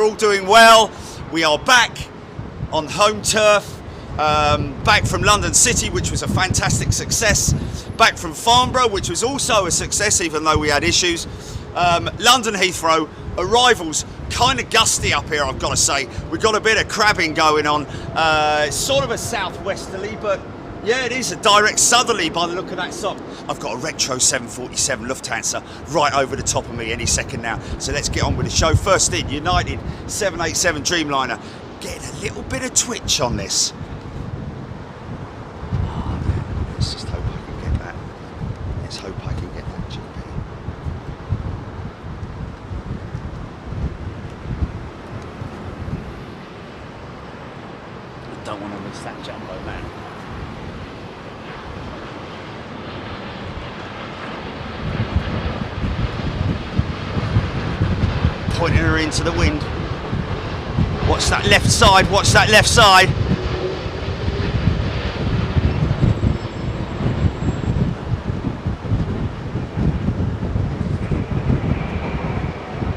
We're all doing well. We are back on home turf, back from London City, which was a fantastic success, back from Farnborough, which was also a success even though we had issues. London Heathrow, arrivals kind of gusty up here, I've got to say. We've got a bit of crabbing going on. It's sort of a southwesterly, but yeah, it is a direct southerly by the look of that sock. I've got a retro 747 Lufthansa right over the top of me any second now. So let's get on with the show. First in, United 787 Dreamliner. Getting a little bit of twitch on this. Oh man, let's just hope I can get that. Let's hope I can get that GP. I don't want to miss that jumbo, man. Pointing her into the wind. Watch that left side, watch that left side.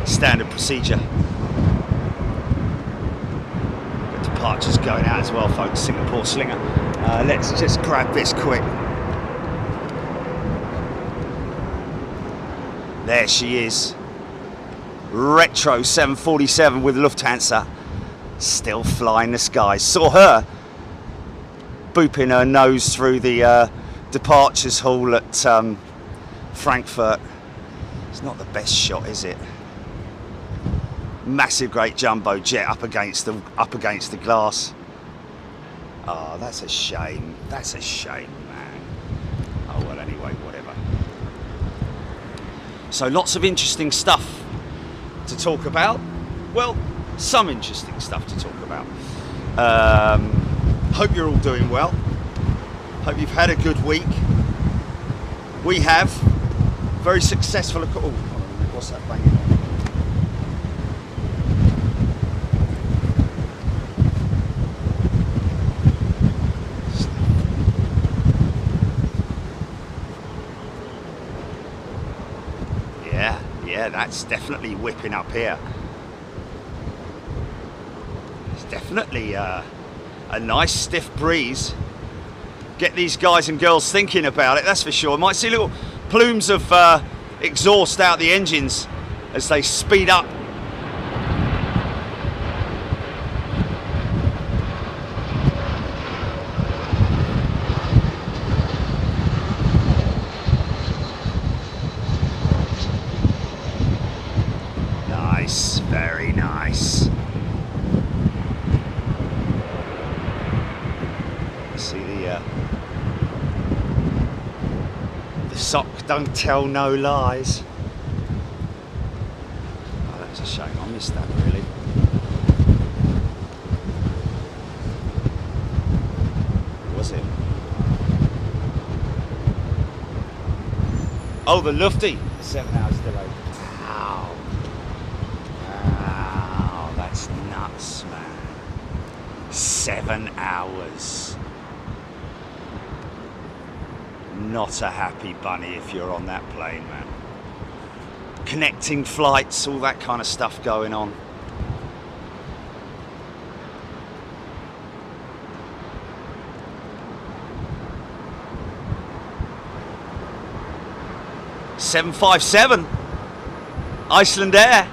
Standard procedure. Departures going out as well, folks. Singapore Slinger. Let's just grab this quick. There she is. Retro 747 with Lufthansa, still flying the skies. Saw her booping her nose through the departures hall at Frankfurt. It's not the best shot, is it? Massive, great jumbo jet up against the glass. Oh, that's a shame. That's a shame, man. Oh well, anyway, whatever. So lots of interesting stuff to talk about. Well, some interesting stuff to talk about. Hope you're all doing well. Hope you've had a good week. We have. Very successful. Oh, what's that banging on? Yeah, that's definitely whipping up here. It's definitely a nice stiff breeze. Get these guys and girls thinking about it, that's for sure. Might see little plumes of exhaust out the engines as they speed up. Nice, very nice. See the sock don't tell no lies. Oh, that's a shame. I missed that really. Was it? Oh, the Lufty. 7 hours delay. Ow. Wow, that's nuts, man. 7 hours. Not a happy bunny if you're on that plane, man. Connecting flights, all that kind of stuff going on. (757) Iceland Air.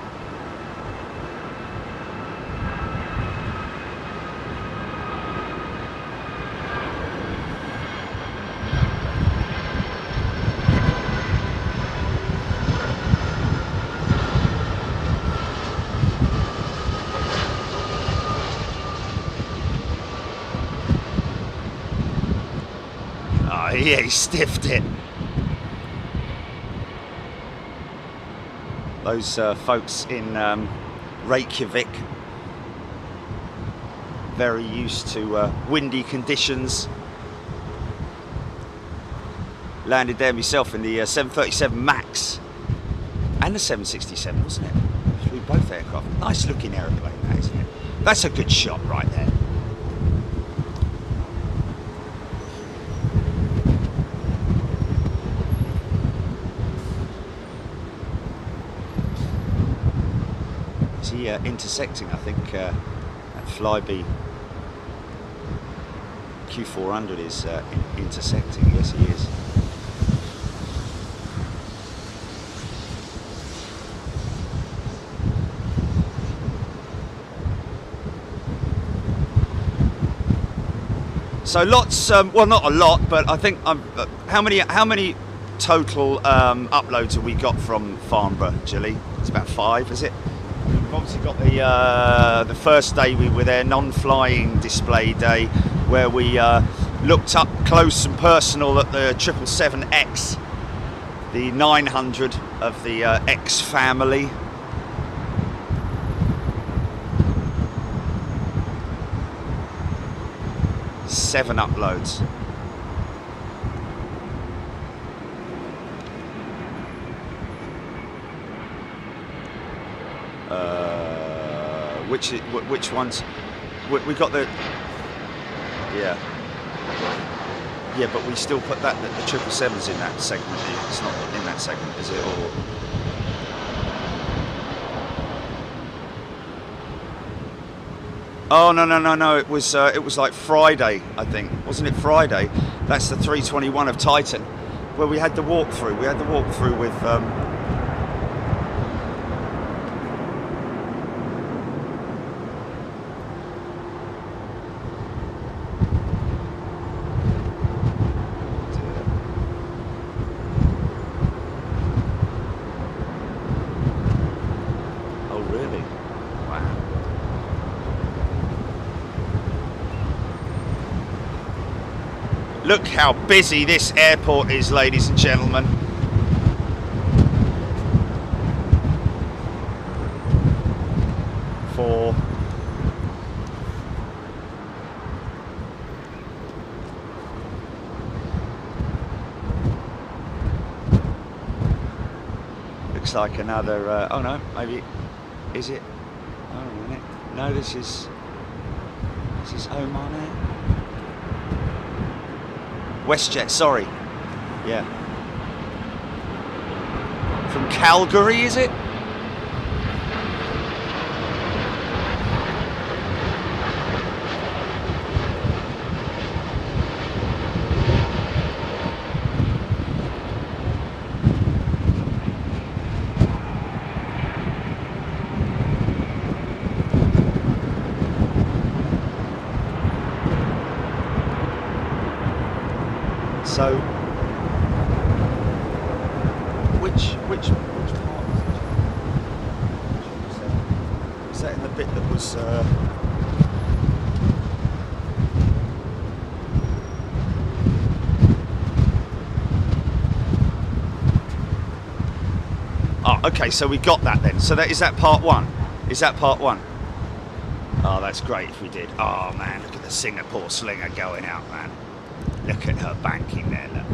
Oh yeah, he stiffed it. Those folks in Reykjavik, very used to windy conditions. Landed there myself in the 737 MAX and the 767, wasn't it? Flew both aircraft. Nice looking aeroplane, that, isn't it? That's a good shot right there. intersecting, I think. That Flybe Q400 is intersecting. Yes, he is. So lots, well, not a lot, but I think how many total uploads have we got from Farnborough, Gilly? It's about 5, is it? We've obviously got the first day we were there, non-flying display day, where we looked up close and personal at the 777X, the 900 of the X family. Seven uploads. Which ones? We got the yeah, but we still put that the 777's in that segment. It's not in that segment, is it? Or oh no! It was like Friday, I think, wasn't it? Friday. That's the 321 of Titan, where we had the walkthrough. We had the walkthrough with. Oh really? Wow. Look how busy this airport is, ladies and gentlemen. For looks like another. Oh no, maybe is it? Oh, a minute. No, this is Oman Air. WestJet, sorry. Yeah. From Calgary, is it? So, which part was that in the bit that was? Oh, okay. So we got that then. So that is that part 1. Is that part 1? Oh, that's great if we did. Oh man, look at the Singapore slinger going out, man. Look at her banking there, look.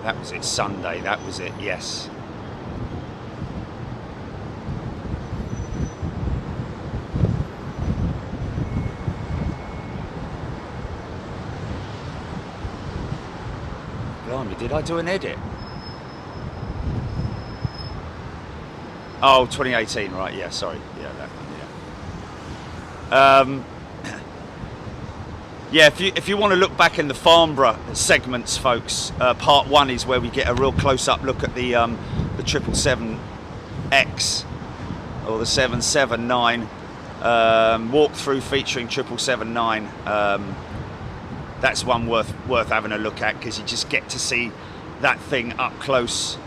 That was it, Sunday, that was it, yes. Blimey, did I do an edit? Oh, 2018, right, yeah, sorry. Yeah, that one, yeah. Yeah, if you want to look back in the Farnborough segments, folks, part 1 is where we get a real close-up look at the 777X, or the 779, walkthrough featuring 777-9. That's one worth having a look at, because you just get to see that thing up close.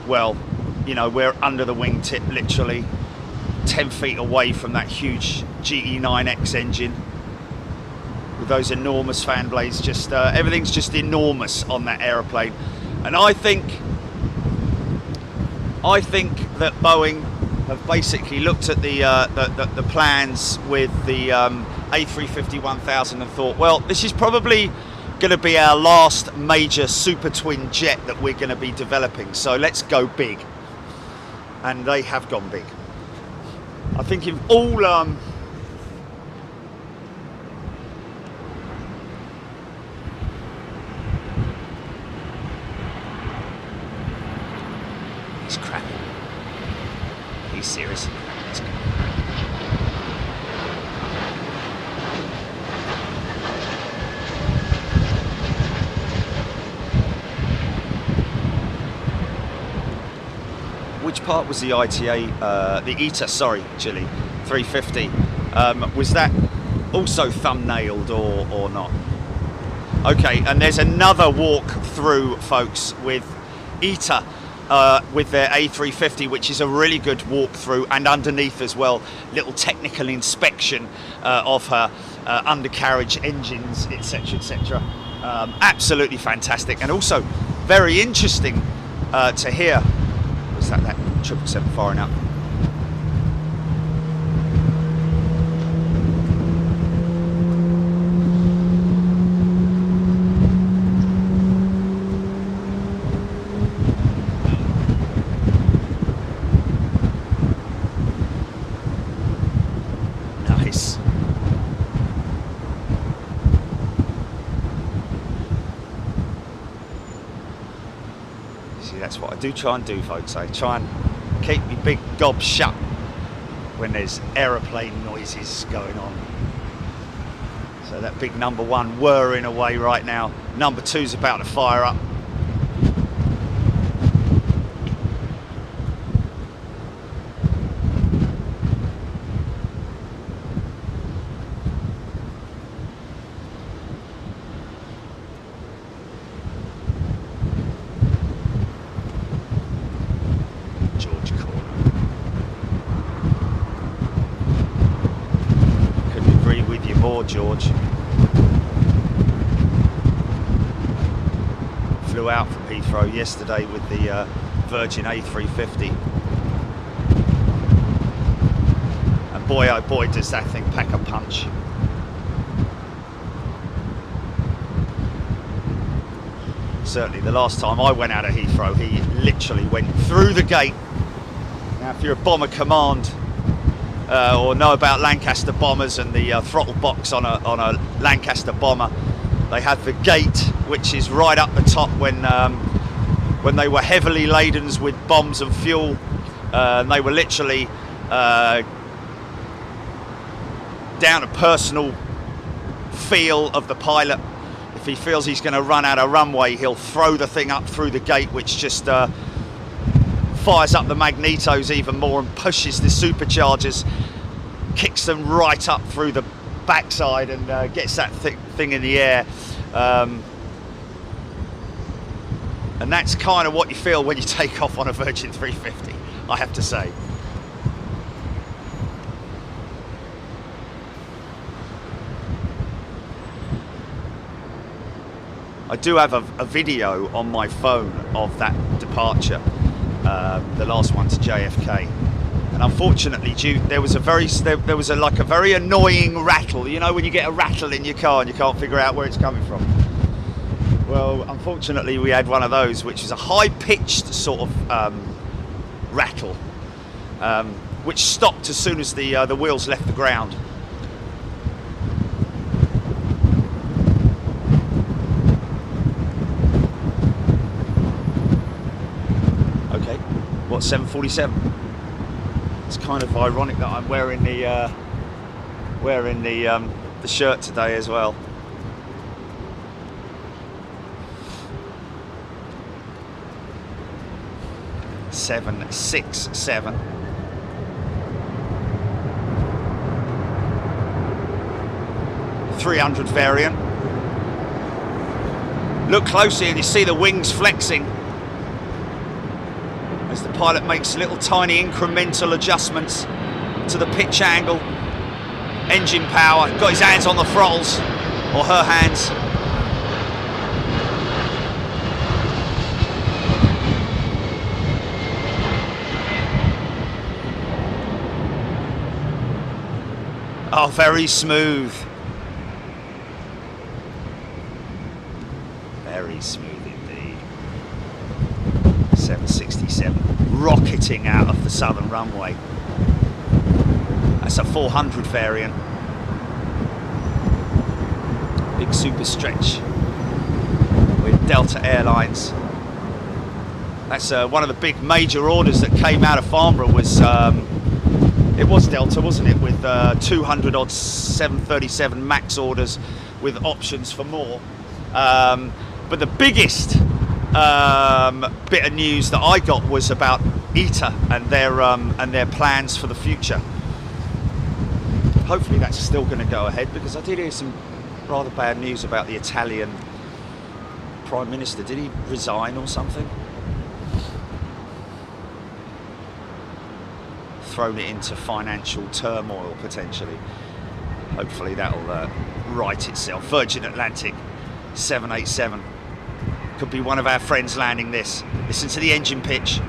Well, you know, we're under the wingtip, literally 10 feet away from that huge GE9X engine with those enormous fan blades. Just everything's just enormous on that aeroplane, and I think that Boeing have basically looked at the plans with the A350-1000 and thought, well, this is probably going to be our last major super twin jet that we're going to be developing, so let's go big. And they have gone big. I think if all it's crap. He's serious. Let's go. Which part was the ITA, the ETA, sorry, Chile, 350? Was that also thumbnailed or not? Okay, and there's another walk through, folks, with ETA with their A350, which is a really good walkthrough, and underneath as well, little technical inspection of her undercarriage engines, etc., etc. Absolutely fantastic, and also very interesting to hear. Was that 777 firing up? Nice. See, that's what I do try and do, folks. I try and keep me big gob shut when there's aeroplane noises going on. So that big number one whirring away right now. Number two's about to fire up. George flew out from Heathrow yesterday with the Virgin A350, and boy oh boy does that thing pack a punch. Certainly the last time I went out of Heathrow, he literally went through the gate. Now if you're a bomber command or know about Lancaster bombers and the throttle box on a Lancaster bomber, they had the gate, which is right up the top when they were heavily laden with bombs and fuel, and they were literally down to personal feel of the pilot. If he feels he's going to run out of runway, he'll throw the thing up through the gate, which just fires up the magnetos even more and pushes the superchargers, kicks them right up through the backside, and gets that thing in the air. And that's kind of what you feel when you take off on a Virgin 350, I have to say. I do have a video on my phone of that departure, the last one to JFK, and unfortunately, there was a very annoying rattle. You know when you get a rattle in your car and you can't figure out where it's coming from. Well, unfortunately, we had one of those, which is a high-pitched sort of rattle, which stopped as soon as the wheels left the ground. What, 747? It's kind of ironic that I'm wearing the shirt today as well. Seven, 6, 7. .300 variant. Look closely and you see the wings flexing as the pilot makes little tiny incremental adjustments to the pitch angle, engine power, got his hands on the throttles, or her hands. Oh, very smooth. Very smooth indeed. 767 rocketing out of the southern runway. That's a 400 variant. Big super stretch with Delta Airlines. That's one of the big major orders that came out of Farnborough was, it was Delta, wasn't it, with 200 odd 737 MAX orders with options for more. But the biggest bit of news that I got was about ITA and their plans for the future. Hopefully that's still going to go ahead, because I did hear some rather bad news about the Italian Prime Minister. Did he resign or something? Thrown it into financial turmoil potentially. Hopefully that'll right itself. Virgin Atlantic 787 could be one of our friends landing this. Listen to the engine pitch.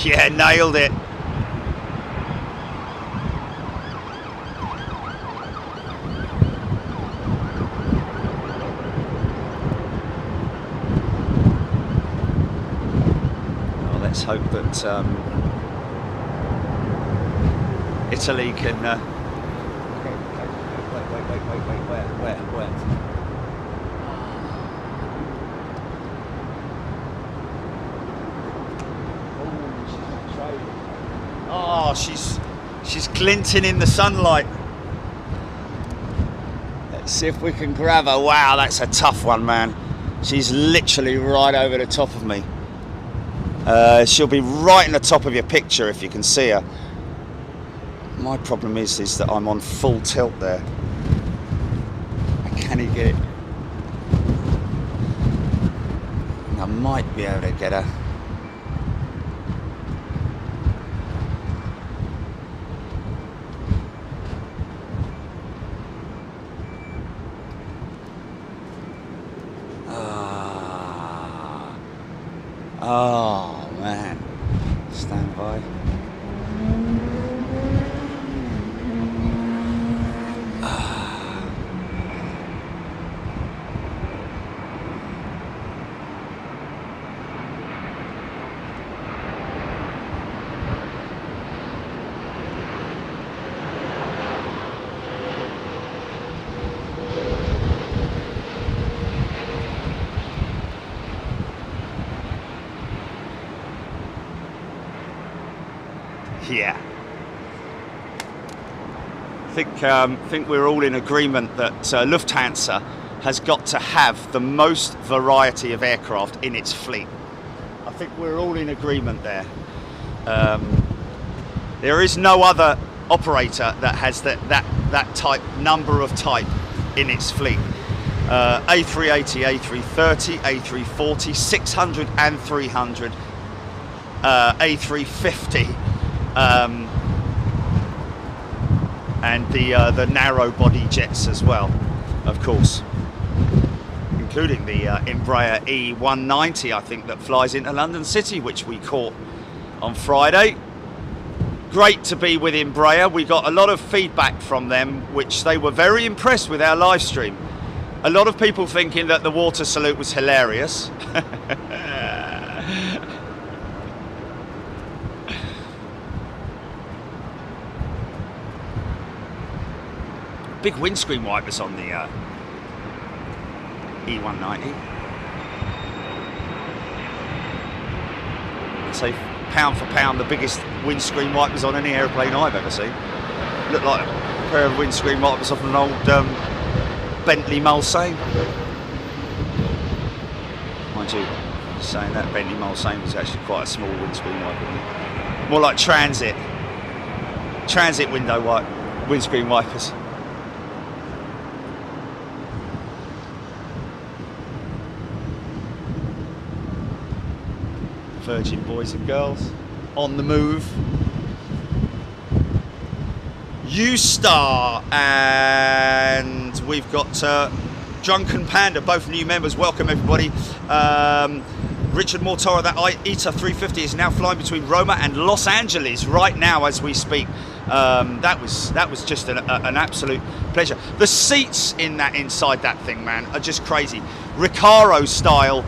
Yeah, nailed it. Well, let's hope that Italy can. Where? Oh, she's glinting in the sunlight. Let's see if we can grab her. Wow, that's a tough one, man. She's literally right over the top of me. She'll be right in the top of your picture if you can see her. My problem is that I'm on full tilt there. Can he get it? I might be able to get her. Oh man, stand by. Yeah. I think we're all in agreement that Lufthansa has got to have the most variety of aircraft in its fleet. I think we're all in agreement there. There is no other operator that has that number of type in its fleet. A380, A330, A340, 600 and 300, A350. And the narrow body jets as well, of course, including the Embraer E190, I think, that flies into London City, which we caught on Friday. Great to be with Embraer. We got a lot of feedback from them, which they were very impressed with our live stream. A lot of people thinking that the water salute was hilarious. Big windscreen wipers on the E190. I'd say pound for pound the biggest windscreen wipers on any airplane I've ever seen. Look like a pair of windscreen wipers off an old Bentley Mulsanne. Mind you, saying that, Bentley Mulsanne was actually quite a small windscreen wiper. More like transit windscreen wipers. Virgin boys and girls on the move. U-Star, and we've got Drunken Panda, both new members. Welcome everybody. Richard Mortara, that ITA 350 is now flying between Roma and Los Angeles right now as we speak. That was just an absolute pleasure. The seats inside that thing, man, are just crazy. Recaro style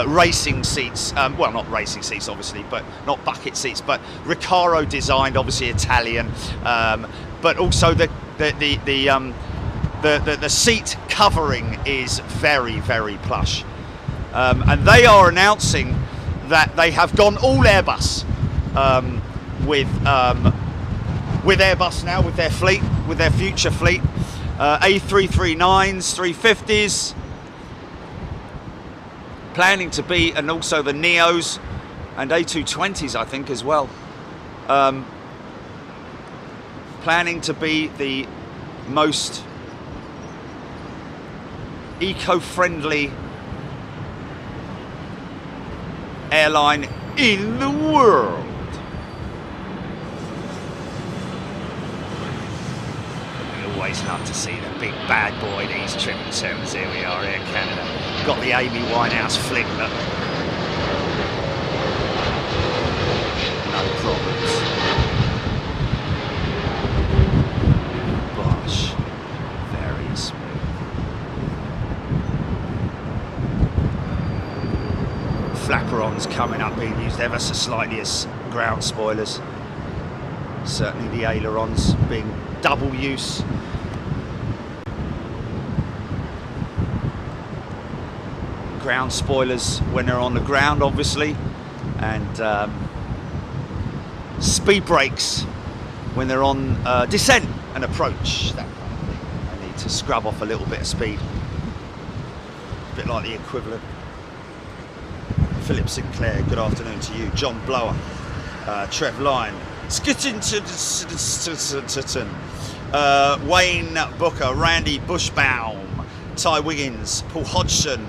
racing seats. Well, not racing seats, obviously, but not bucket seats, but Recaro designed, obviously Italian. But also the seat covering is very, very plush. And they are announcing that they have gone all Airbus with Airbus now, with their fleet, with their future fleet. A339s, 350s, planning to be, and also the Neos and A220s, I think, as well. Planning to be the most eco-friendly airline in the world. We always love to see the big bad boy, these 777s. Here we are, Air Canada. Got the Amy Winehouse fling, look. No problems. Bosh. Very smooth. Flaperons coming up, being used ever so slightly as ground spoilers. Certainly the ailerons being double use. Ground spoilers when they're on the ground, obviously, and speed brakes when they're on descent and approach, that kind of thing. They need to scrub off a little bit of speed. A bit like the equivalent. Philip Sinclair, good afternoon to you. John Blower, Trev Lyon, Wayne Booker, Randy Bushbaum, Ty Wiggins, Paul Hodgson.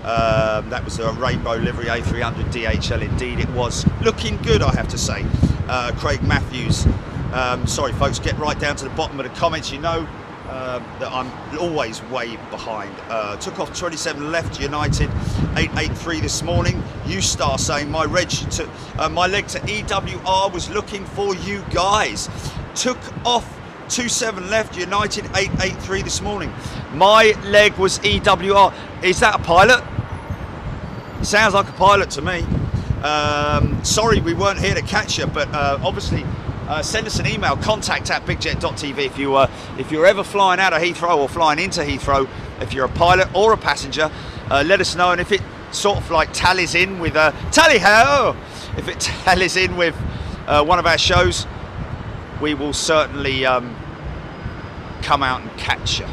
That was a rainbow livery A300 DHL, indeed it was. Looking good, I have to say. Craig Matthews. Sorry folks, get right down to the bottom of the comments. You know that I'm always way behind. Took off 27 left, United 883 this morning. U-Star saying my leg to EWR was looking for you guys. Took off 27 left, United 883 this morning. My leg was EWR. Is that a pilot? Sounds like a pilot to me. Sorry we weren't here to catch you, but obviously send us an email, contact@bigjet.tv if you're ever flying out of Heathrow or flying into Heathrow. If you're a pilot or a passenger, let us know, and if it sort of like tallies in with tally-ho, if it tallies in with one of our shows, we will certainly come out and catch you.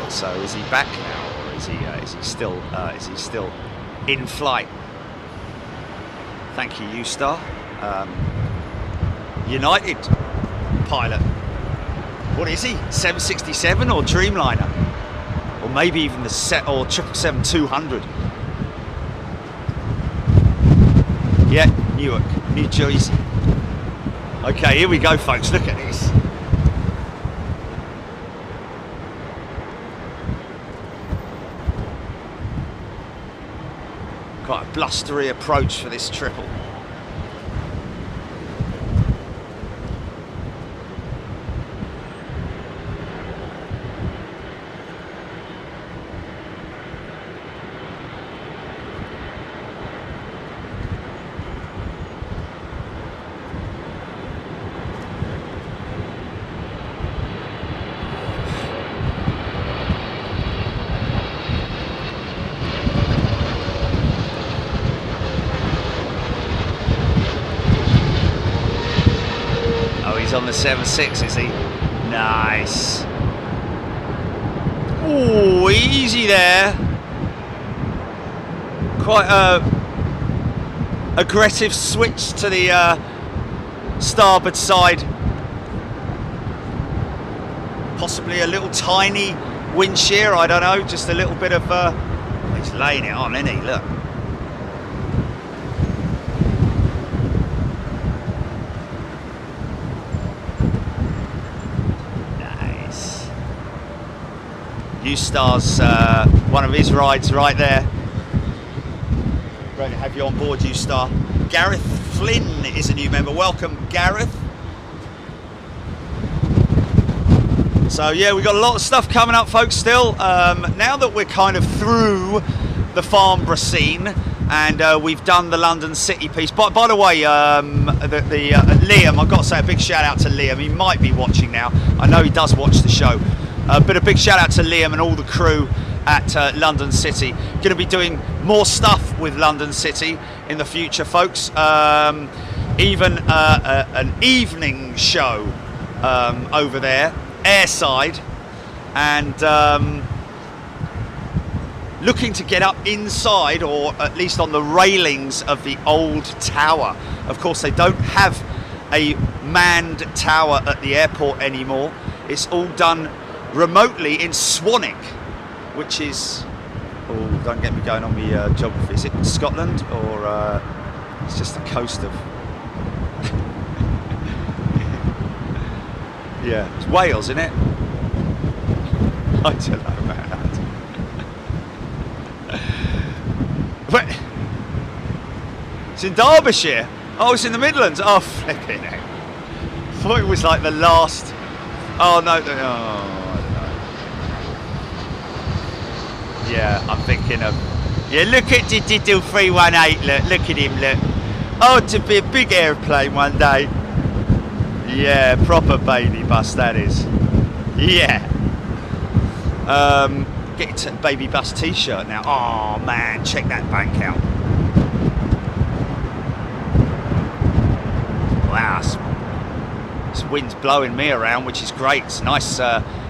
So is he back now, or is he still in flight? Thank you, U-Star. United pilot. What is he? 767 or Dreamliner, or maybe even the 777-200. Yeah, Newark, New Jersey. Okay, here we go, folks. Look at this. Quite a blustery approach for this triple. On the 7.6, is he? Nice. Oh, easy there. Quite a aggressive switch to the starboard side. Possibly a little tiny wind shear, I don't know, just a little bit of he's laying it on, isn't he? Look, Star's one of his rides right there. Great to have you on board, Star. Gareth Flynn is a new member. Welcome, Gareth. So yeah, we've got a lot of stuff coming up, folks, still. Now that we're kind of through the Farnborough scene and we've done the London City piece. By the way, Liam, I've got to say a big shout out to Liam. He might be watching now. I know he does watch the show. But a big shout out to Liam and all the crew at London City. Going to be doing more stuff with London City in the future, folks. Even an evening show over there, airside, and looking to get up inside, or at least on the railings of the old tower. Of course, they don't have a manned tower at the airport anymore. It's all done remotely in Swanwick, which is, oh, don't get me going on the geography. Is it Scotland, or it's just the coast of yeah, it's Wales, isn't it? I don't know, man. Wait, it's in Derbyshire. Oh, it's in the Midlands. Oh, flipping it. I thought it was like the last. Oh no, oh, I don't know. Yeah, I'm thinking of. Yeah, look at Digital 318. Look at him. Look. Oh, to be a big airplane one day. Yeah, proper baby bus that is. Yeah. Get your baby bus t-shirt now. Oh man, check that bank out. Wow, this wind's blowing me around, which is great. It's nice.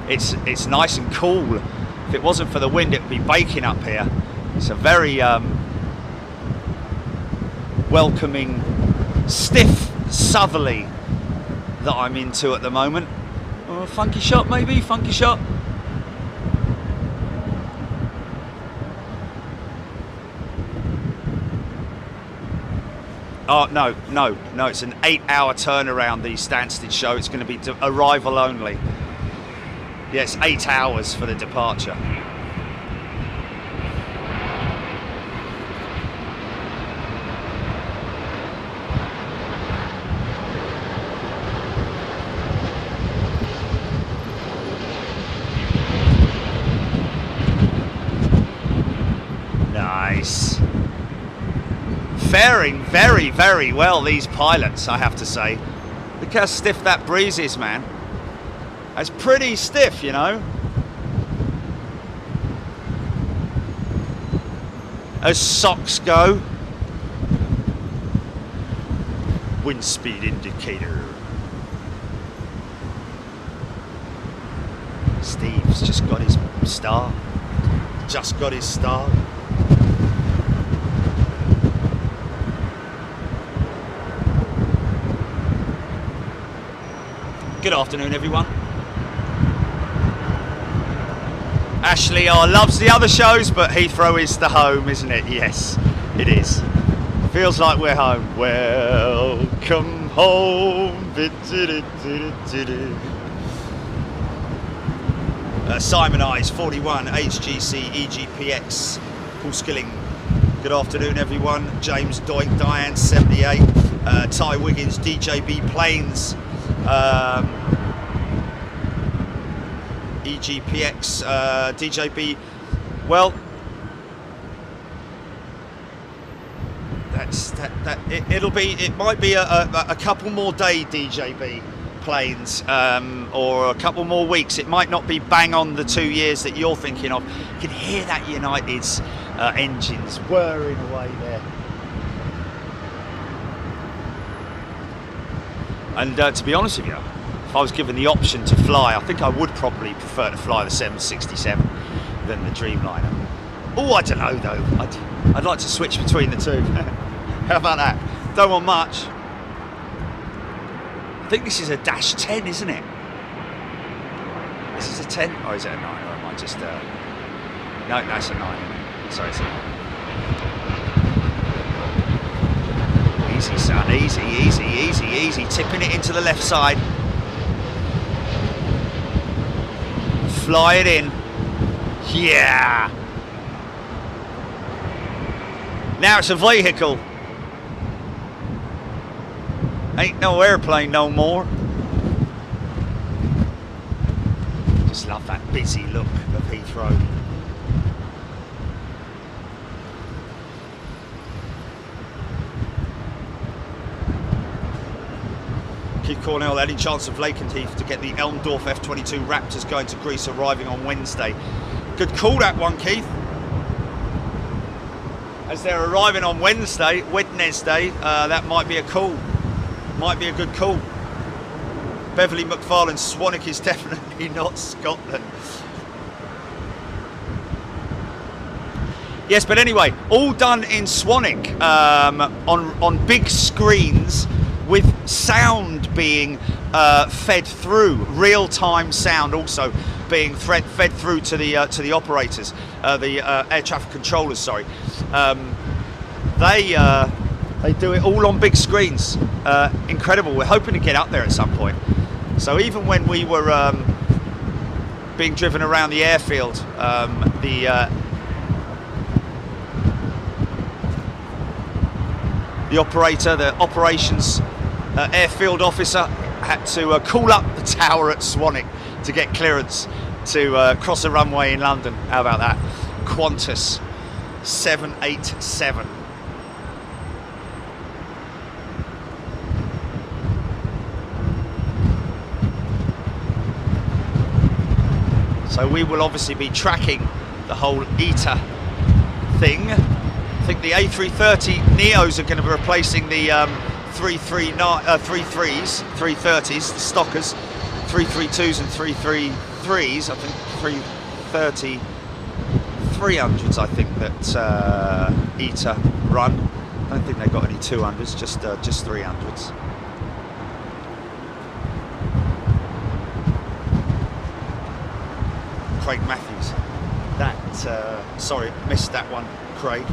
It's nice and cool. If it wasn't for the wind, it'd be baking up here. It's a very welcoming, stiff southerly that I'm into at the moment. Oh, funky shot, maybe funky shot. Oh no, it's an 8-hour turnaround, the Stansted show. It's going to be arrival only. Yeah, it's 8 hours for the departure. Nice. Faring very, very well, these pilots, I have to say. Look how stiff that breeze is, man. It's pretty stiff, you know. As socks go. Wind speed indicator. Steve's just got his star. Just got his star. Good afternoon, everyone. Ashley loves the other shows, but Heathrow is the home, isn't it? Yes, it is. Feels like we're home. Welcome home. Simon Eyes, 41, HGC, EGPX, Paul Skilling. Good afternoon, everyone. James Doink, Diane, 78, Ty Wiggins, DJB Planes. EGPX, DJB. Well, it might be a couple more day DJB planes, or a couple more weeks. It might not be bang on the 2 years that you're thinking of. You can hear that United's engines whirring away there. And to be honest with you, if I was given the option to fly, I think I would probably prefer to fly the 767 than the Dreamliner. Oh, I don't know though. I'd like to switch between the two. How about that? Don't want much. I think this is a dash 10, isn't it? This is a 10? Or is it a 9? Or am I just... No, that's a 9. Sorry, it's a 9. Easy, son, easy, easy, easy, easy. Tipping it into the left side. Fly it in. Yeah. Now it's a vehicle. Ain't no airplane no more. Just love that busy look of Heathrow. Keith Cornell, any chance of Lakenheath to get the Elmdorf F-22 Raptors going to Greece, arriving on Wednesday? Good call, that one, Keith. As they're arriving on Wednesday, that might be a call. Might be a good call. Beverly McFarlane, Swanwick is definitely not Scotland. Yes, but anyway, all done in Swanwick, on big screens, with sound being fed through, real-time sound also being fed through to the operators, the air traffic controllers. Sorry, they do it all on big screens. Incredible. We're hoping to get up there at some point. So even when we were being driven around the airfield, the operator, the operations airfield officer, had to call up the tower at Swanwick to get clearance to cross a runway in London. How about that? Qantas 787. So we will obviously be tracking the whole ETA thing. I think the A330 Neos are going to be replacing the 330s, the Stockers, 332s and 333s. I think 300s. I think that ETA run. I don't think they've got any 200s, just 300s. Craig Matthews. Sorry, missed that one, Craig.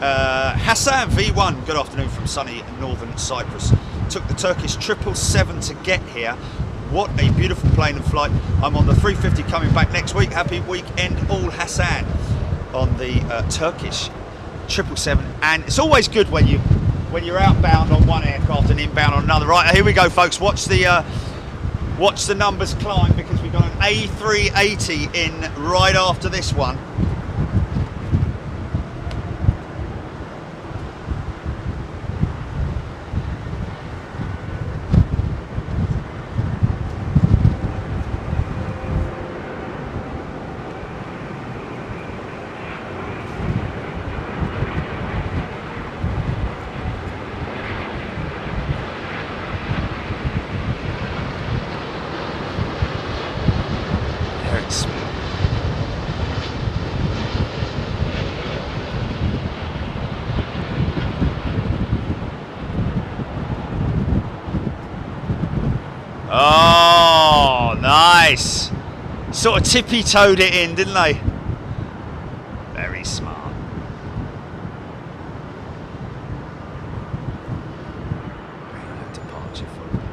Hassan V1, good afternoon from sunny northern Cyprus. Took the Turkish 777 to get here. What a beautiful plane and flight. I'm on the 350 coming back next week. Happy weekend all, Hassan, on the Turkish 777. And it's always good when you're outbound on one aircraft and inbound on another. Right, here we go, folks. Watch the numbers climb, because we've got an A380 in right after this one. Oh, nice. Sort of tippy-toed it in, didn't they? Very smart. Very low departure for them.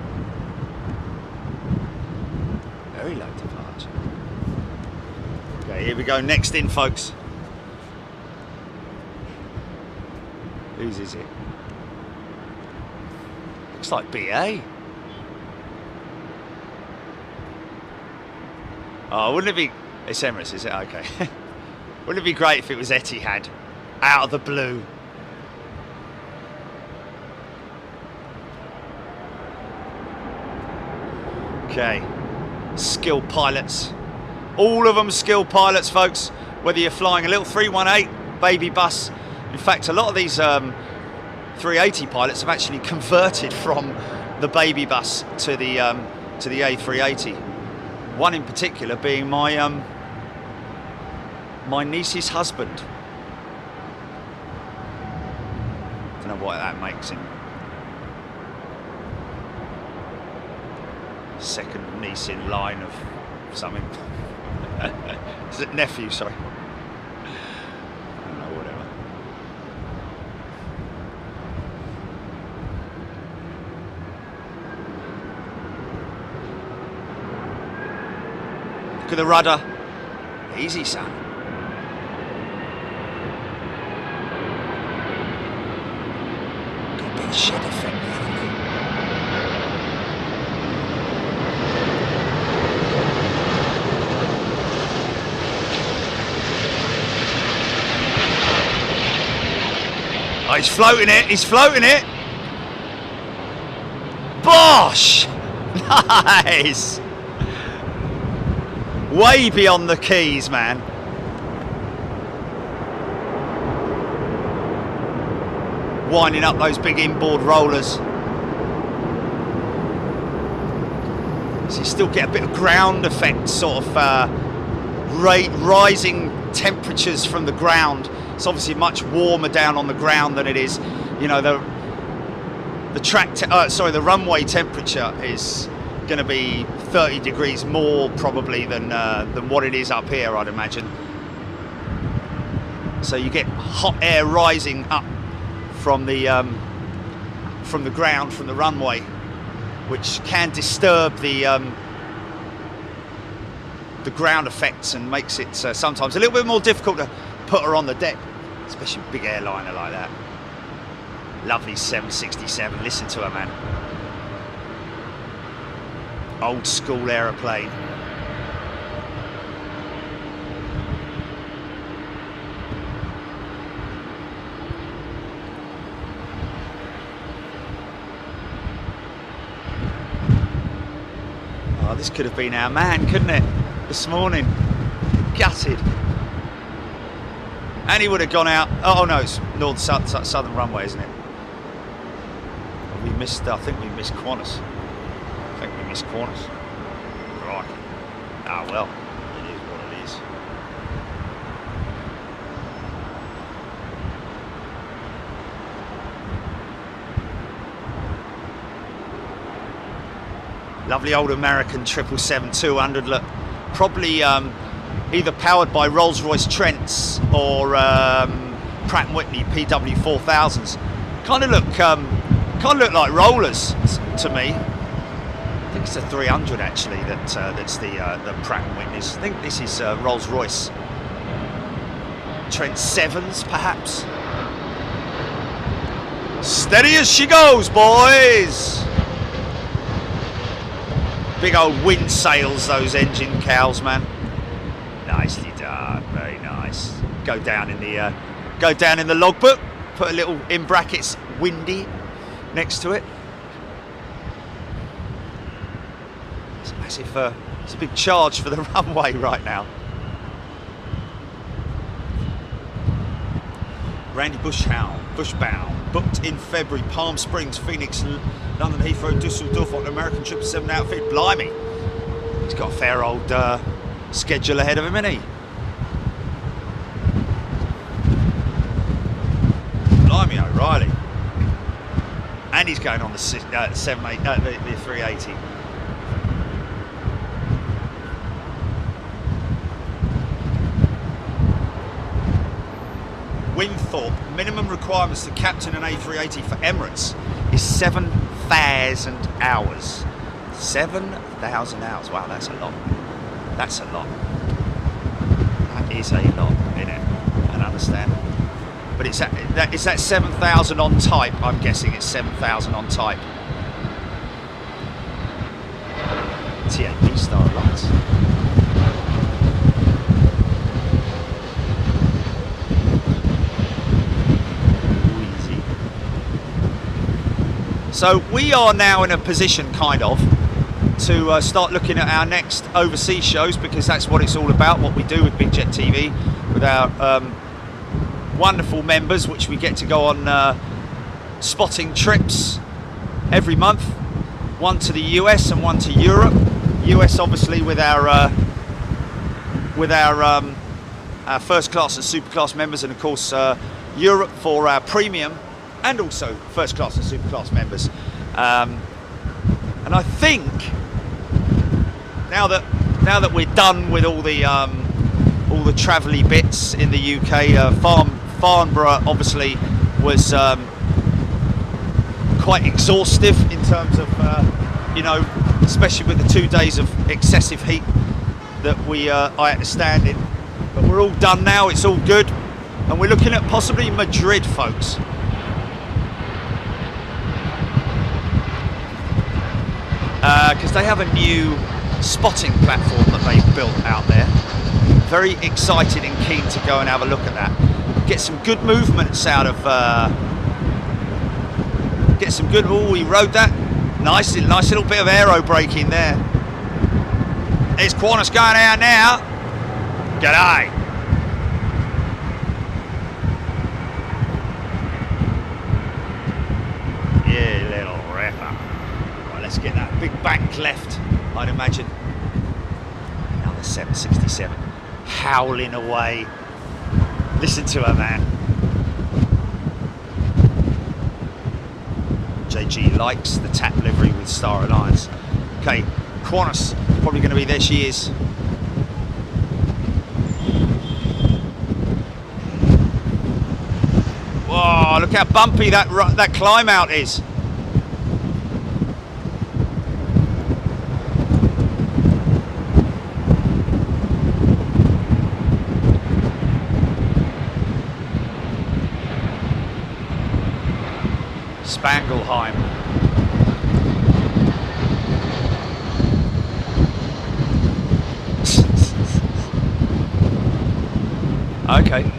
Very low departure. Okay, here we go. Next in, folks. Whose is it? Looks like BA. Oh, wouldn't it be... It's Emirates, is it? Okay. Wouldn't it be great if it was Etihad? Out of the blue. Okay. Skilled pilots. All of them skilled pilots, folks. Whether you're flying a little 318 baby bus. In fact, a lot of these 380 pilots have actually converted from the baby bus to the A380. One in particular being my my niece's husband. Don't know what that makes him. Second niece in line of something. Is it nephew? Sorry. I don't know, whatever. Look at the rudder. Easy, son. Got a bit of shed effect there, haven't they? Oh, he's floating it. He's floating it. Bosh! Nice. Way beyond the keys, man. Winding up those big inboard rollers. So you still get a bit of ground effect, sort of rising temperatures from the ground. It's obviously much warmer down on the ground than it is, you know, the runway temperature is going to be 30 degrees more probably than what it is up here, I'd imagine. So you get hot air rising up from the ground, from the runway, which can disturb the ground effects and makes it sometimes a little bit more difficult to put her on the deck, especially a big airliner like that. Lovely 767, listen to her, man. Old school aeroplane. Oh, this could have been our man, couldn't it? This morning. Gutted. And he would have gone out. Oh no, it's southern runway, isn't it? We missed. I think we missed Qantas. Right. Ah well, it is what it is. Lovely old American 777-200. Look, probably either powered by Rolls-Royce Trents or Pratt & Whitney PW4000s. Kind of look like rollers to me. I think it's a 300 actually that's the Pratt & Whitneys. I think this is Rolls-Royce Trent 7s perhaps. Steady as she goes, boys. Big old wind sails, those engine cows, man. Nicely done, very nice. Go down in the logbook. Put a little in brackets windy next to it. It's massive. It's a big charge for the runway right now. Randy Bushbound, booked in February, Palm Springs, Phoenix, London Heathrow, Dusseldorf on an American 777 outfit. Blimey, he's got a fair old schedule ahead of him, isn't he? Blimey O'Reilly. And he's going on the 380. Winthorpe, minimum requirements to captain an A380 for Emirates is 7,000 hours. 7,000 hours. Wow, that's a lot. That's a lot. That is a lot, isn't it? I understand. But is that 7,000 on type? I'm guessing it's 7,000 on type. TAP star lights. So we are now in a position, kind of, to start looking at our next overseas shows, because that's what it's all about, what we do with Big Jet TV, with our wonderful members, which we get to go on spotting trips every month, one to the US and one to Europe. US obviously with our first class and super class members, and of course Europe for our premium and also first class and super class members. And I think now that we're done with all the travelly bits in the UK, Farnborough obviously was quite exhaustive in terms of you know, especially with the 2 days of excessive heat that I had to stand in. But we're all done now, it's all good. And we're looking at possibly Madrid, folks. Because they have a new spotting platform that they've built out there. Very excited and keen to go and have a look at that. Get some good movements out of... get some good... Oh, he rode that. Nice little bit of aero braking there. There's Qantas going out now. G'day. Yeah, little rapper. Right, let's get that big bank left, I'd imagine. Another 767. Howling away. Listen to her, man. JG likes the tap livery with Star Alliance. Okay, Qantas, probably going to be there. She is. Whoa, look how bumpy that climb out is. Spangelheim. Okay.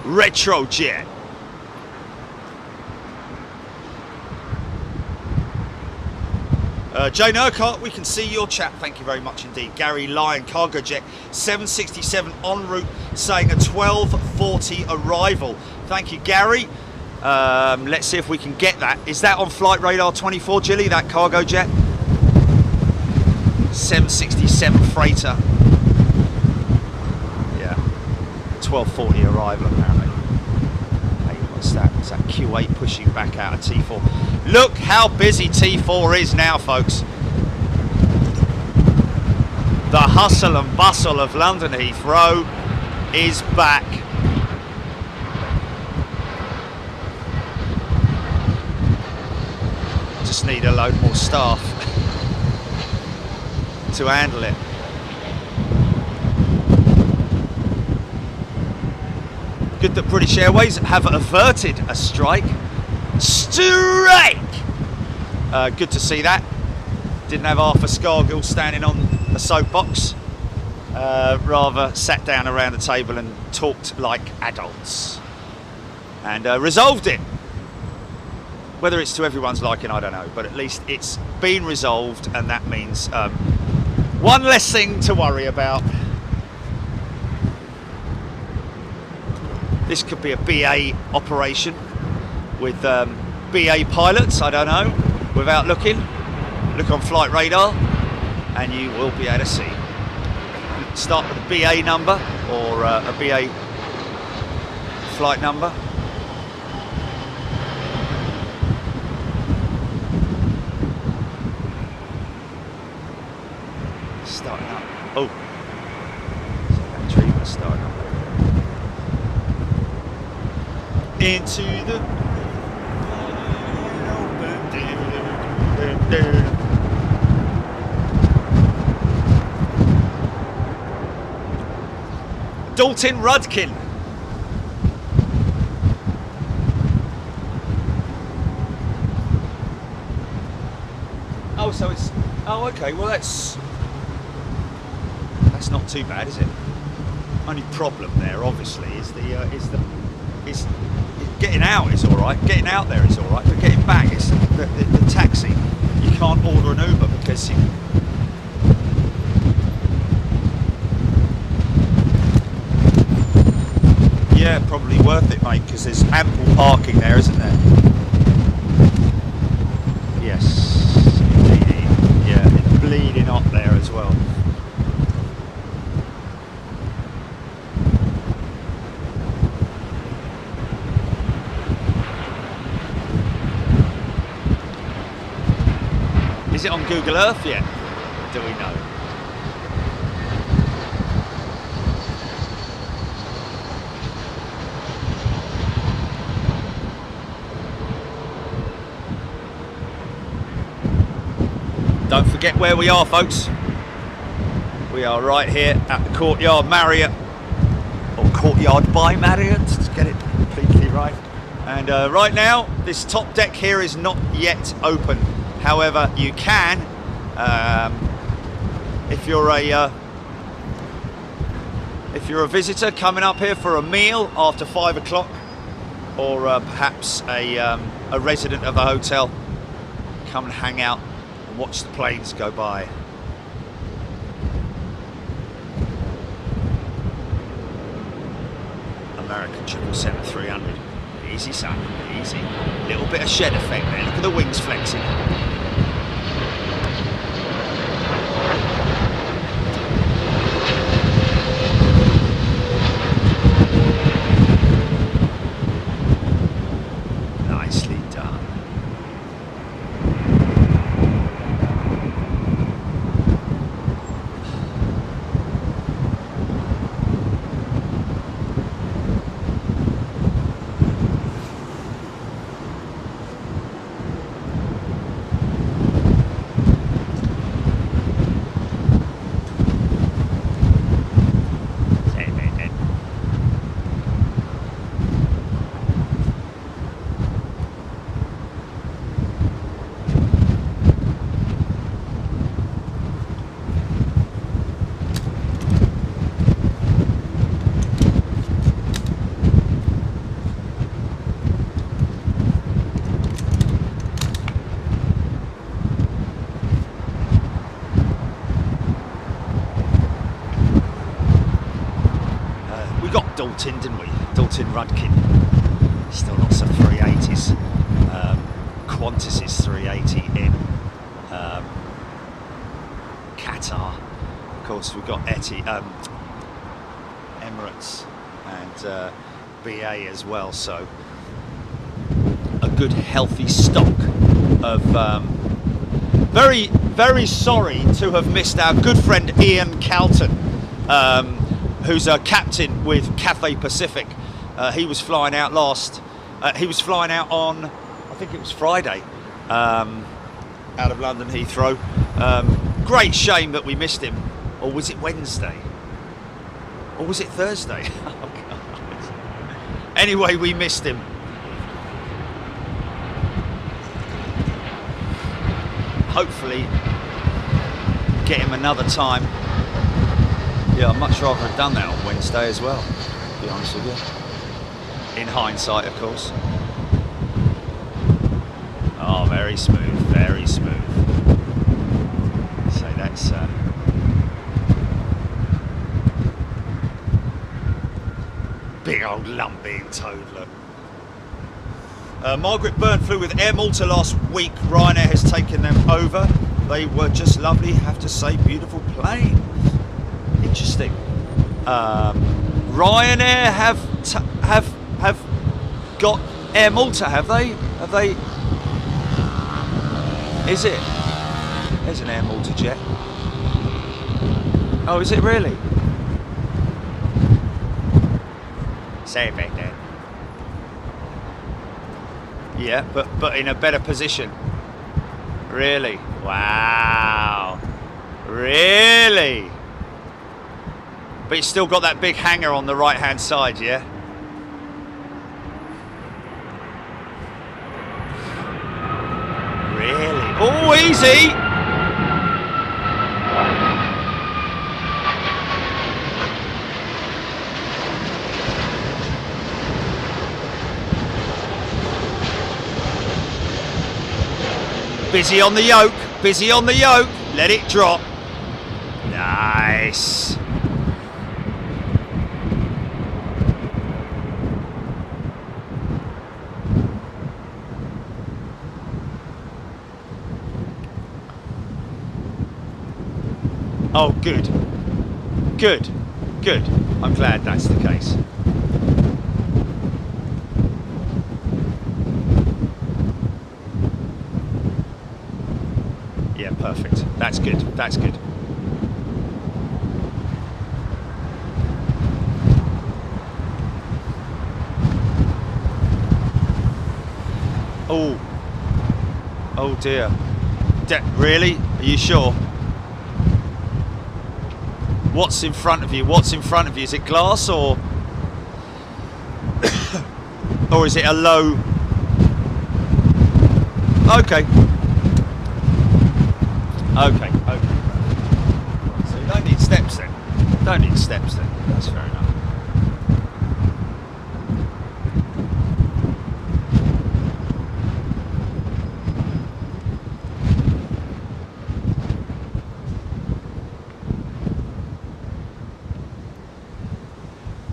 Retrojet. Jane Urquhart, we can see your chat. Thank you very much indeed. Gary Lyon, cargo jet 767 en route, saying a 12:40 arrival. Thank you, Gary. Let's see if we can get that. Is that on Flight Radar 24, Jilly, that cargo jet? 767 freighter. Yeah, 12:40 arrival apparently. Hey, what's that? Is that Q8 pushing back out of T4? Look how busy T4 is now, folks. The hustle and bustle of London Heathrow is back. Just need a load more staff to handle it. Good that British Airways have averted a strike. Good to see that. Didn't have Arthur Scargill standing on a soapbox. Rather sat down around the table and talked like adults. And resolved it. Whether it's to everyone's liking, I don't know. But at least it's been resolved, and that means one less thing to worry about. This could be a BA operation with BA pilots, I don't know, without looking. Look on Flight Radar and you will be able to see. Start with a BA number or a BA flight number. Starting up. Oh, so that tree was starting up. Into the Dalton Rudkin. Oh, so it's, oh, okay. Well, that's not too bad, is it? Only problem there, obviously, is getting out is all right. Getting out there is all right, but getting back, it's the taxi. You can't order an Uber because you. Yeah, probably worth it, mate, because there's ample parking there, isn't there? Yes, indeed. Yeah. bleeding hot there as well. Is it on Google Earth yet? Do we know? Don't forget where we are, folks. We are right here at the Courtyard Marriott, or Courtyard by Marriott, to get it completely right. And right now, this top deck here is not yet open. However, you can, if you're a visitor coming up here for a meal after 5 o'clock, or perhaps a resident of a hotel, come and hang out and watch the planes go by. American 777-300. Easy, son, easy. Little bit of shed effect there. Look at the wings flexing. Nicely done. Dalton, didn't we? Dalton Rudkin. Still lots of 380s. Qantas is 380 in Qatar. Of course, we've got Emirates and BA as well. So a good healthy stock of. Very, very sorry to have missed our good friend Ian Calton. Who's a captain with Cathay Pacific. He was flying out he was flying out on, I think it was Friday, out of London Heathrow. Great shame that we missed him. Or was it Wednesday? Or was it Thursday? Oh, God. Anyway, we missed him. Hopefully, get him another time. Yeah, I'd much rather have done that on Wednesday as well, to be honest with you. In hindsight, of course. Oh, very smooth, very smooth. So that's... big old lump being towed, look. Margaret Byrne flew with Air Malta last week. Ryanair has taken them over. They were just lovely, have to say, beautiful plane. Interesting. Ryanair have got Air Malta, have they? Have they? Is it? There's an Air Malta jet. Oh, is it really? Say it back there. Yeah, but in a better position. Really? Wow. Really? But it's still got that big hangar on the right hand side, yeah? Really? Oh, easy! Busy on the yoke, busy on the yoke. Let it drop. Nice. Oh, good. Good. Good. I'm glad that's the case. Yeah, perfect. That's good. That's good. Oh. Oh dear. Really? Are you sure? What's in front of you? What's in front of you? Is it glass or or is it a low? Okay. Okay. Okay. So you don't need steps then. Don't need steps then. That's fair enough.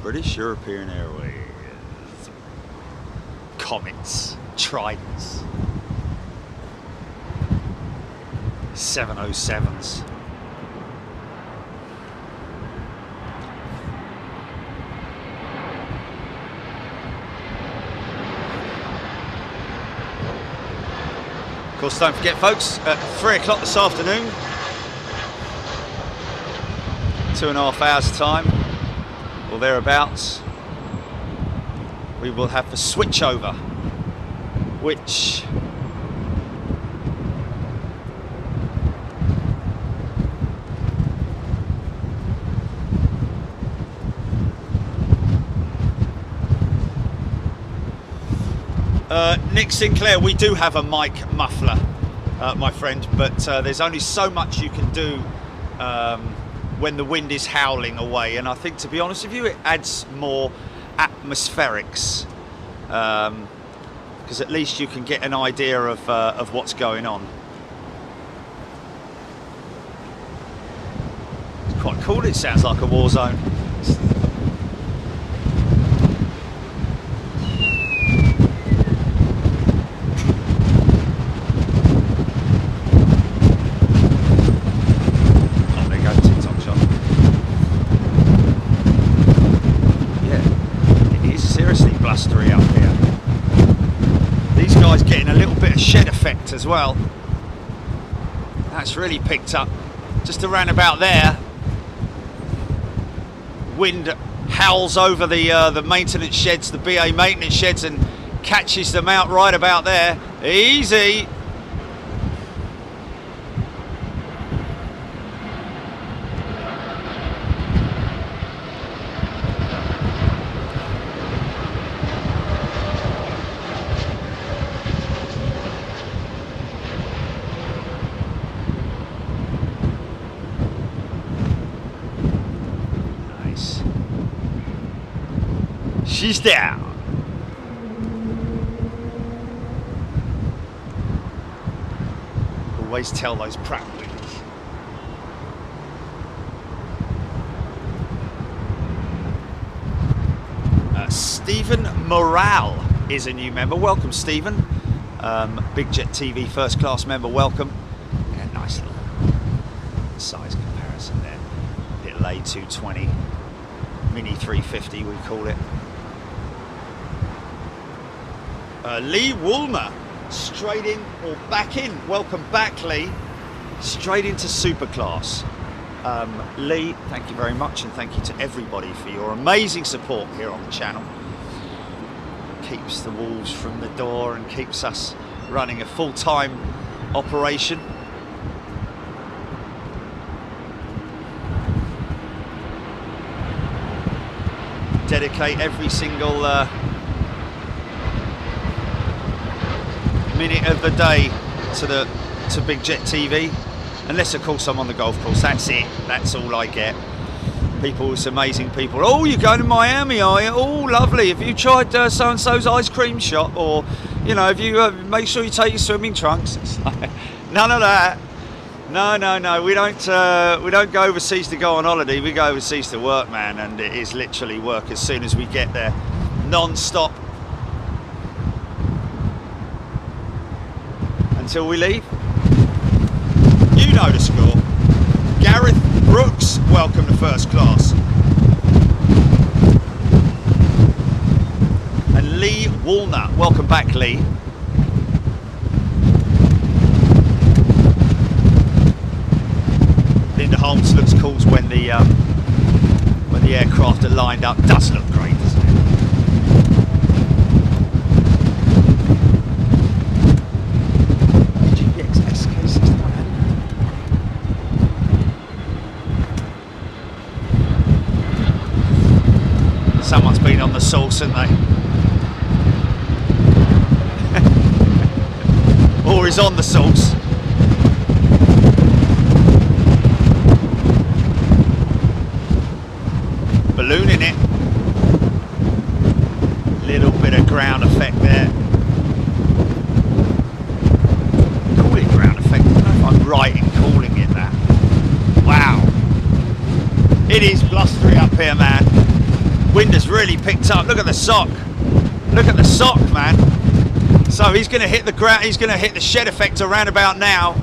British European Airways. Comets, Tridents, 707s. Of course, don't forget, folks, at 3 o'clock this afternoon, 2.5 hours time, or thereabouts, we will have the switchover, which Nick Sinclair, we do have a mic muffler, my friend, but there's only so much you can do when the wind is howling away, and I think, to be honest with you, it adds more atmospherics, because at least you can get an idea of what's going on. It's quite cool. It sounds like a war zone. Shed effect as well. That's really picked up just around about there. Wind howls over the maintenance sheds, the BA maintenance sheds, and catches them out right about there. Easy. She's down. Always tell those Pratt wings. Stephen Morale is a new member. Welcome, Stephen. Big Jet TV first class member. Welcome. Yeah, nice little size comparison there. Little A220 Mini 350, we call it. Lee Woolmer, straight in or back in. Welcome back, Lee. Straight into Superclass. Lee, thank you very much, and thank you to everybody for your amazing support here on the channel. Keeps the wolves from the door and keeps us running a full-time operation. Dedicate every single minute of the day to Big Jet TV, unless of course I'm on the golf course. That's it. That's all I get. People, it's amazing people. Oh, you're going to Miami, are you? Oh, lovely. Have you tried so and so's ice cream shop? Or, you know, have you make sure you take your swimming trunks? It's like, none of that. No. We don't go overseas to go on holiday. We go overseas to work, man, and it is literally work as soon as we get there, non-stop. Until we leave. You know the score. Gareth Brooks, welcome to first class. And Lee Walnut, welcome back, Lee. Linda Holmes looks cool when the aircraft are lined up. Does look great, doesn't it? Someone's been on the sauce, haven't they? Or is on the sauce. Ballooning it. Little bit of ground effect there. Call it ground effect. I don't know if I'm right in calling it that. Wow. It is blustery up here, man. Wind has really picked up. Look at the sock. Look at the sock, man. So he's going to hit the ground. He's going to hit the shed effect around about now.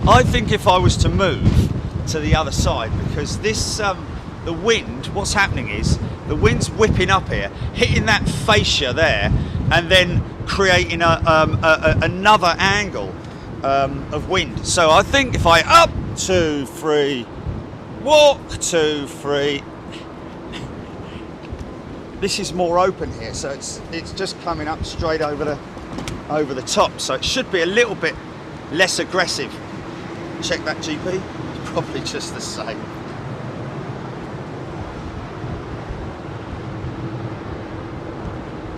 I think if I was to move to the other side, because this the wind, what's happening is the wind's whipping up here, hitting that fascia there, and then creating another angle of wind. So I think if I up 2, 3, walk 2, 3. This is more open here, so it's just coming up straight over the top. So it should be a little bit less aggressive. Check that, GP. It's probably just the same.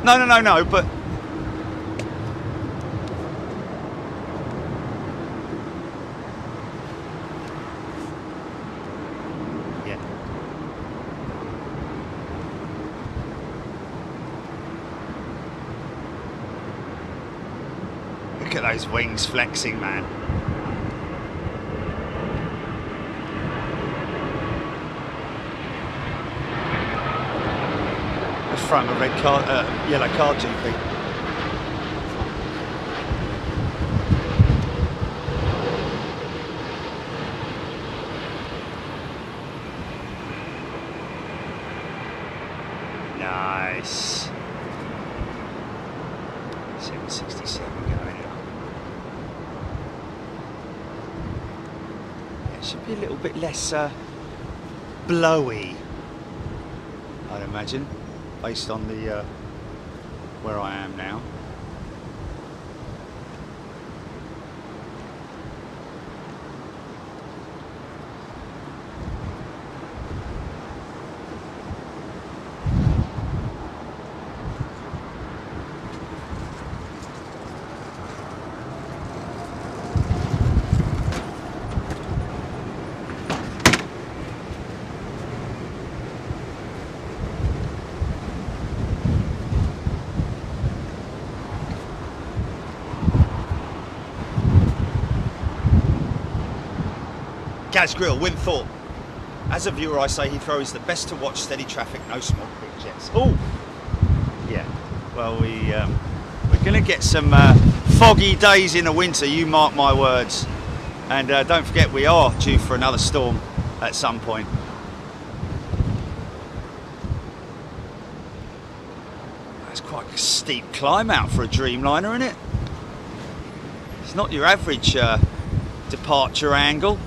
No, but yeah. Look at those wings flexing, man. Front of red car, yellow car, GP. Nice. 767 going up. It should be a little bit less blowy, I'd imagine, based on the where I am now. Gaz Grill, Winthorpe. As a viewer, I say Heathrow is the best to watch. Steady traffic, no smoke, quick jets. Oh, yeah. Well, we're going to get some foggy days in the winter. You mark my words. And don't forget, we are due for another storm at some point. That's quite a steep climb out for a Dreamliner, isn't it? It's not your average departure angle.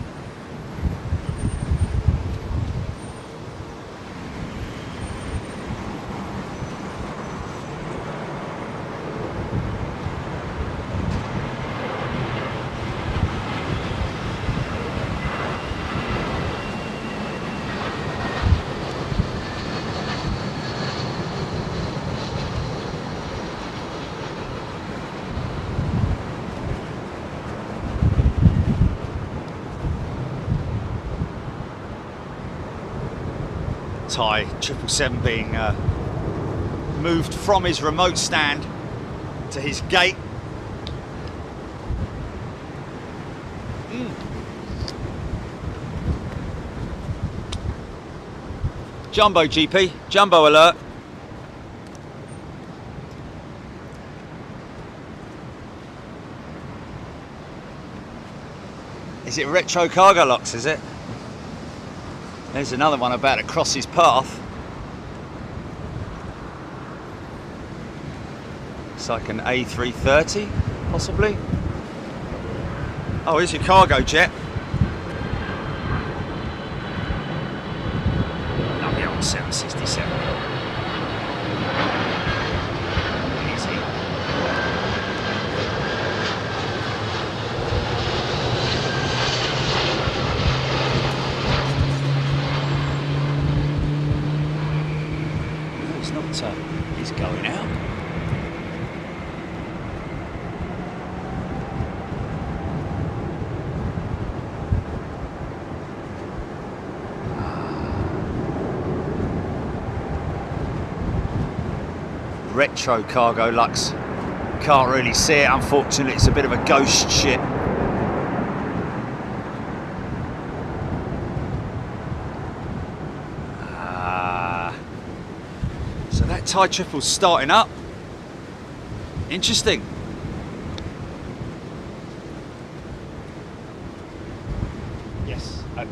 Thai 777 being moved from his remote stand to his gate. Jumbo GP, jumbo alert. Is it retro cargo locks, is it? There's another one about to cross his path. It's like an A330, possibly. Oh, here's your cargo jet. Lovely old 767. Easy. No, it's not. He's going out. Retro cargo lux. Can't really see it, unfortunately. It's a bit of a ghost ship. So that Thai triple's starting up. Interesting.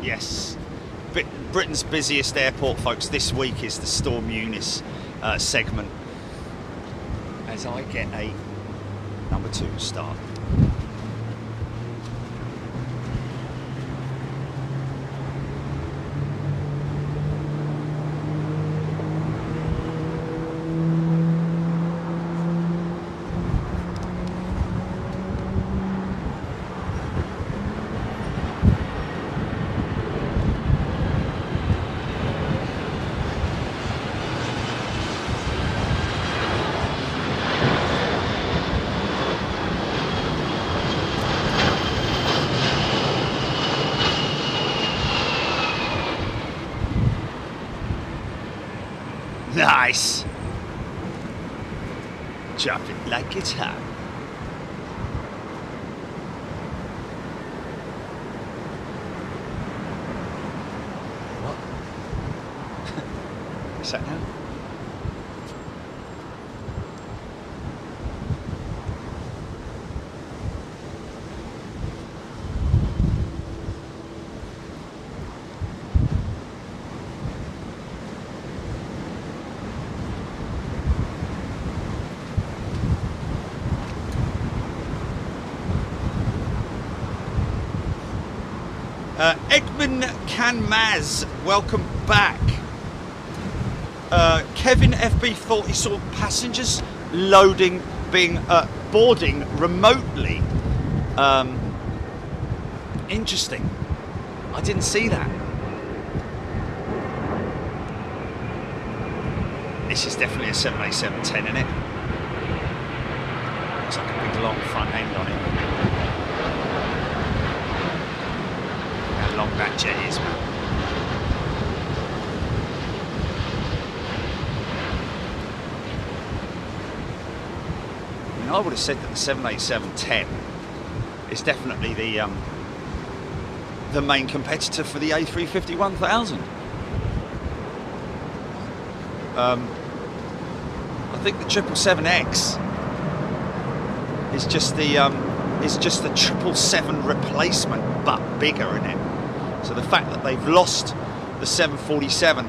Yes. Britain's busiest airport, folks, this week is the Storm Eunice segment. As I get a number 2 start. Nice. Drop it like it's hot. What? Is that now? Egman Kanmaz, welcome back. Kevin FB thought he saw passengers boarding remotely. Interesting. I didn't see that. This is definitely a 787-10, isn't it? Looks like a big long front end on it. Long that jet is, man. I mean, I would have said that the 787-10 is definitely the main competitor for the A350-1000. I think the 777X is just the 777 replacement, but bigger, in it. So the fact that they've lost the 747,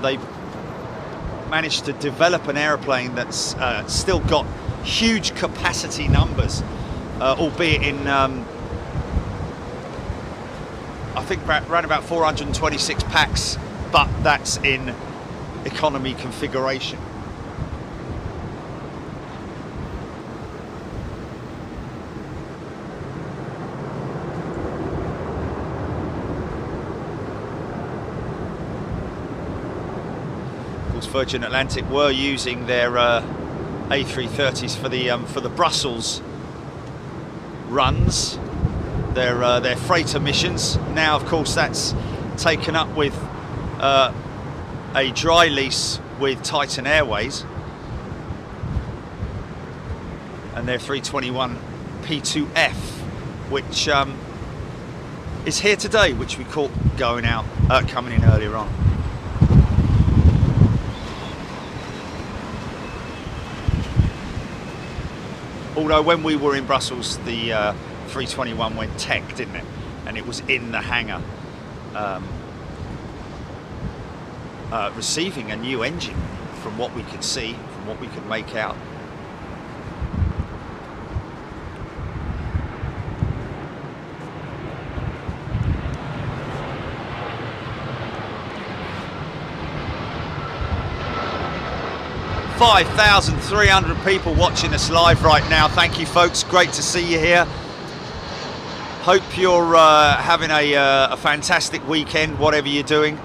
they've managed to develop an aeroplane that's still got huge capacity numbers, albeit in, I think around about 426 packs, but that's in economy configuration. Virgin Atlantic were using their A330s for the Brussels runs, their freighter missions. Now, of course, that's taken up with a dry lease with Titan Airways and their 321 P2F, which is here today, which we caught coming in earlier on. Although when we were in Brussels, the 321 went tech, didn't it? And it was in the hangar, receiving a new engine from what we could see, from what we could make out. $5,300 people watching us live right now. Thank you, folks. Great to see you here. Hope you're having a fantastic weekend, whatever you're doing.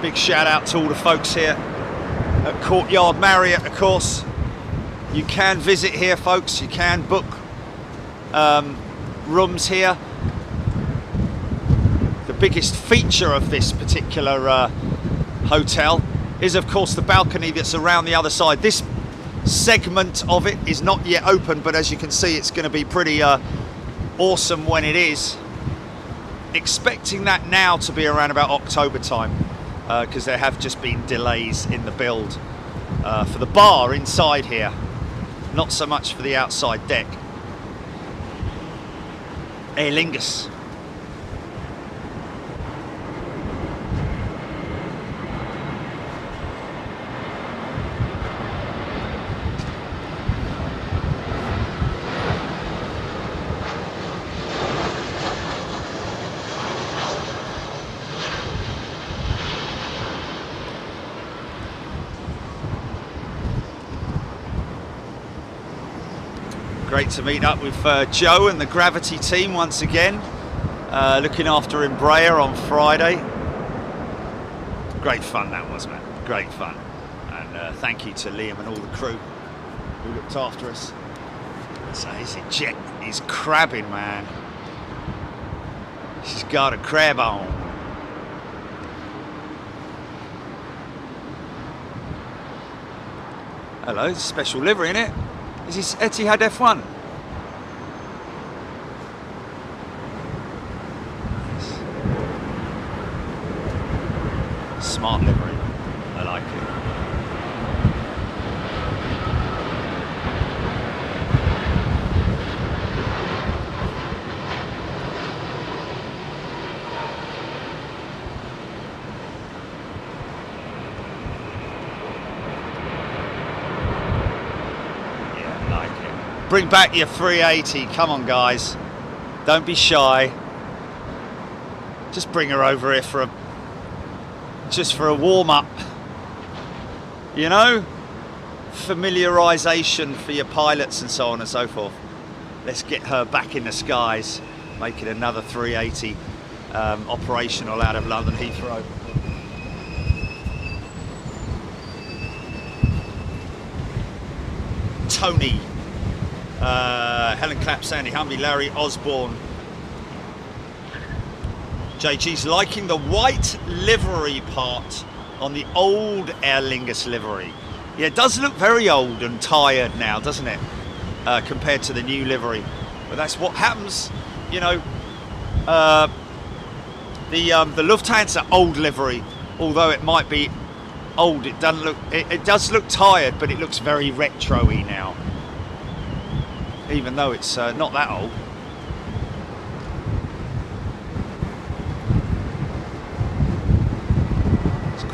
Big shout out to all the folks here at Courtyard Marriott, of course. You can visit here, folks. You can book rooms here. The biggest feature of this particular hotel is, of course, the balcony that's around the other side. This segment of it is not yet open, but as you can see, it's going to be pretty awesome when it is. Expecting that now to be around about October time, because there have just been delays in the build for the bar inside here, not so much for the outside deck. Aer Lingus. Great to meet up with Joe and the Gravity team once again, looking after Embraer on Friday. Great fun that was, man. Great fun. And thank you to Liam and all the crew who looked after us. So his jet is crabbing, man. She's got a crab on. Hello, special livery, innit? Is this Etihad F1? Nice. Smart livery. I like it. Bring back your 380, come on guys, don't be shy. Just bring her over here for a warm-up, you know, familiarization for your pilots and so on and so forth. Let's get her back in the skies, making another 380 operational out of London Heathrow. Tony. Helen Clapp, Sandy Humby, Larry Osborne. JG's liking the white livery part on the old Aer Lingus livery. Yeah, it does look very old and tired now, doesn't it? Compared to the new livery. But that's what happens, you know. The Lufthansa old livery, although it might be old, it doesn't look. It does look tired, but it looks very retro-y now. Even though it's not that old. It's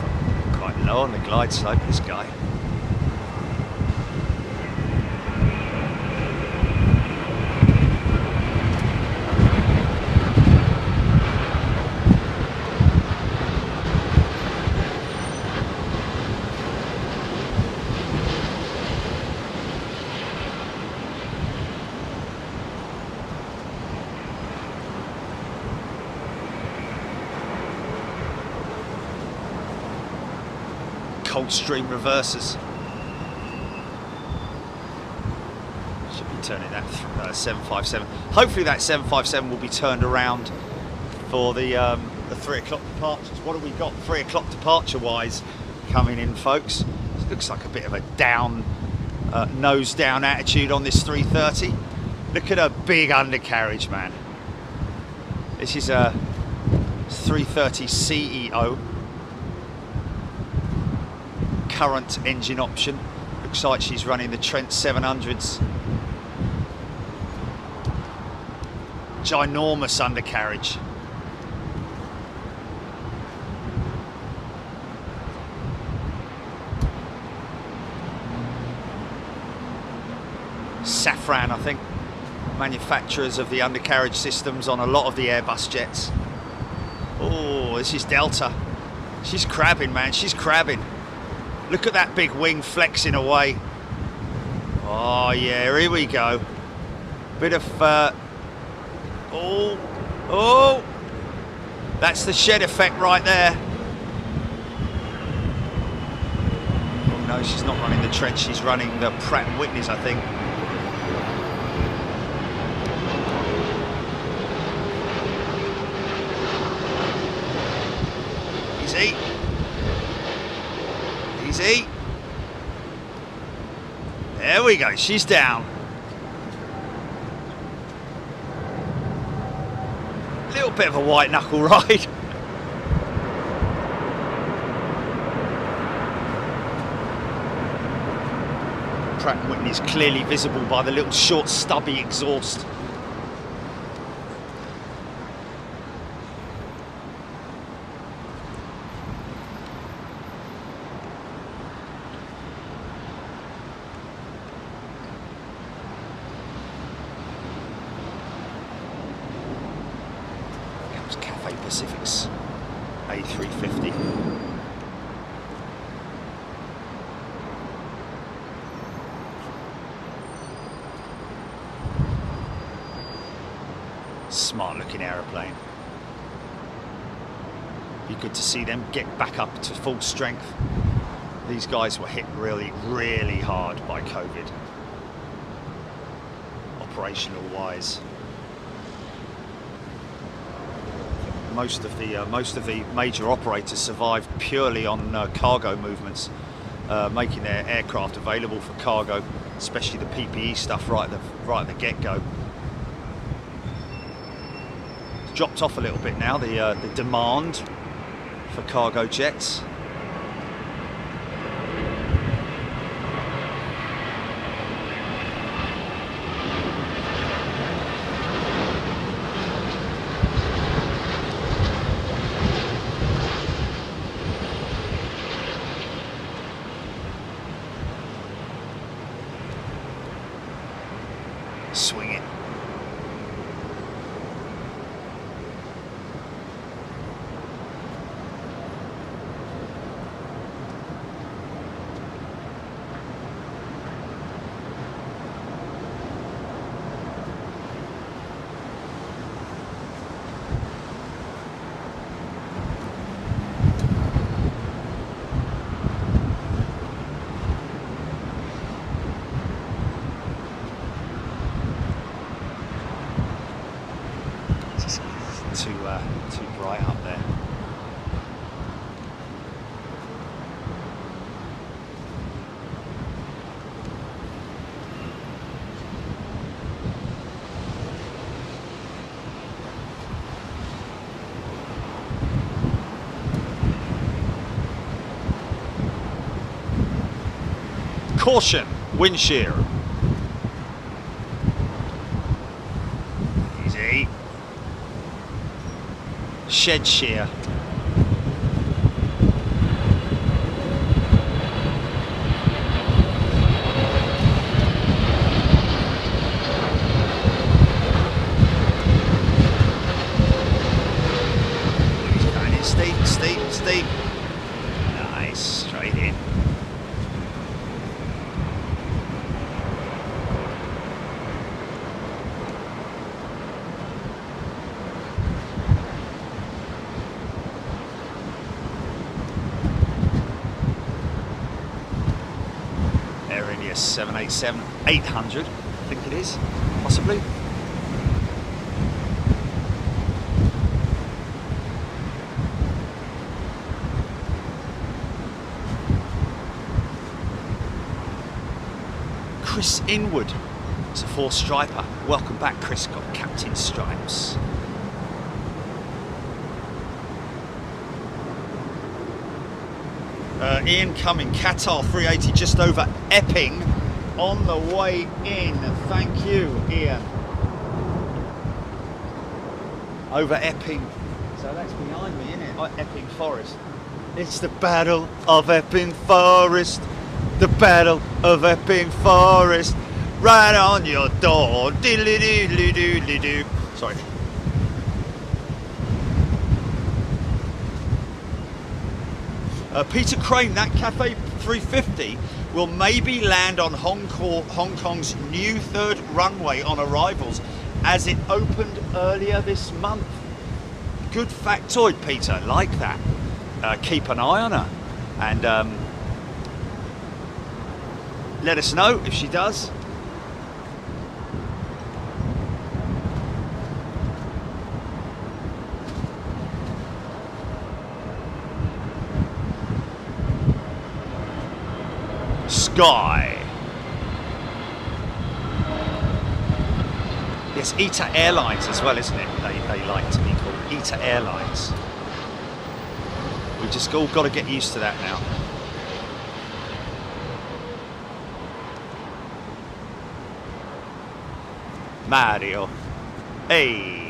quite low on the glide slope, this guy. Coldstream reversers. Should be turning that 757. Hopefully that 757 will be turned around for the 3 o'clock departures. What have we got 3 o'clock departure wise coming in, folks? It looks like a bit of a down, nose down attitude on this 330. Look at a big undercarriage, man. This is a 330 CEO. Current engine option. Looks like she's running the Trent 700s. Ginormous undercarriage. Safran, I think, manufacturers of the undercarriage systems on a lot of the Airbus jets. Oh, this is Delta. She's crabbing, man, she's crabbing. Look at that big wing flexing away. Oh yeah, here we go. Bit of, oh, that's the shed effect right there. Oh no, she's not running the Trent, she's running the Pratt & Whitneys, I think. Easy. Easy. There we go, she's down. Little bit of a white knuckle ride. Pratt & Whitney is clearly visible by the little short stubby exhaust. Pacific's A350. Smart looking aeroplane. Be good to see them get back up to full strength. These guys were hit really, really hard by COVID, operational wise. Most of the major operators survived purely on cargo movements, making their aircraft available for cargo, especially the PPE stuff right at the get-go. It's dropped off a little bit now, the demand for cargo jets. Swing it. Too bright up there. Caution, wind shear. Easy. Shed shear. He's going in steep, steep, steep. Nice, straight in. Air India 787-800. I think it is, possibly. Chris Inwood, it's a 4-striper. Welcome back, Chris, got captain stripes. Ian Cumming, Qatar 380 just over Epping on the way in. Thank you, Ian. Over Epping. So that's behind me, isn't it? Epping Forest. It's the Battle of Epping Forest. The Battle of Epping Forest. Right on your door. Diddly-diddly-doodly-doo. Sorry. Peter Crane, that Cafe 350 will maybe land on Hong Kong's new 3rd runway on arrivals, as it opened earlier this month. Good factoid, Peter, like that. Keep an eye on her, and let us know if she does. Sky. Yes, ITA Airlines as well, isn't it? They like to be called ITA Airlines. We've just all got to get used to that now. Mario. Hey.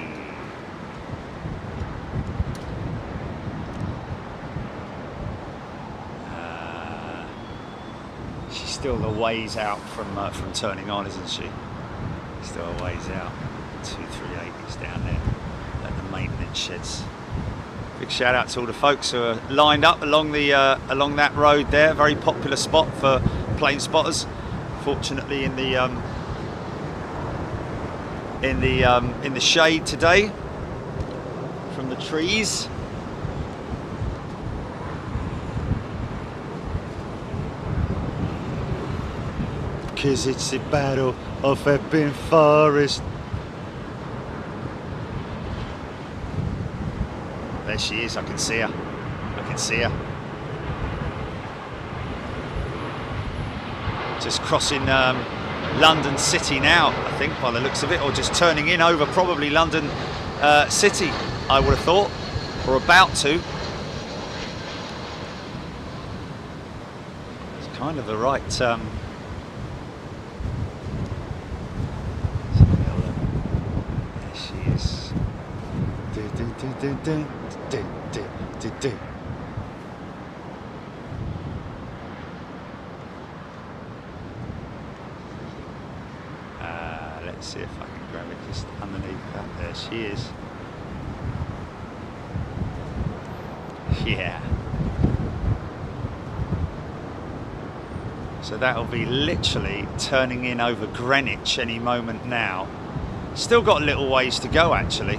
She's still a ways out from turning on, isn't she? Still a ways out. 238 is down there at the maintenance sheds. Big shout out to all the folks who are lined up along the along that road there. Very popular spot for plane spotters. Fortunately, in the shade today from the trees. Cause it's the Battle of Epping Forest. There she is, I can see her. I can see her. Just crossing London City now, I think, by the looks of it, or just turning in over probably London City, I would have thought, or about to. It's kind of the right... there she is. Let's see if I can grab it just underneath that. There she is. Yeah. So that'll be literally turning in over Greenwich any moment now. Still got a little ways to go actually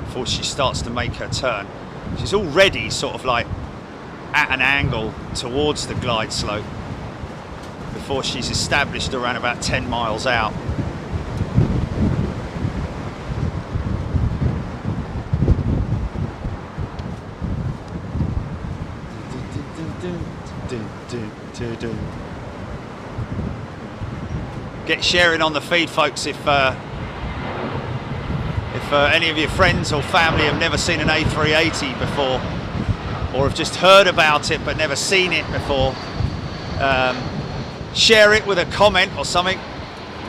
before she starts to make her turn. She's already sort of like at an angle towards the glide slope before she's established around about 10 miles out. Get sharing on the feed, folks, if any of your friends or family have never seen an A380 before, or have just heard about it but never seen it before. Share it with a comment or something.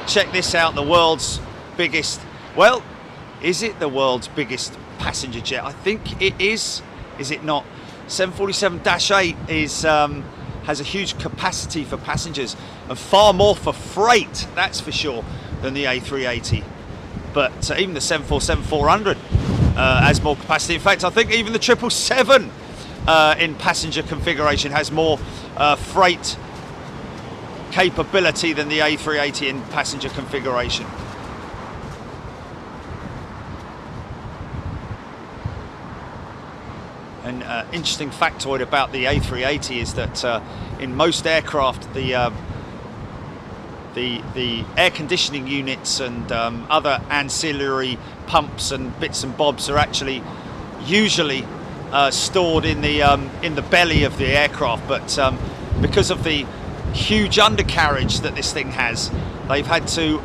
Check this out, the world's biggest, well, is it the world's biggest passenger jet? I think it is it not? 747-8 is has a huge capacity for passengers and far more for freight, that's for sure, than the A380. But even the 747-400 has more capacity. In fact, I think even the 777 in passenger configuration has more freight capability than the A380 in passenger configuration. An interesting factoid about the A380 is that in most aircraft, the the air conditioning units and other ancillary pumps and bits and bobs are actually usually stored in the belly of the aircraft, but because of the huge undercarriage that this thing has, they've had to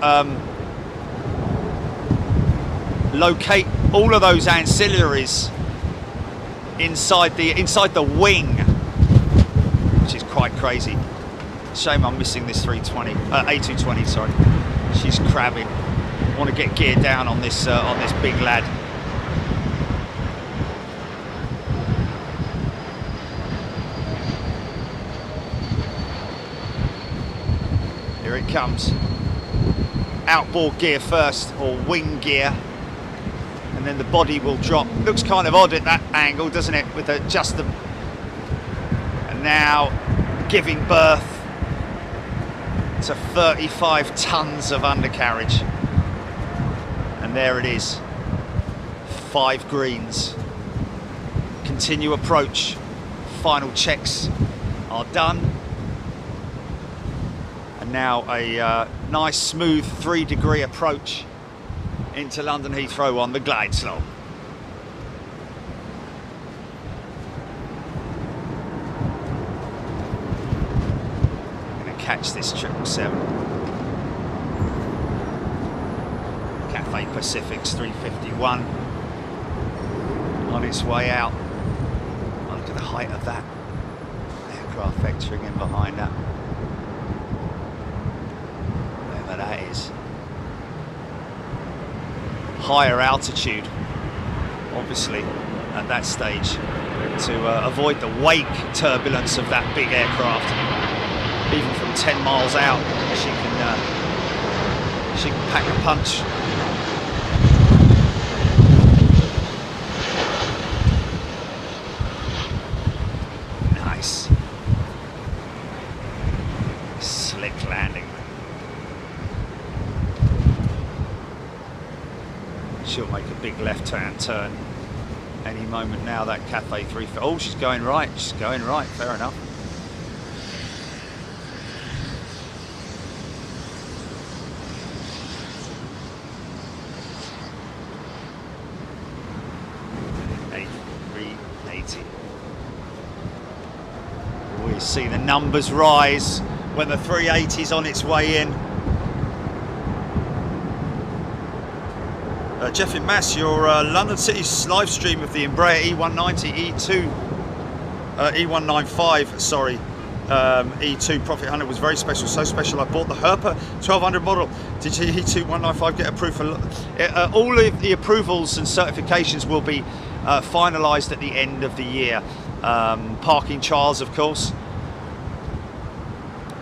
locate all of those ancillaries inside the wing, which is quite crazy. Shame I'm missing this A220. Sorry, she's crabbing. I want to get geared down on this big lad. Here it comes. Outboard gear first, or wing gear, and then the body will drop. Looks kind of odd at that angle, doesn't it? With just the, and now giving birth to 35 tons of undercarriage, and there it is. 5 greens. Continue approach. Final checks are done. And now a nice smooth 3-degree approach into London Heathrow on the glide slope. Gonna catch this 777. Cathay Pacific's 351 on its way out. Oh, look at the height of that aircraft vectoring in behind that. Whatever that is. Higher altitude, obviously, at that stage, to avoid the wake turbulence of that big aircraft. Even from 10 miles out, she can pack a punch. Nice. Slick landing. She'll make a big left-hand turn any moment now, that Cathay 350. Oh, she's going right. She's going right. Fair enough. We see the numbers rise when the 380's on its way in. Jeff in Mass, your London City's live stream of the Embraer E190 E195, sorry, E2 Profit Hunter was very special, so special I bought the Herpa 1200 model. Did your E2 195 get approved for? All of the approvals and certifications will be finalised at the end of the year. Parking trials, of course,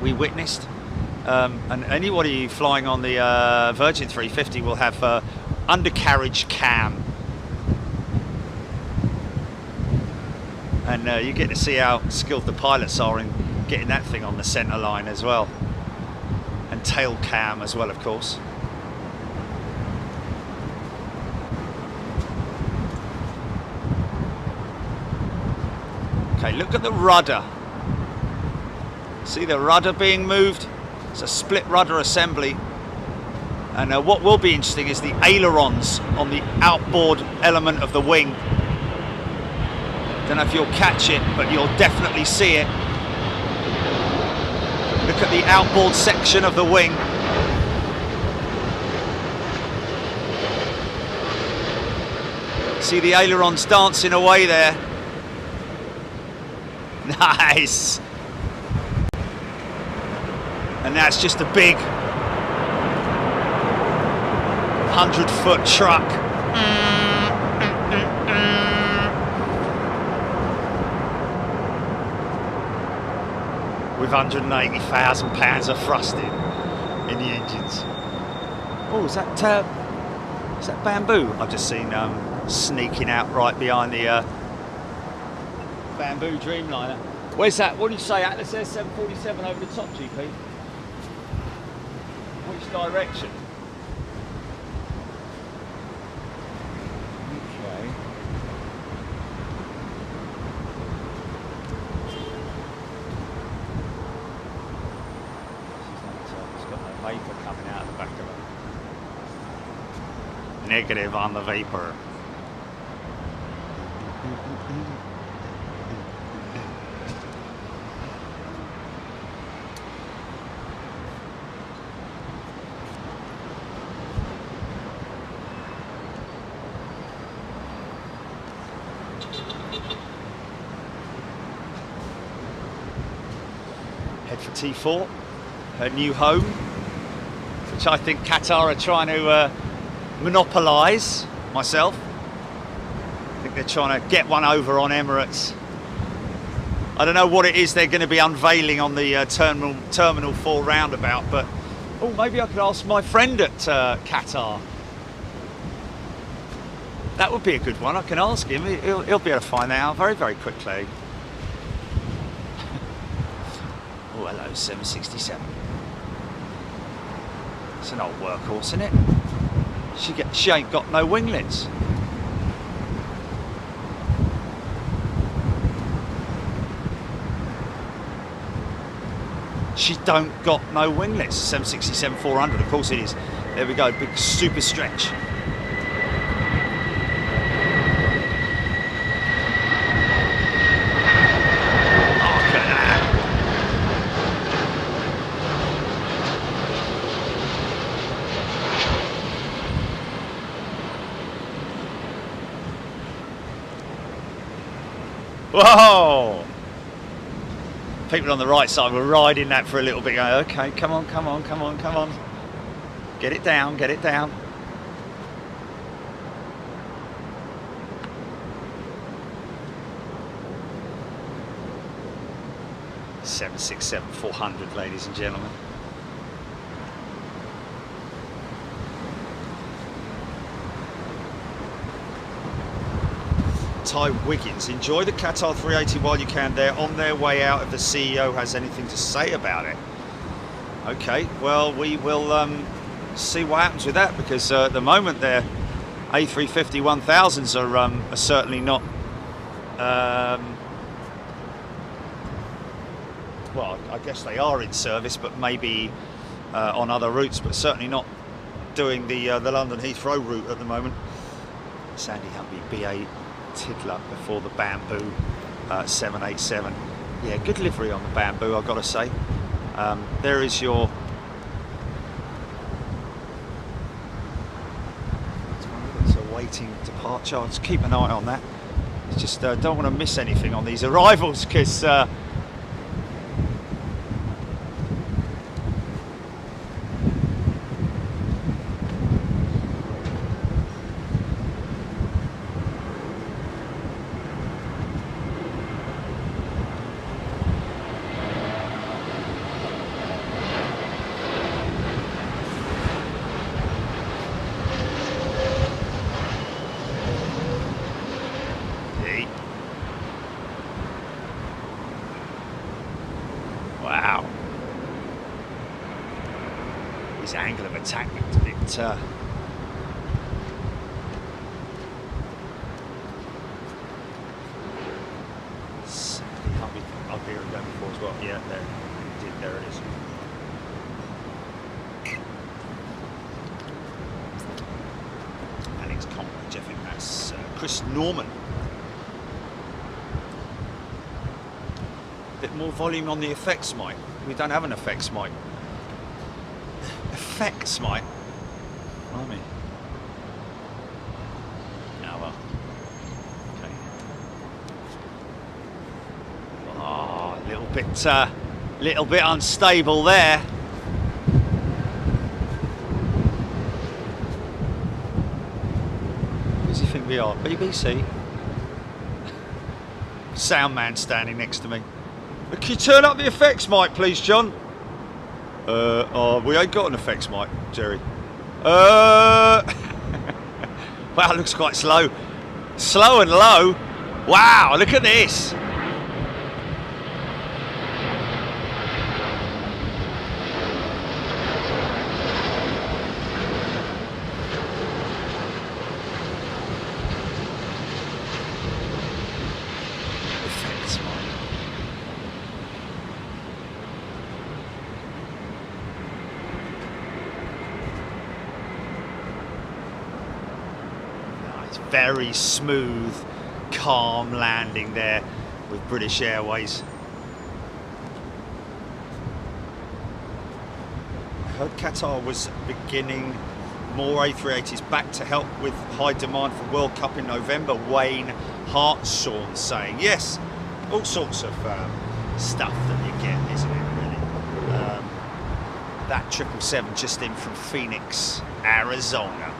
we witnessed, and anybody flying on the Virgin 350 will have undercarriage cam, and you get to see how skilled the pilots are in getting that thing on the centre line as well, and tail cam as well, of course. Okay, look at the rudder. See the rudder being moved? It's a split rudder assembly. And what will be interesting is the ailerons on the outboard element of the wing. Don't know if you'll catch it, but you'll definitely see it. Look at the outboard section of the wing. See the ailerons dancing away there. Nice. And that's just a big 100-foot truck. With 180,000 pounds of thrust in the engines. Oh, is that bamboo? I've just seen sneaking out right behind the bamboo Dreamliner. Where's that? What did you say? Atlas Air 747 over the top, GP? Which direction? Okay. It's got Negative on the Vapor. Head for T4, her new home, which I think Qatar are trying to monopolise myself. I think they're trying to get one over on Emirates. I don't know what it is they're going to be unveiling on the Terminal 4 roundabout, but oh, maybe I could ask my friend at Qatar. That would be a good one. I can ask him. He'll be able to find that out very, very quickly. Oh, hello, 767. It's an old workhorse, isn't it? She ain't got no winglets. She don't got no winglets. 767-400, of course it is. There we go, big super stretch. Whoa! People on the right side were riding that for a little bit, going, okay, come on, come on, come on, come on. Get it down, get it down. (767-400), ladies and gentlemen. Ty Wiggins, enjoy the Qatar 380 while you can. They're on their way out if the CEO has anything to say about it. Okay, well, we will see what happens with that, because at the moment their A350-1000s are certainly not, well, I guess they are in service, but maybe on other routes, but certainly not doing the London Heathrow route at the moment. Sandy Humvee BA Tiddler before the Bamboo 787. Yeah, good livery on the Bamboo, I've got to say. There is your it's awaiting departure. I'll just keep an eye on that. It's just don't want to miss anything on these arrivals, because wow, his angle of attack looked a bit up here and down before as well. Yeah, there it is. Alex Compage, I think that's Chris Norman. Bit more volume on the effects mic. We don't have an effects mic. Effects mic? Blimey. Oh well. Okay. Oh, a little bit unstable there. Who does he think we are? BBC? Sound man standing next to me. Can you turn up the effects mic, please, John? Oh, we ain't got an effects mic, Jerry. Wow, it looks quite slow. Slow and low. Wow, look at this. Effects mic. It's very smooth, calm landing there with British Airways. I heard Qatar was beginning more A380s back to help with high demand for World Cup in November. Wayne Hartshorn saying, yes, all sorts of stuff that you get, isn't it, really? That 777 just in from Phoenix, Arizona.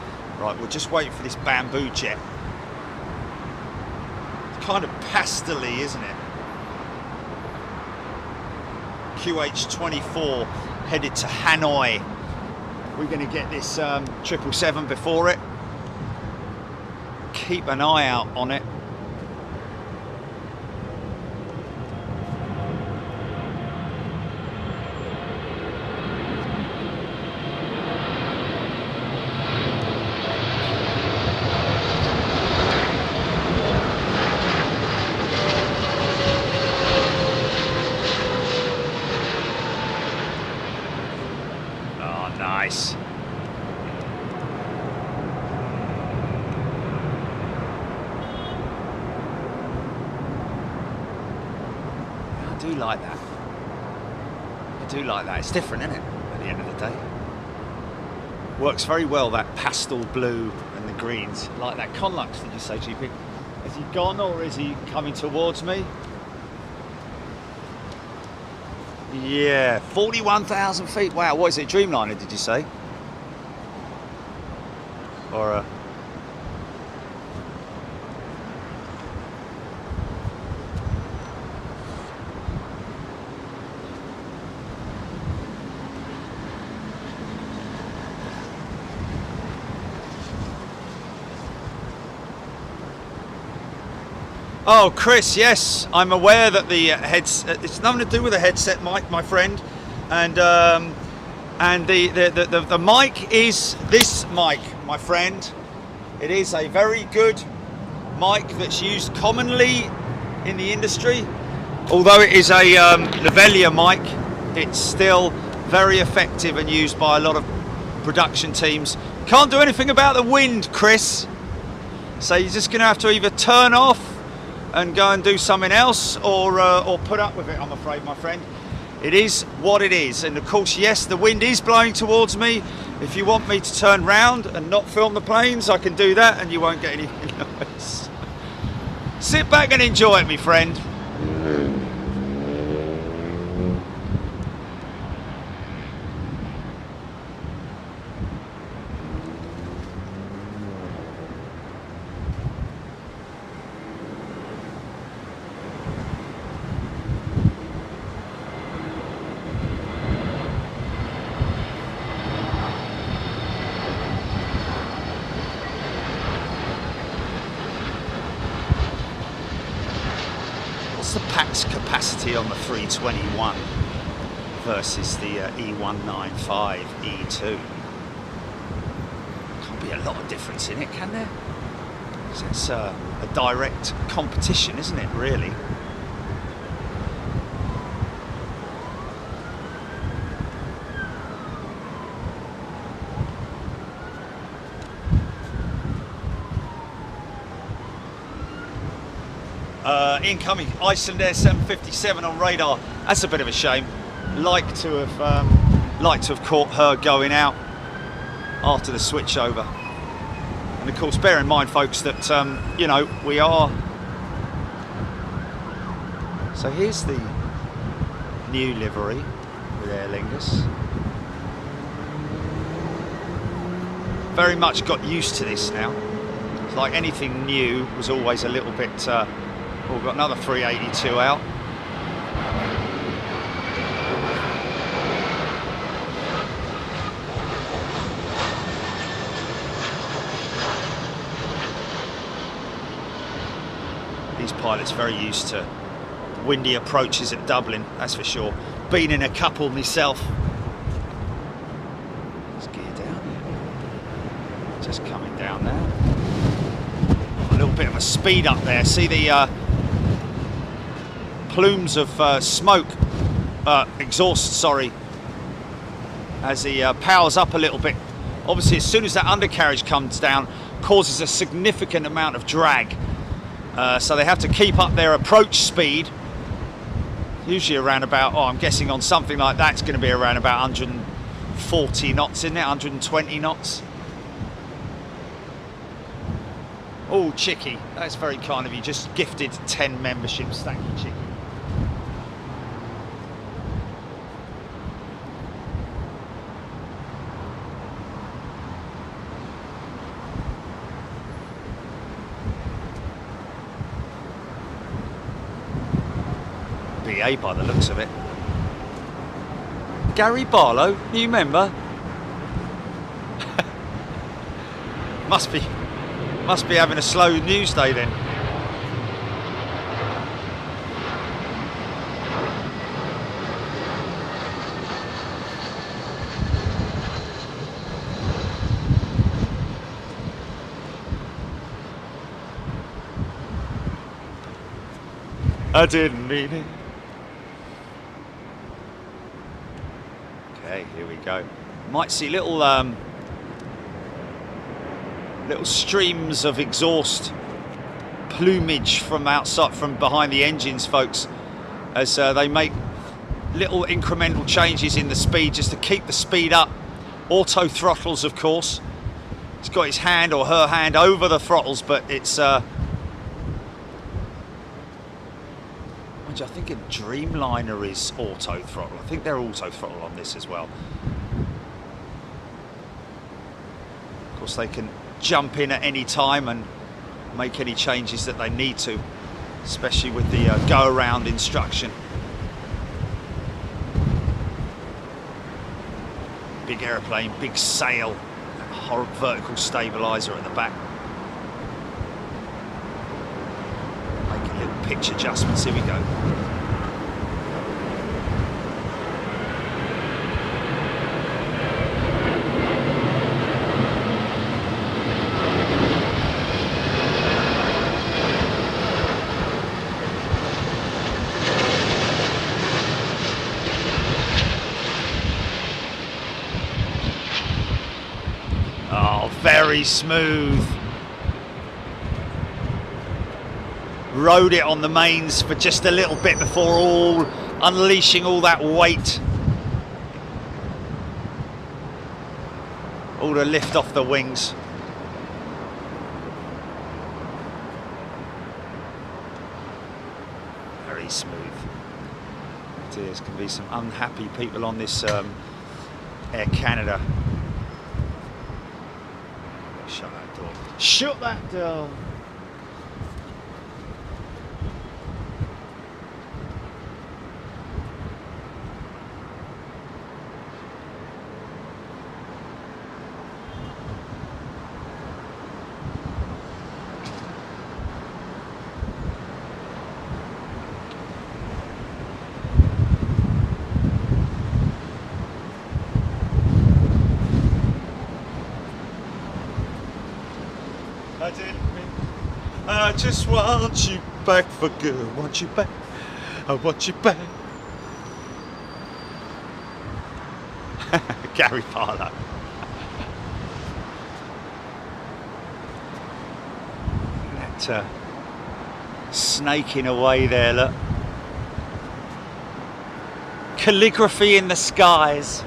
Right, we're just waiting for this bamboo jet. It's kind of pastel-y, isn't it? QH24 headed to Hanoi. We're going to get this 777 before it. Keep an eye out on it. Nice. I do like that. I do like that. It's different, isn't it? At the end of the day, works very well. That pastel blue and the greens. Like that Conlux. Did you say, GP? Has he gone or is he coming towards me? Yeah, 41,000 feet. Wow, what is it, Dreamliner, did you say? Or Oh, Chris, yes, I'm aware that the headset, it's nothing to do with the headset mic, my friend, and the mic is this mic, my friend. It is a very good mic that's used commonly in the industry. Although it is a lavalier mic, it's still very effective and used by a lot of production teams. Can't do anything about the wind, Chris. So you're just going to have to either turn off and go and do something else, or put up with it, I'm afraid, my friend. It is what it is. And of course, yes, the wind is blowing towards me. If you want me to turn round and not film the planes, I can do that and you won't get any noise. Sit back and enjoy it, my friend. The pax capacity on the 321 versus the E195 E2. Can't be a lot of difference in it, can there? 'Cause it's a direct competition, isn't it, really? Incoming Iceland Air 757 on radar. That's a bit of a shame. Like to have caught her going out after the switchover. And of course, bear in mind, folks, that you know, we are. So here's the new livery with Aer Lingus. Very much got used to this now. It's like anything new was always a little bit. We've got another 382 out. These pilots are very used to windy approaches at Dublin, that's for sure. Been in a couple myself. Let's gear down. Just coming down now. A little bit of a speed up there. See the plumes of smoke, exhaust, sorry, as he powers up a little bit. Obviously, as soon as that undercarriage comes down, causes a significant amount of drag. So they have to keep up their approach speed. Usually around about, I'm guessing on something like that, it's going to be around about 140 knots, isn't it? 120 knots. Oh, Chicky, that's very kind of you. Just gifted 10 memberships. Thank you, Chicky. BA by the looks of it. Gary Barlow, you remember? Must be having a slow news day then. I didn't mean it. Okay, here we go. Might see little streams of exhaust plumage from outside, from behind the engines, folks, as they make little incremental changes in the speed just to keep the speed up. Auto throttles, of course. He's got his hand or her hand over the throttles, but it's I think a Dreamliner is auto throttle. I think they're auto throttle on this as well. Of course, they can jump in at any time and make any changes that they need to, especially with the go around instruction. Big aeroplane, big sail, horrible vertical stabilizer at the back. Making little pitch adjustments. Here we go. Very smooth. Rode it on the mains for just a little bit before unleashing all that weight. All the lift off the wings. Very smooth. There's going to be some unhappy people on this Air Canada. Shut that door. Shut that door. I just want you back for good. Want you back. I want you back. Gary Barlow. That snaking away there, look. Calligraphy in the skies.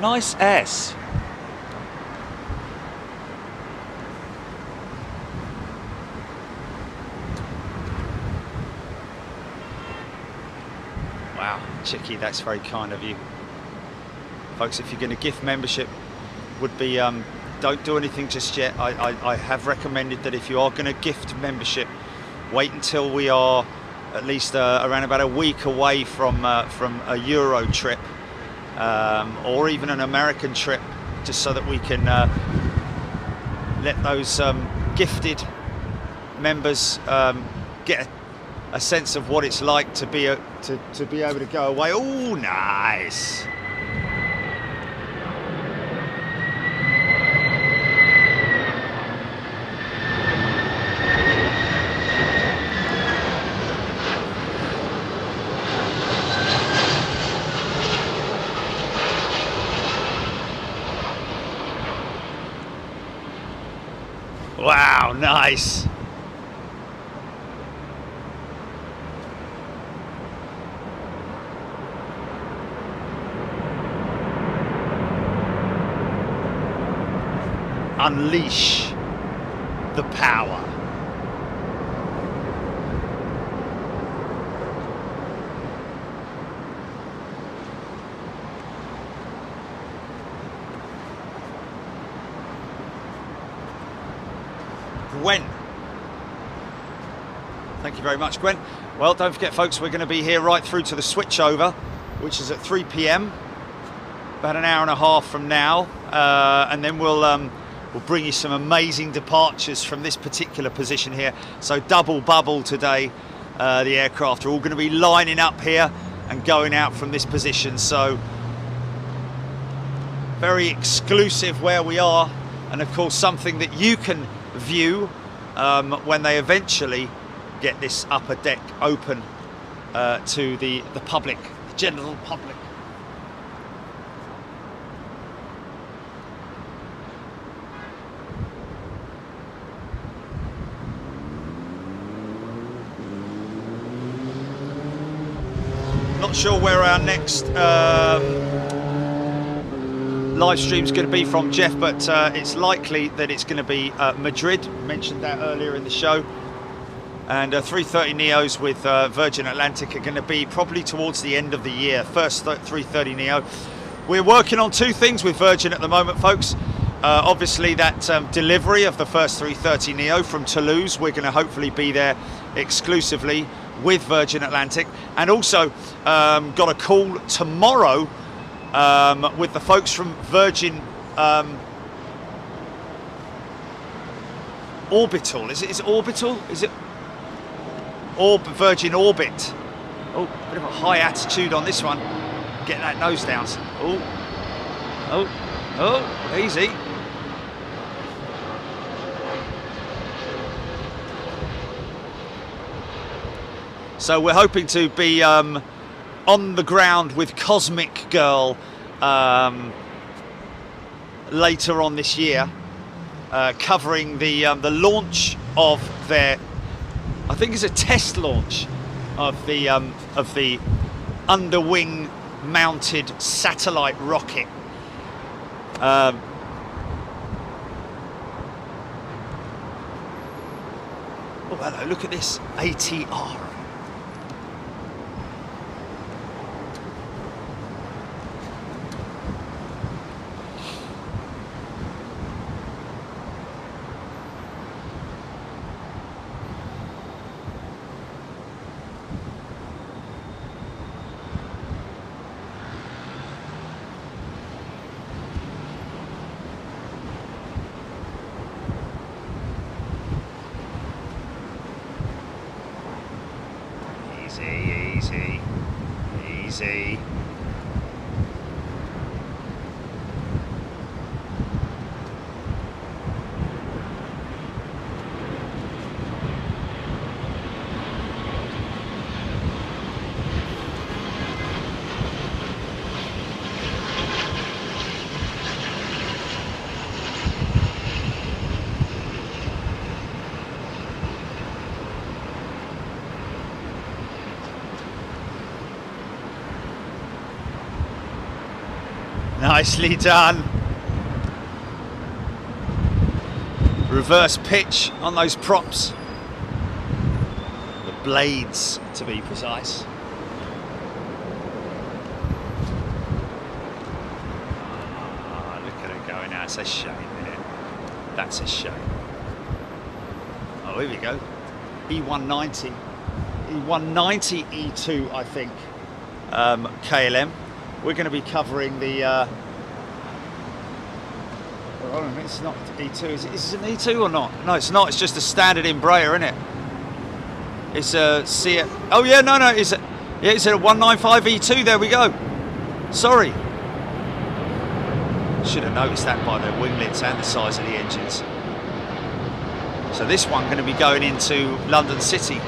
Nice S. Wow, Chicky, that's very kind of you. Folks, if you're going to gift membership, would be don't do anything just yet. I have recommended that if you are going to gift membership, wait until we are at least around about a week away from a Euro trip or even an American trip, just so that we can let those gifted members get a sense of what it's like to be able to go away. Oh, nice. Wow, nice. Unleash the power. Gwen. Thank you very much, Gwen. Well, don't forget, folks, we're going to be here right through to the switchover, which is at 3 p.m, about an hour and a half from now, and then we'll bring you some amazing departures from this particular position here. So double bubble today. The aircraft are all going to be lining up here and going out from this position. So very exclusive where we are, and of course something that you can view when they eventually get this upper deck open to the public, the general public. Not sure where our next live stream's going to be from, Jeff, but it's likely that it's going to be Madrid. Mentioned that earlier in the show. And 330 Neos with Virgin Atlantic are going to be probably towards the end of the year. First 330 Neo. We're working on two things with Virgin at the moment, folks. Obviously that delivery of the first 330 Neo from Toulouse. We're going to hopefully be there exclusively with Virgin Atlantic, and also got a call tomorrow with the folks from Virgin Orbital. Is it Orbital? Is it Virgin Orbit? Oh, bit of a high attitude on this one. Get that nose down. Oh, easy. So we're hoping to be on the ground with Cosmic Girl later on this year, covering the launch of their, I think it's a test launch of the underwing mounted satellite rocket. Oh, hello, look at this ATR. Easy. Nicely done. Reverse pitch on those props. The blades, to be precise. Oh, look at it going out. It's a shame, isn't it? That's a shame. Oh, here we go. E190. E190 E2, I think. KLM. We're going to be covering the. It's not E2. Is it an E2 or not? No, it's not. It's just a standard Embraer, isn't it? It's a Oh yeah, no. It's a 195 E2. There we go. Sorry. Should have noticed that by the winglets and the size of the engines. So this one going to be going into London City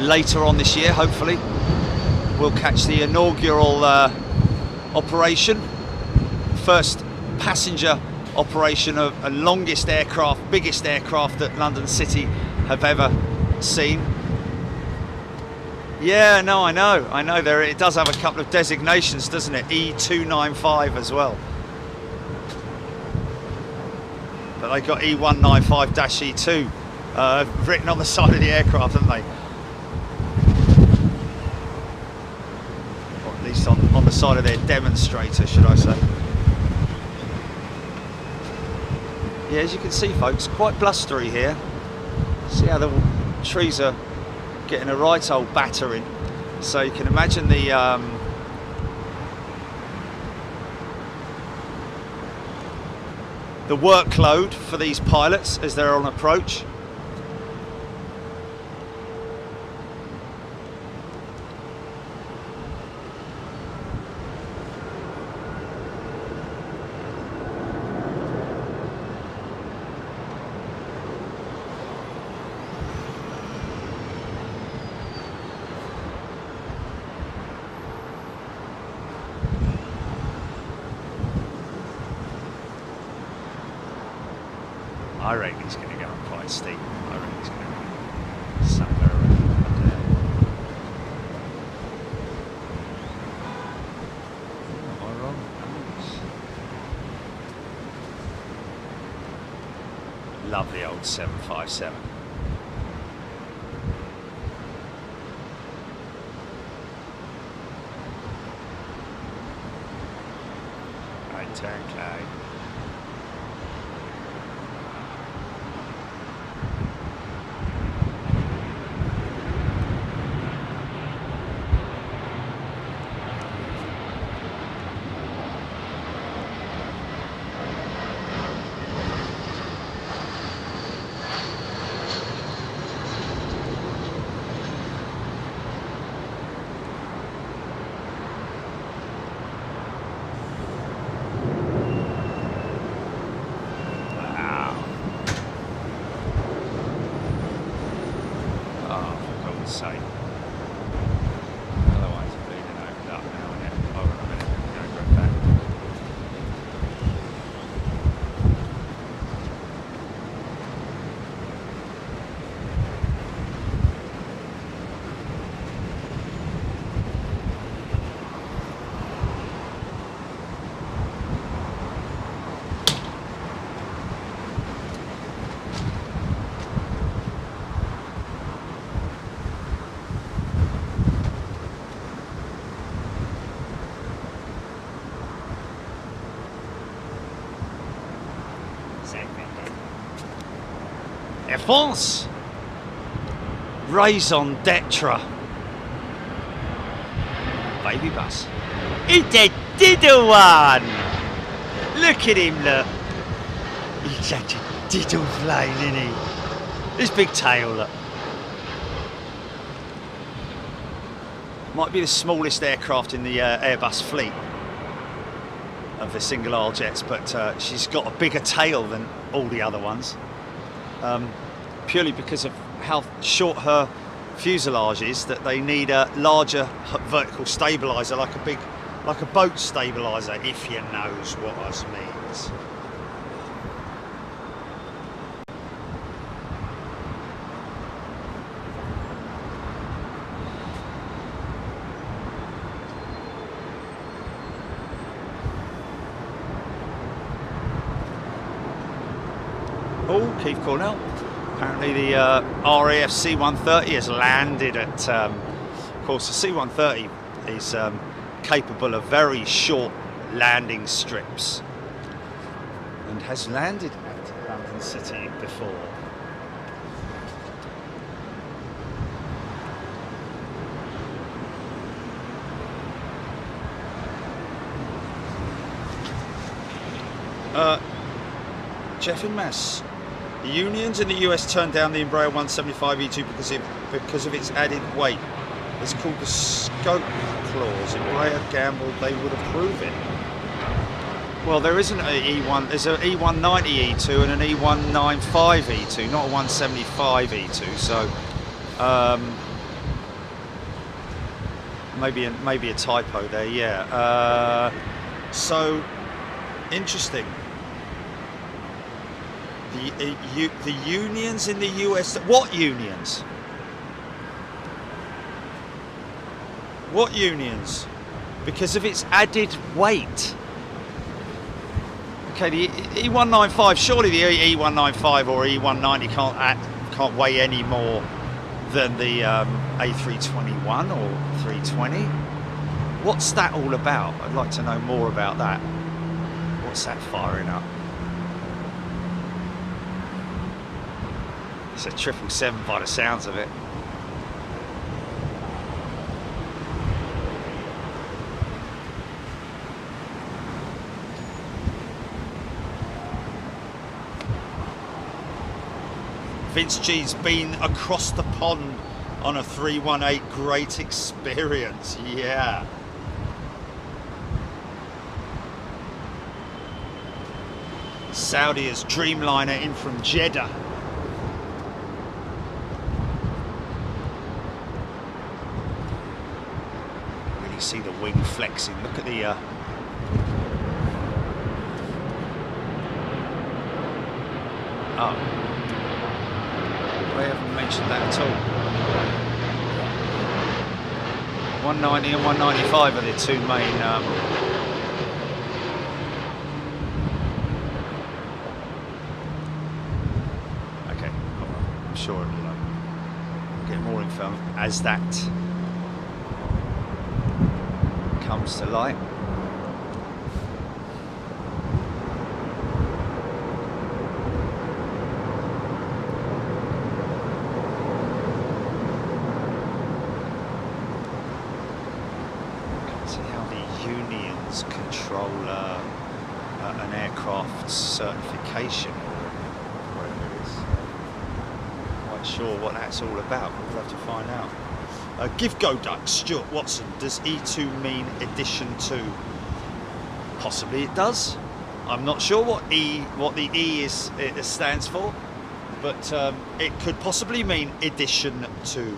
later on this year, hopefully. We'll catch the inaugural operation. First passenger operation of a longest aircraft, biggest aircraft that London City have ever seen. Yeah, no, I know. There, it does have a couple of designations, doesn't it? E295 as well. But they got E195-E2 written on the side of the aircraft, haven't they? Or at least on the side of their demonstrator, should I say. Yeah, as you can see, folks, quite blustery here. See how the trees are getting a right old battering. So you can imagine the workload for these pilots as they're on approach. I reckon he's going to go quite steep. I reckon he's going to be somewhere around there. Am I wrong? Lovely old 757. Right turn, Clyde. Sake. Otherwise, it's bleeding opened up now, and then hold on a minute, go back. Air France, raison d'etre. Baby bus. It's a diddle one. Look at him, look. He's such a diddle flame, isn't he? This big tail, look. Might be the smallest aircraft in the Airbus fleet of the single aisle jets, but she's got a bigger tail than all the other ones. Purely because of how short her fuselage is, that they need a larger vertical stabilizer, like a boat stabilizer, if you knows what us means. Oh, Keith Cornell. Apparently the RAF C-130 has landed at, of course the C-130 is capable of very short landing strips and has landed at London City before. Jeff in Mass. The unions in the US turned down the Embraer 175-E2 because of its added weight. It's called the scope clause. Embraer gambled they would approve it. Well, there isn't an E1. There's an E190-E2 and an E195-E2, not a 175-E2. So maybe a typo there. Yeah. So interesting. The unions in the US. What unions? What unions? Because of its added weight. Okay, the E195. Surely the E195 or E190 can't weigh any more than the A321 or 320. What's that all about? I'd like to know more about that. What's that firing up? It's a 777 by the sounds of it. Vince G's been across the pond on a 318. Great experience, yeah. Saudi's Dreamliner in from Jeddah. Really see the wing flexing. Look at the oh, I haven't mentioned that at all. 190 and 195 are the two main I'm sure it'll get more info as that comes to light. See how the unions control an aircraft's certification. Sure what that's all about. We'll have to find out. Give go duck. Stuart Watson, does E2 mean edition 2? Possibly it does. I'm not sure what the E it stands for, but it could possibly mean edition 2.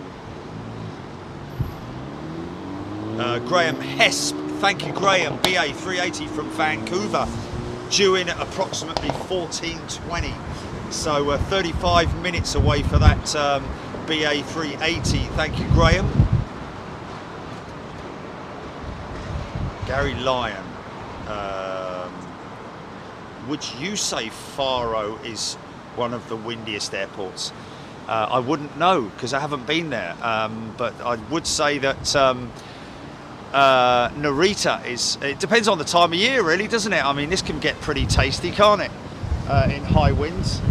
Graham Hesp, thank you Graham. BA 380 from Vancouver, due in at approximately 14:20. So 35 minutes away for that BA 380. Thank you, Graham. Gary Lyon. Would you say Faro is one of the windiest airports? I wouldn't know because I haven't been there. But I would say that Narita is. It depends on the time of year, really, doesn't it? I mean, this can get pretty tasty, can't it? In high winds.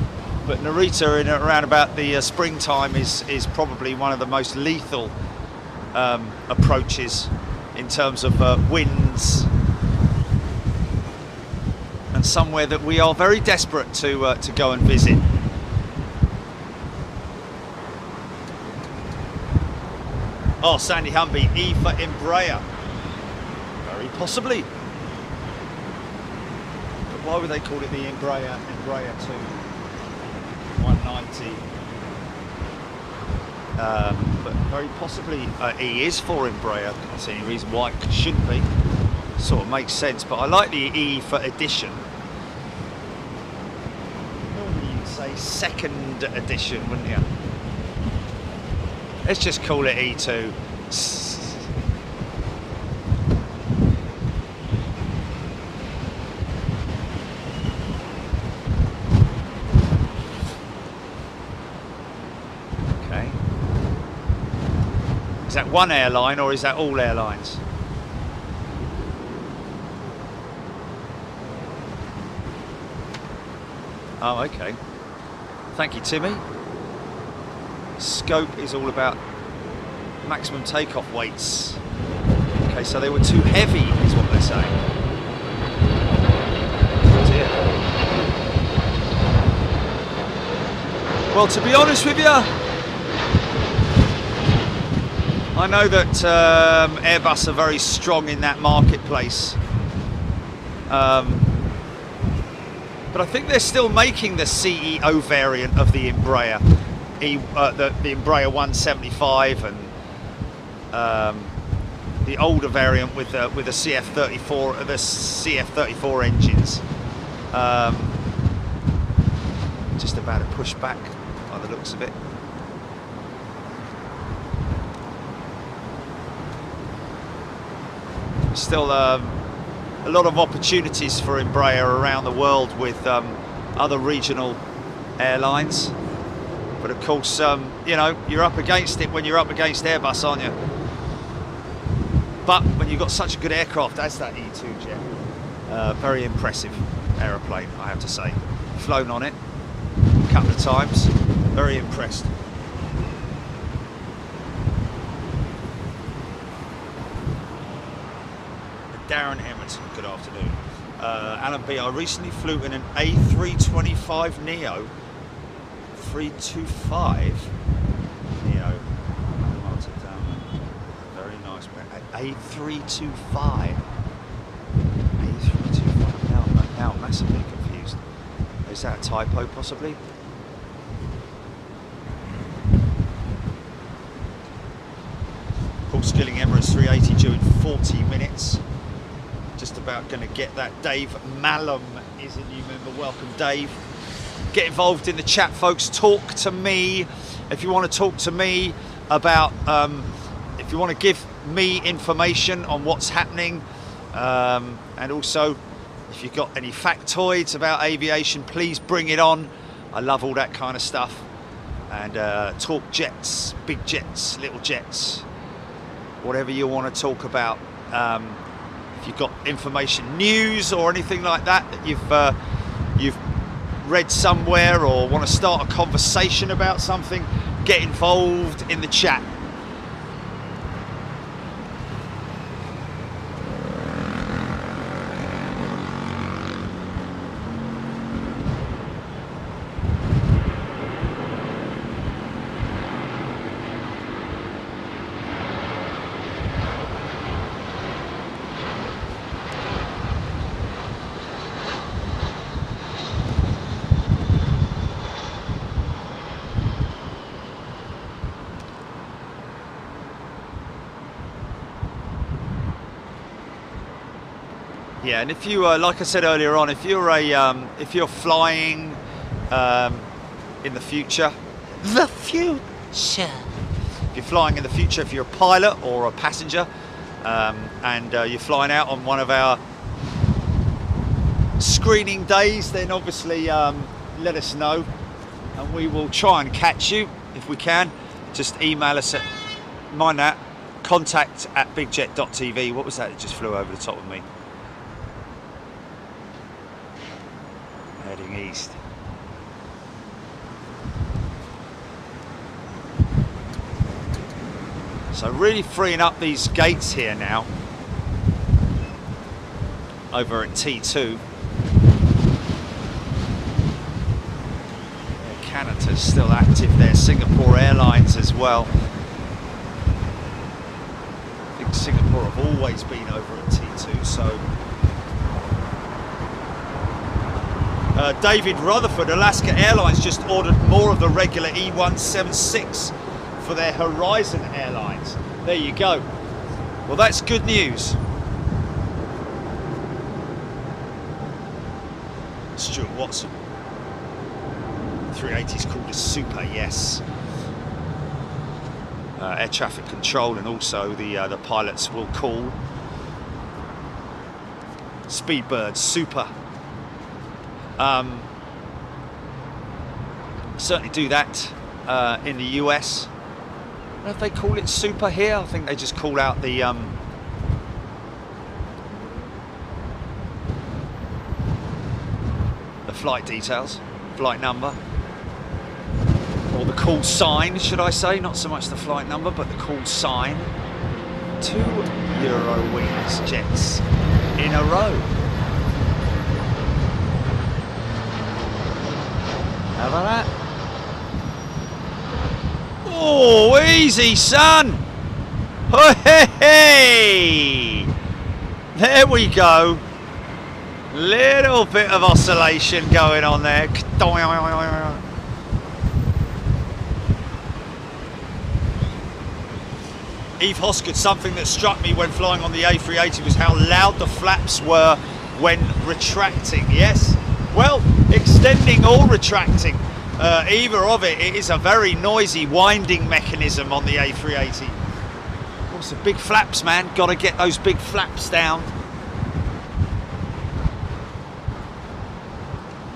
But Narita in around about the springtime is probably one of the most lethal approaches in terms of winds, and somewhere that we are very desperate to go and visit. Oh, Sandy Humby, E for Embraer. Very possibly. But why would they call it the Embraer 2? 190, but very possibly E is for Embraer. I can't see any reason why it shouldn't be. Sort of makes sense, but I like the E for edition. Normally you'd say second edition, wouldn't you? Let's just call it E2. Is that one airline or is that all airlines? Oh, okay. Thank you, Timmy. Scope is all about maximum takeoff weights. Okay, so they were too heavy, is what they're saying. Oh dear. Well, to be honest with you, I know that Airbus are very strong in that marketplace, but I think they're still making the CEO variant of the Embraer, the Embraer 175, and the older variant with the CF34 engines. just about to push back by the looks of it. Still a lot of opportunities for Embraer around the world with other regional airlines, but of course you know, you're up against it when you're up against Airbus, aren't you? But when you've got such a good aircraft as that E2 jet, very impressive aeroplane, I have to say. Flown on it a couple of times, very impressed. Darren Emerson, good afternoon. Alan B, I recently flew in an A325neo 325 Neo. Very nice. A325. A325. Now I'm massively confused. Is that a typo possibly? Paul Skilling, Emirates 380 due in 40 minutes. Just about going to get that. Dave Malum is a new member. Welcome, Dave. Get involved in the chat, folks. Talk to me if you want to talk to me about if you want to give me information on what's happening, and also if you've got any factoids about aviation, please bring it on. I love all that kind of stuff. And talk jets, big jets, little jets, whatever you want to talk about. If you've got information, news or anything like that that you've read somewhere, or want to start a conversation about something, get involved in the chat. Yeah, and if you, like I said earlier on, if you're flying in the future, if you're flying in the future, if you're a pilot or a passenger, and you're flying out on one of our screening days, then obviously let us know, and we will try and catch you if we can. Just email us at, mind that, contact@bigjet.tv. What was that? It just flew over the top of me. Heading east. So really freeing up these gates here now over at T2. Canada's still active there, Singapore Airlines as well. I think Singapore have always been over at T2, so David Rutherford, Alaska Airlines just ordered more of the regular E176 for their Horizon Airlines. There you go. Well, that's good news. Stuart Watson. 380's called a Super, yes. Air traffic control, and also the pilots will call Speedbird Super. Certainly do that in the US. I don't know if they call it Super here. I think they just call out the flight details, flight number, or the call sign, should I say? Not so much the flight number, but the call sign. 2 Eurowings jets in a row. How about that? Oh, easy, son! Hey, hey! There we go. Little bit of oscillation going on there. Eve Hoskett, something that struck me when flying on the A380 was how loud the flaps were when retracting. Yes, Well, extending or retracting, either of it is a very noisy winding mechanism on the A380. What's the big flaps, man? Got to get those big flaps down.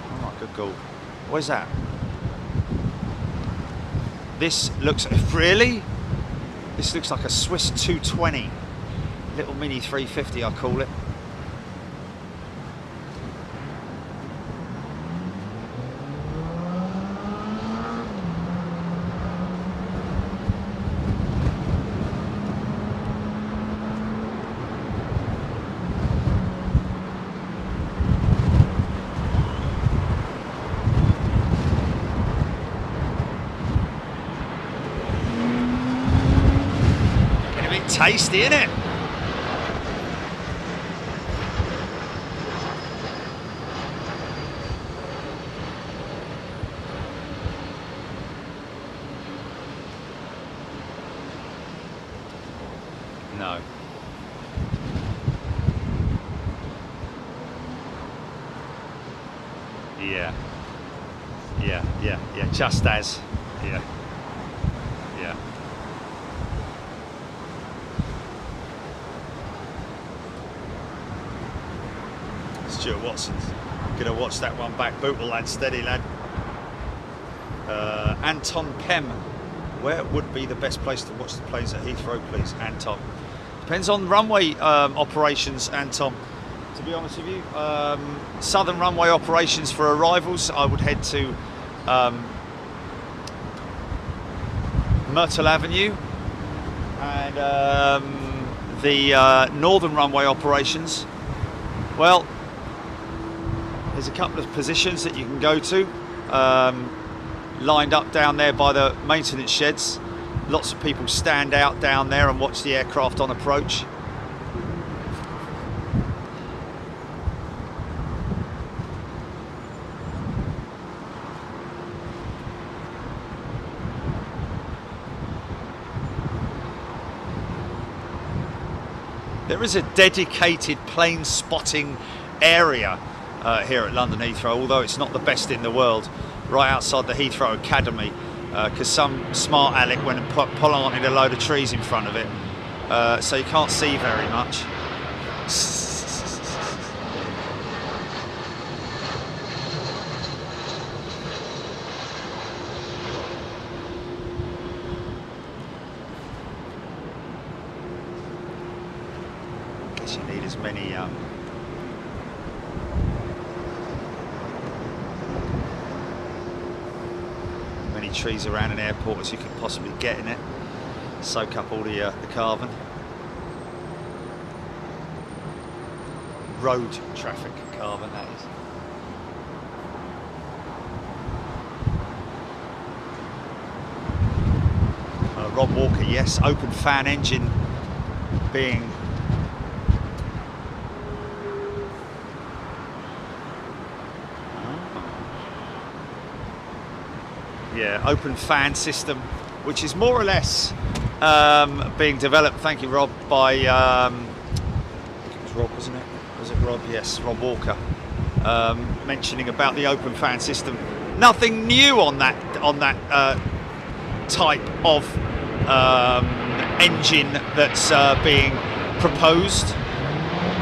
Oh my good God. Where's that? This looks, really? This looks like a Swiss 220. Little mini 350, I call it. Tasty, isn't it? No. Yeah. Yeah. Just as. Yeah. Yeah. Stuart Watson's gonna watch that one back. Bootle, lad, steady, lad. Anton Pem, where would be the best place to watch the planes at Heathrow, please? Anton. Depends on runway operations, Anton. To be honest with you, southern runway operations for arrivals, I would head to Myrtle Avenue, and the northern runway operations, well, there's a couple of positions that you can go to, lined up down there by the maintenance sheds. Lots of people stand out down there and watch the aircraft on approach. There is a dedicated plane spotting area here at London Heathrow, although it's not the best in the world, right outside the Heathrow Academy, because some smart aleck went and planted a load of trees in front of it, so you can't see very much. Guess you need as many trees around an airport as you can possibly get in it, soak up all the carbon. Road traffic carbon, that is. Rob Walker, yes, open fan engine being open fan system, which is more or less being developed, thank you Rob, by I think it was Rob, wasn't it? Was it Rob? Yes, Rob Walker, mentioning about the open fan system. Nothing new on that type of engine that's being proposed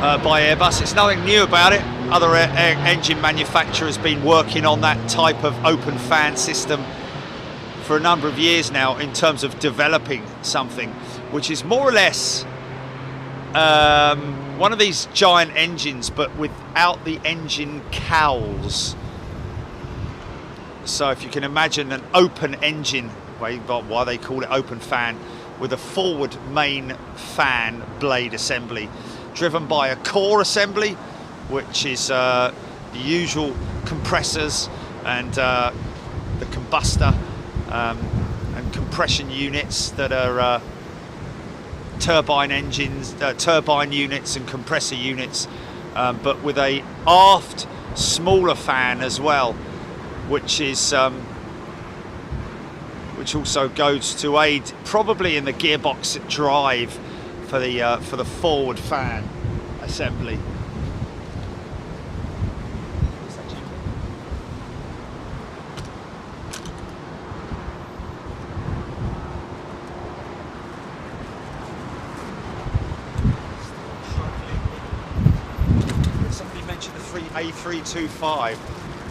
by Airbus. It's nothing new about it. Other engine manufacturers have been working on that type of open fan system for a number of years now, in terms of developing something which is more or less one of these giant engines, but without the engine cowls. So if you can imagine an open engine, why they call it open fan, with a forward main fan blade assembly driven by a core assembly, which is the usual compressors and the combustor and compression units that are turbine engines, turbine units and compressor units, but with a aft smaller fan as well, which is which also goes to aid probably in the gearbox drive for the forward fan assembly. A325.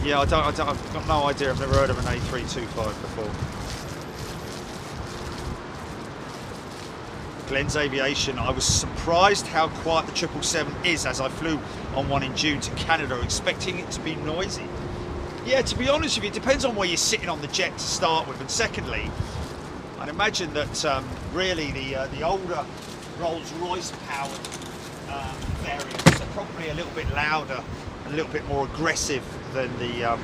Yeah, I've got no idea. I've never heard of an A325 before. Glenn's Aviation. I was surprised how quiet the 777 is as I flew on one in June to Canada, expecting it to be noisy. Yeah, to be honest with you, it depends on where you're sitting on the jet to start with, and secondly, I'd imagine that really the older Rolls-Royce powered variants are probably a little bit louder and a little bit more aggressive than the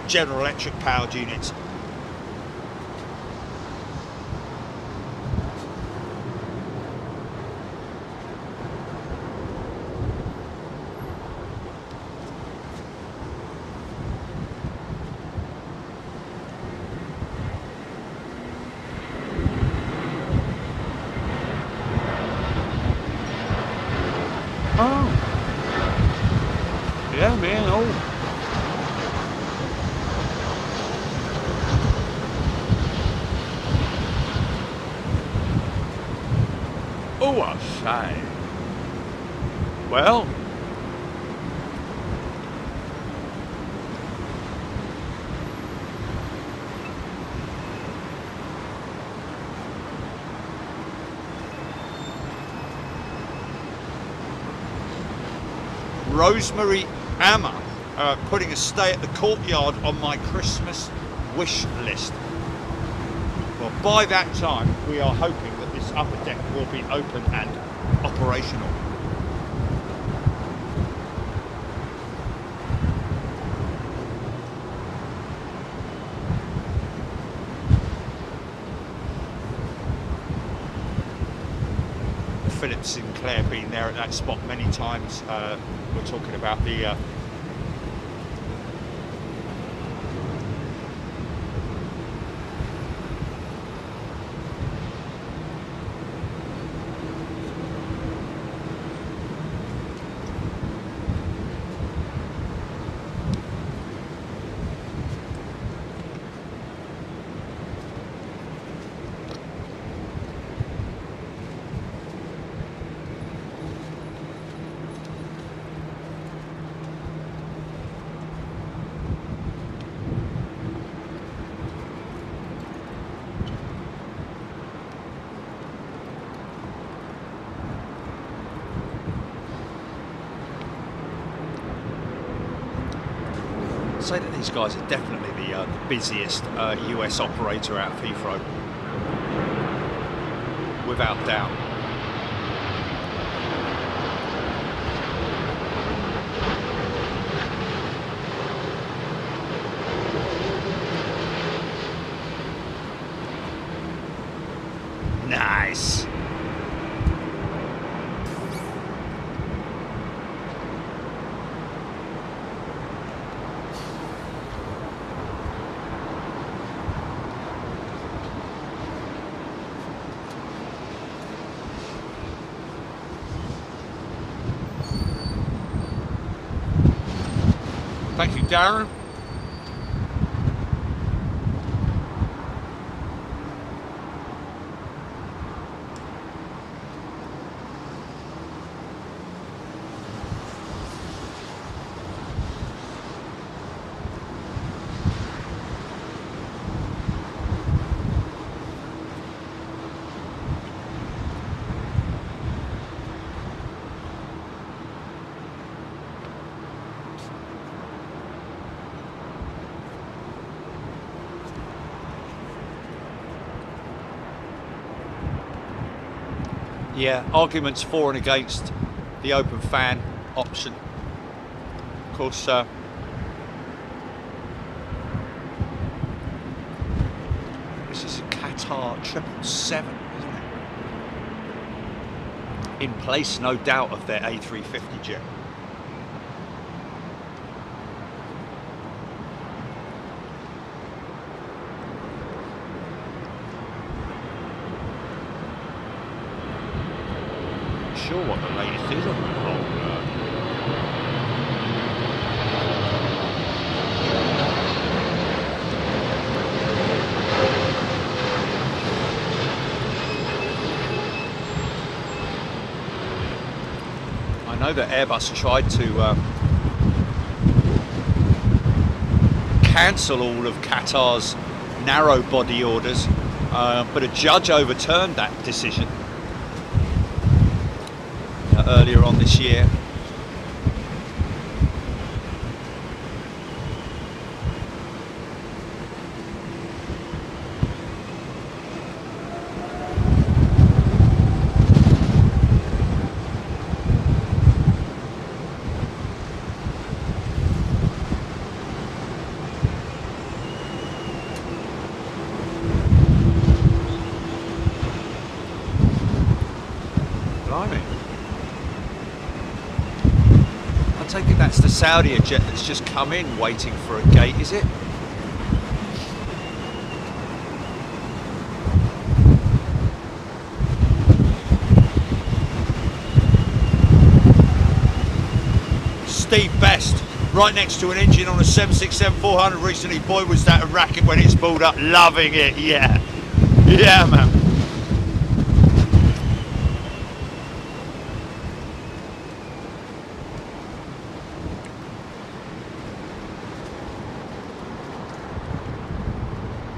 General Electric powered units. Oh. Yeah, man. Oh. Oh, I say. Well. Rosemary Amma putting a stay at the Courtyard on my Christmas wish list. Well, by that time, we are hoping that this upper deck will be open and operational. Philip Sinclair been there at that spot many times. We're talking about the say that these guys are definitely the busiest US operator out of Heathrow, without doubt. Nice. Thank you, Darren. Yeah, arguments for and against the open fan option. Of course, this is a Qatar 777, isn't it? In place, no doubt, of their A350 jet. Sure what the latest is on that whole know that Airbus tried to cancel all of Qatar's narrow body orders, but a judge overturned that decision earlier on this year. I take it that's the Saudi jet that's just come in waiting for a gate, is it? Steve Best, right next to an engine on a 767-400 recently. Boy, was that a racket when it spooled up. Loving it, yeah. Yeah, man.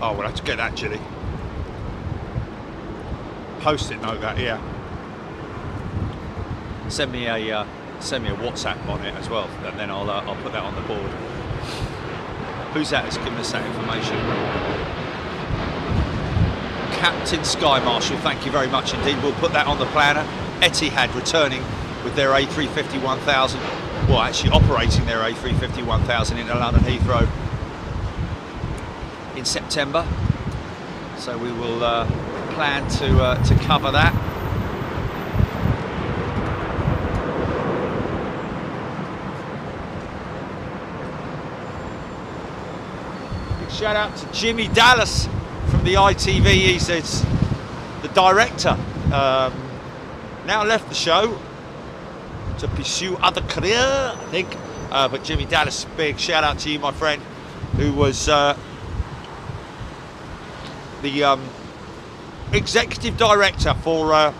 Oh, we'll have to get that, Jilly. Post-it note that, yeah. Send me a WhatsApp on it as well, and then I'll put that on the board. Who's that that's given us that information? Captain Sky Marshal, thank you very much indeed. We'll put that on the planner. Etihad returning with their A350-1000, well, actually operating their A350-1000 into London Heathrow in September, so we will plan to cover that. Big shout out to Jimmy Dallas from the ITV. He says the director now left the show to pursue other career, I think, but Jimmy Dallas, big shout out to you, my friend, who was the executive director for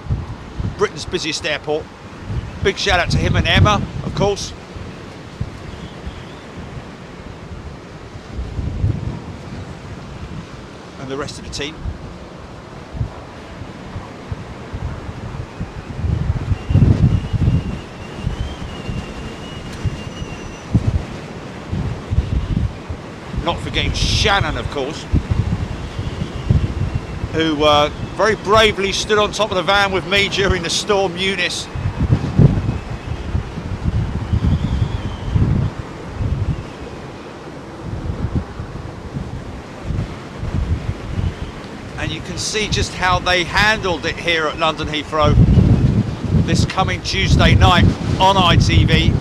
Britain's busiest airport. Big shout out to him and Emma, of course. And the rest of the team. Not forgetting Shannon, of course, who very bravely stood on top of the van with me during the storm Eunice. And you can see just how they handled it here at London Heathrow this coming Tuesday night on ITV.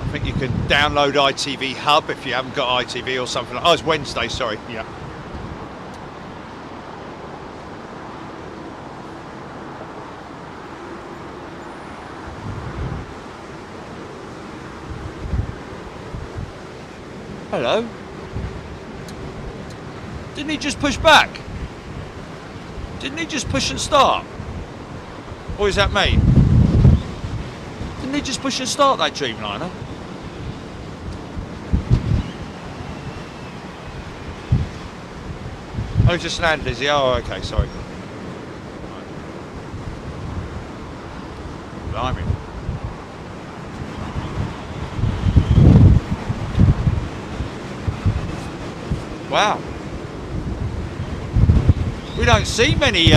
I think you can download ITV Hub if you haven't got ITV or something like. Oh, it's Wednesday, sorry. Yeah. Hello. Didn't he just push back? Didn't he just push and start? Or is that me? Didn't he just push and start that Dreamliner? Oh, just landed, is he? Oh, okay, sorry. Blimey. Wow. We don't see many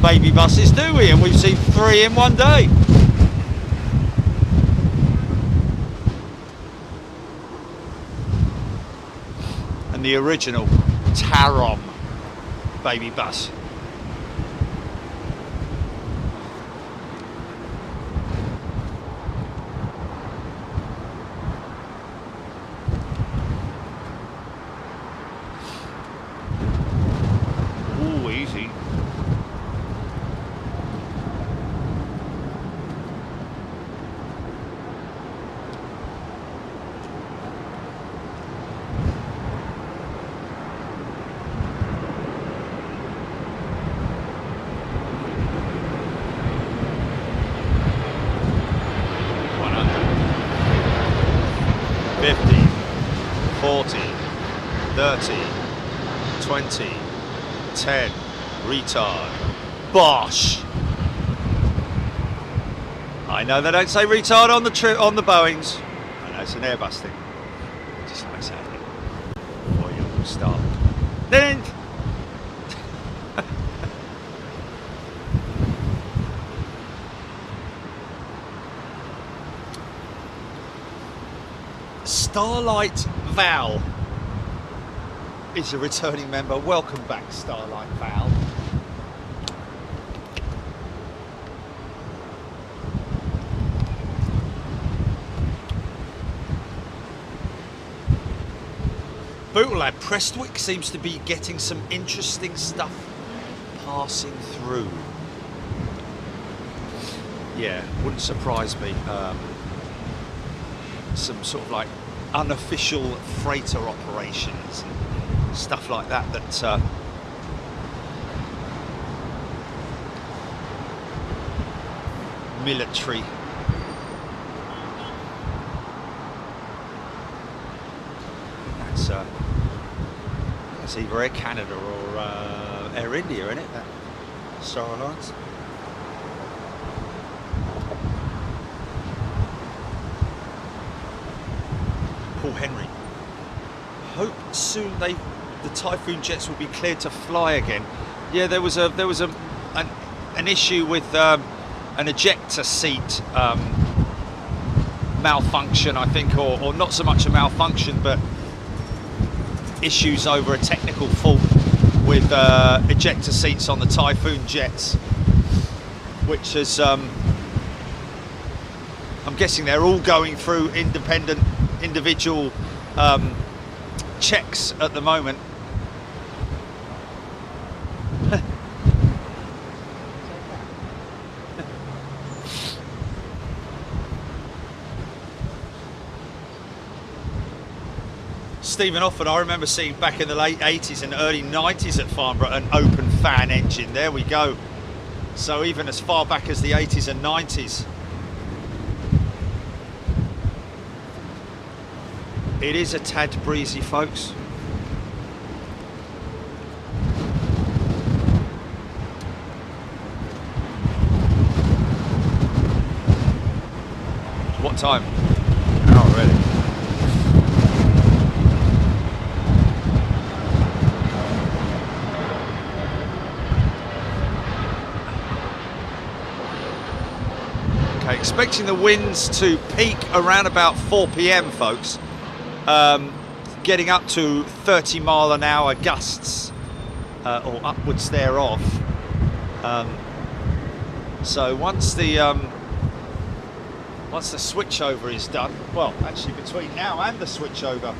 baby buses, do we? And we've seen 3 in one day. And the original Tarom baby bus. Ooh, easy. 20, 10, retard, bosh. I know they don't say retard on the Boeings. I know it's an Airbus thing. Just like saying it before you all start. Then. Starlight Val is a returning member. Welcome back, Starlight Val. Bootlad Prestwick seems to be getting some interesting stuff passing through. Yeah, wouldn't surprise me. Some sort of like unofficial freighter operations and stuff like that military that's either Air Canada or Air India, isn't it, that Star Alliance? Paul Henry. Hope soon the Typhoon jets will be cleared to fly again. Yeah, there was an issue with an ejector seat malfunction, I think, or not so much a malfunction, but issues over a technical fault with ejector seats on the Typhoon jets, which is I'm guessing they're all going through individual checks at the moment. Stephen Offord, I remember seeing back in the late 80s and early 90s at Farnborough an open fan engine. There we go. So even as far back as the 80s and 90s. It is a tad breezy, folks. What time? Hour already. Okay, expecting the winds to peak around about 4 p.m, folks. Getting up to 30-mile-an-hour gusts or upwards thereof. So once the switchover is done, well, actually between now and the switchover,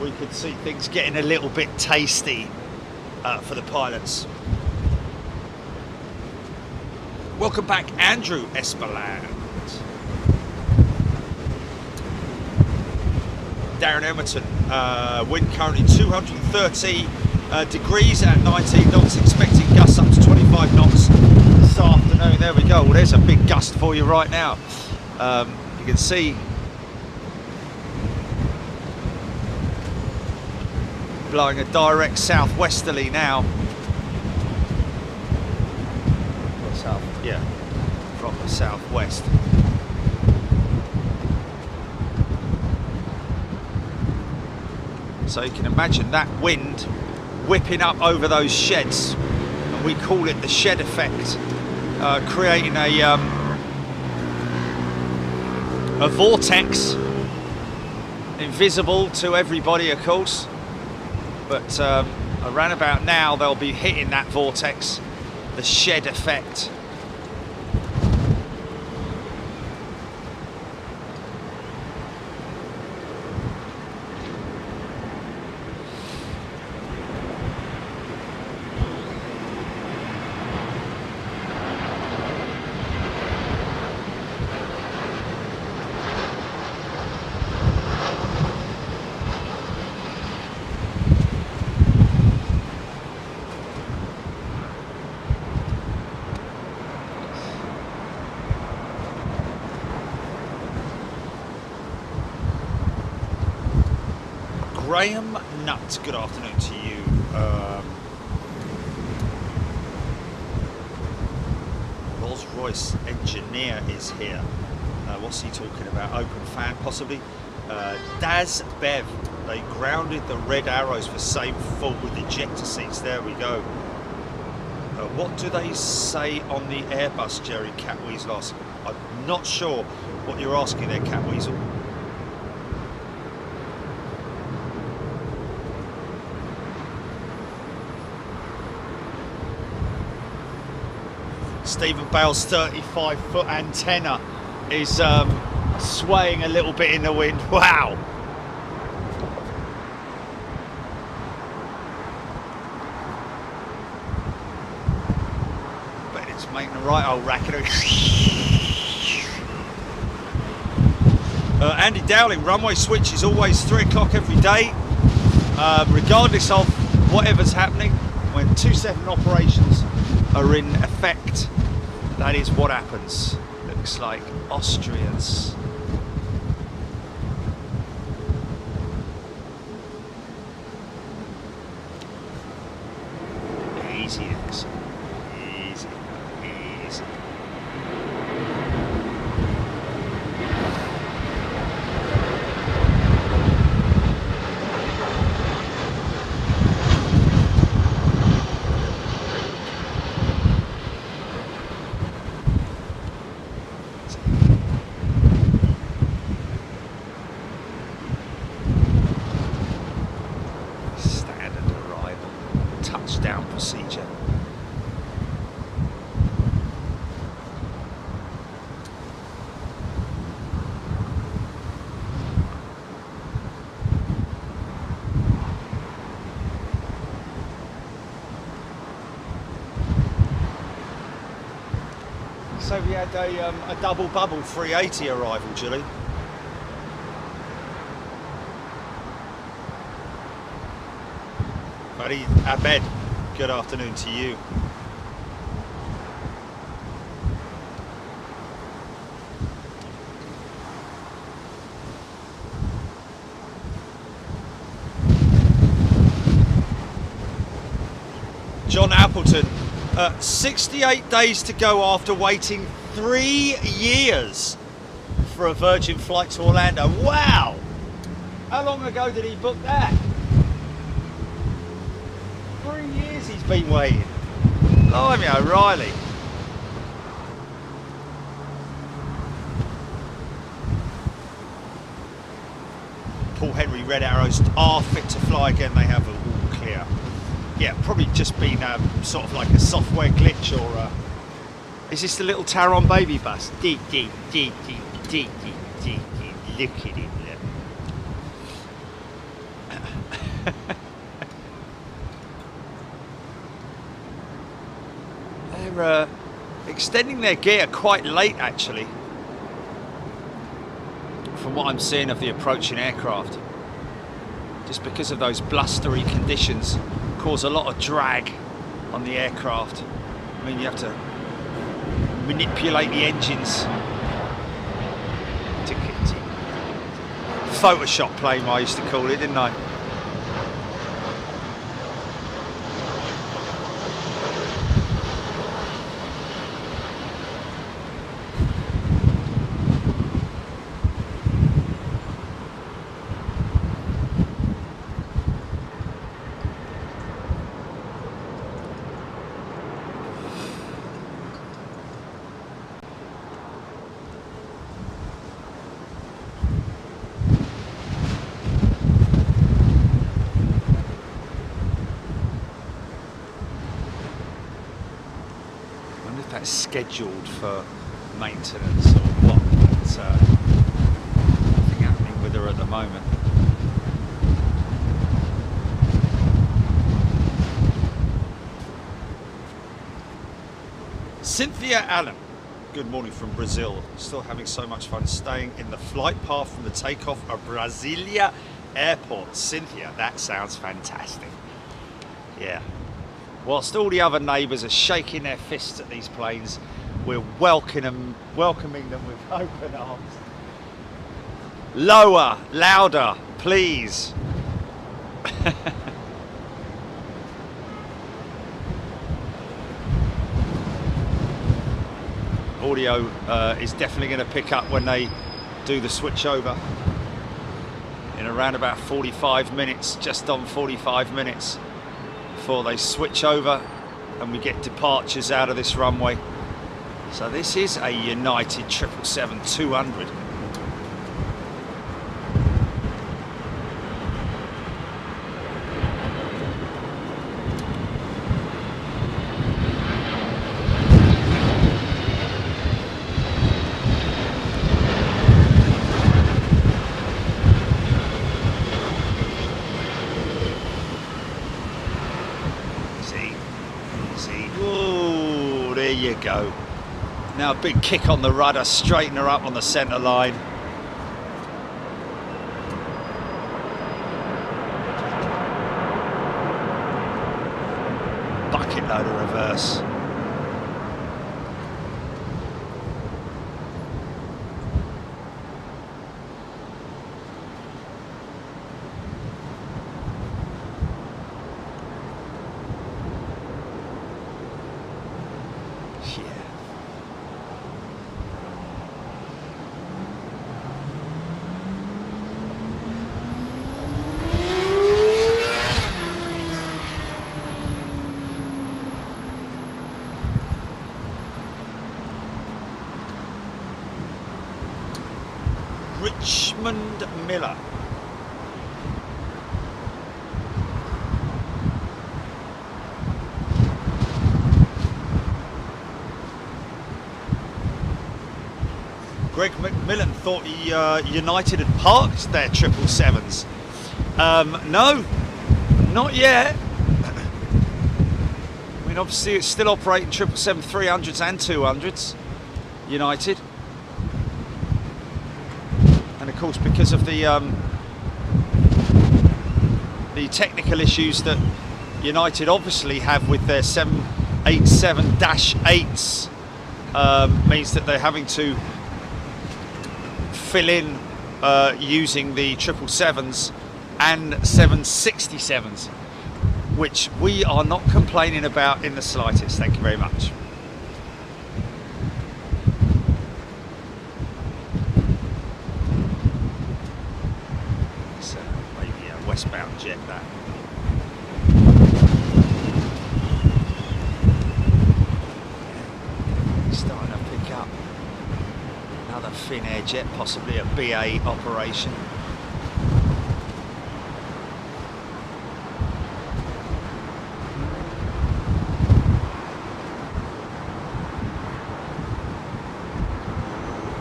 we could see things getting a little bit tasty for the pilots. Welcome back, Andrew Esperland. Darren Emerton, wind currently 230 degrees at 19 knots, expecting gusts up to 25 knots this afternoon. There we go. Well, there's a big gust for you right now. You can see blowing a direct southwesterly now. From the southwest. So you can imagine that wind whipping up over those sheds, and we call it the shed effect, creating a vortex, invisible to everybody, of course, but around about now they'll be hitting that vortex, the shed effect. Graham Nutt, good afternoon to you. Rolls-Royce engineer is here. What's he talking about? Open fan, possibly? Das Bev. They grounded the red arrows for same fault with ejector seats. There we go. What do they say on the Airbus, Jerry Catweasel asking? I'm not sure what you're asking there, Catweasel. Stephen Bale's 35-foot antenna is swaying a little bit in the wind. Wow! But it's making a right old racket. Andy Dowling, runway switch is always 3 o'clock every day, regardless of whatever's happening. When 27 operations are in effect, that is what happens. Looks like Austrians. Easy, easy, easy. Procedure. So we had a double bubble 380 arrival, Julie. Buddy Abed, good afternoon to you. John Appleton, 68 days to go after waiting 3 years for a Virgin flight to Orlando. Wow! How long ago did he book that? 3 years he's been waiting. Blimey O'Reilly. Paul Henry red arrows are fit to fly again. They have all clear. Yeah, probably just been sort of like a software glitch or is this the little Taron baby bus? Look at it. They're extending their gear quite late, actually, from what I'm seeing of the approaching aircraft. Just because of those blustery conditions, cause a lot of drag on the aircraft. I mean, you have to manipulate the engines. Photoshop plane, I used to call it, didn't I? Scheduled for maintenance or what, but nothing happening with her at the moment. Cynthia Allen, good morning from Brazil. Still having so much fun staying in the flight path from the takeoff of Brasilia Airport. Cynthia, that sounds fantastic. Yeah. Whilst all the other neighbours are shaking their fists at these planes, we're welcoming them with open arms. Lower, louder, please. audio is definitely going to pick up when they do the switch over in around about 45 minutes, just on 45 minutes before they switch over and we get departures out of this runway. So this is a United 777-200. Oh, there you go. Now a big kick on the rudder, straighten her up on the centre line. Bucket load of reverse. Richmond Miller. Greg McMillan thought he United had parked their 777s. No, not yet. I mean, obviously it's still operating 777-300s and 200s, United. And of course, because of the technical issues that United obviously have with their 787-8s, means that they're having to fill in using the 777s and 767s, which we are not complaining about in the slightest. Thank you very much. So maybe a westbound jet that. Starting to pick up. Another Finnair jet, possibly a BA operation.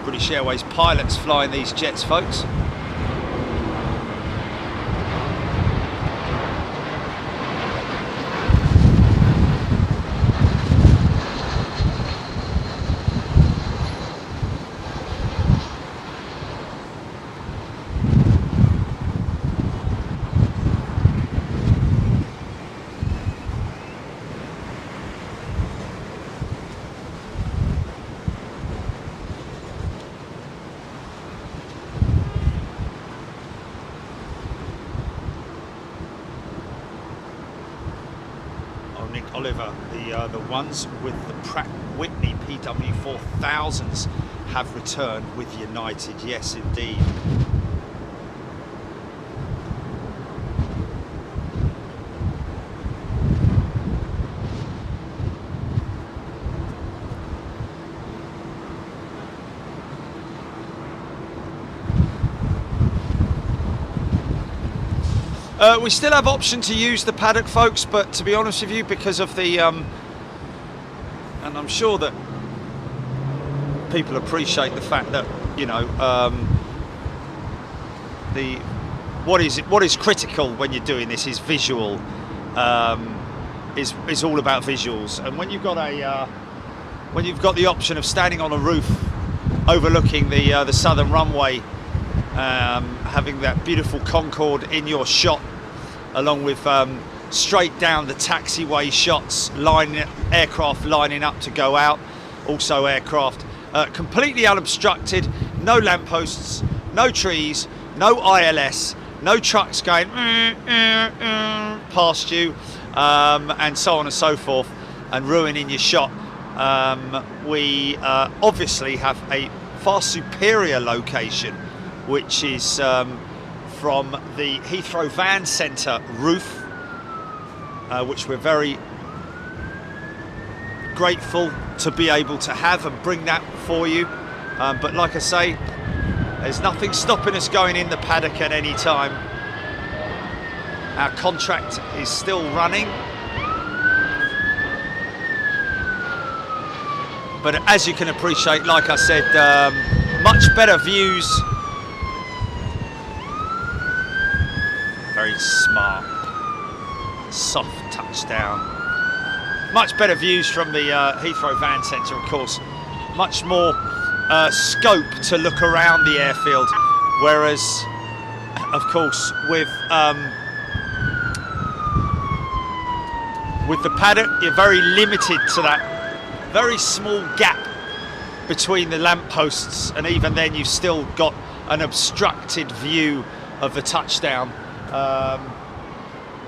British Airways pilots flying these jets, folks. Oliver, the ones with the Pratt Whitney PW4000s have returned with United. Yes, indeed. We still have option to use the paddock, folks, but to be honest with you, because of the and I'm sure that people appreciate the fact that, you know, what is critical when you're doing this is visual, is all about visuals. And when you've got the option of standing on a roof overlooking the southern runway, having that beautiful Concorde in your shot, along with straight down the taxiway shots, aircraft lining up to go out, also aircraft completely unobstructed, no lampposts, no trees, no ILS, no trucks going past you, and so on and so forth, and ruining your shot. we obviously have a far superior location, which is from the Heathrow Van Centre roof, which we're very grateful to be able to have and bring that for you. But like I say, there's nothing stopping us going in the paddock at any time. Our contract is still running. But as you can appreciate, like I said, much better views. Very smart, soft touchdown. Much better views from the Heathrow Van Centre, of course. Much more scope to look around the airfield. Whereas, of course, with the paddock, you're very limited to that very small gap between the lampposts, and even then you've still got an obstructed view of the touchdown.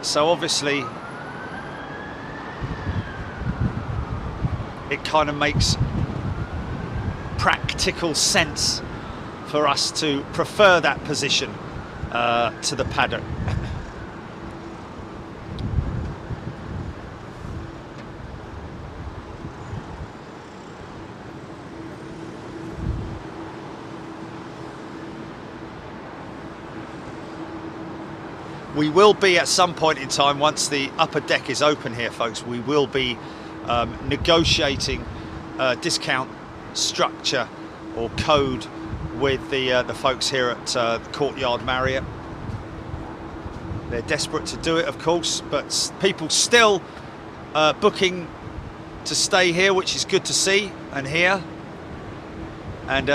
So obviously it kind of makes practical sense for us to prefer that position to the paddock. We will be at some point in time, once the upper deck is open here, folks, we will be negotiating discount structure or code with the folks here at the Courtyard Marriott. They're desperate to do it, of course, but people still booking to stay here, which is good to see and hear. And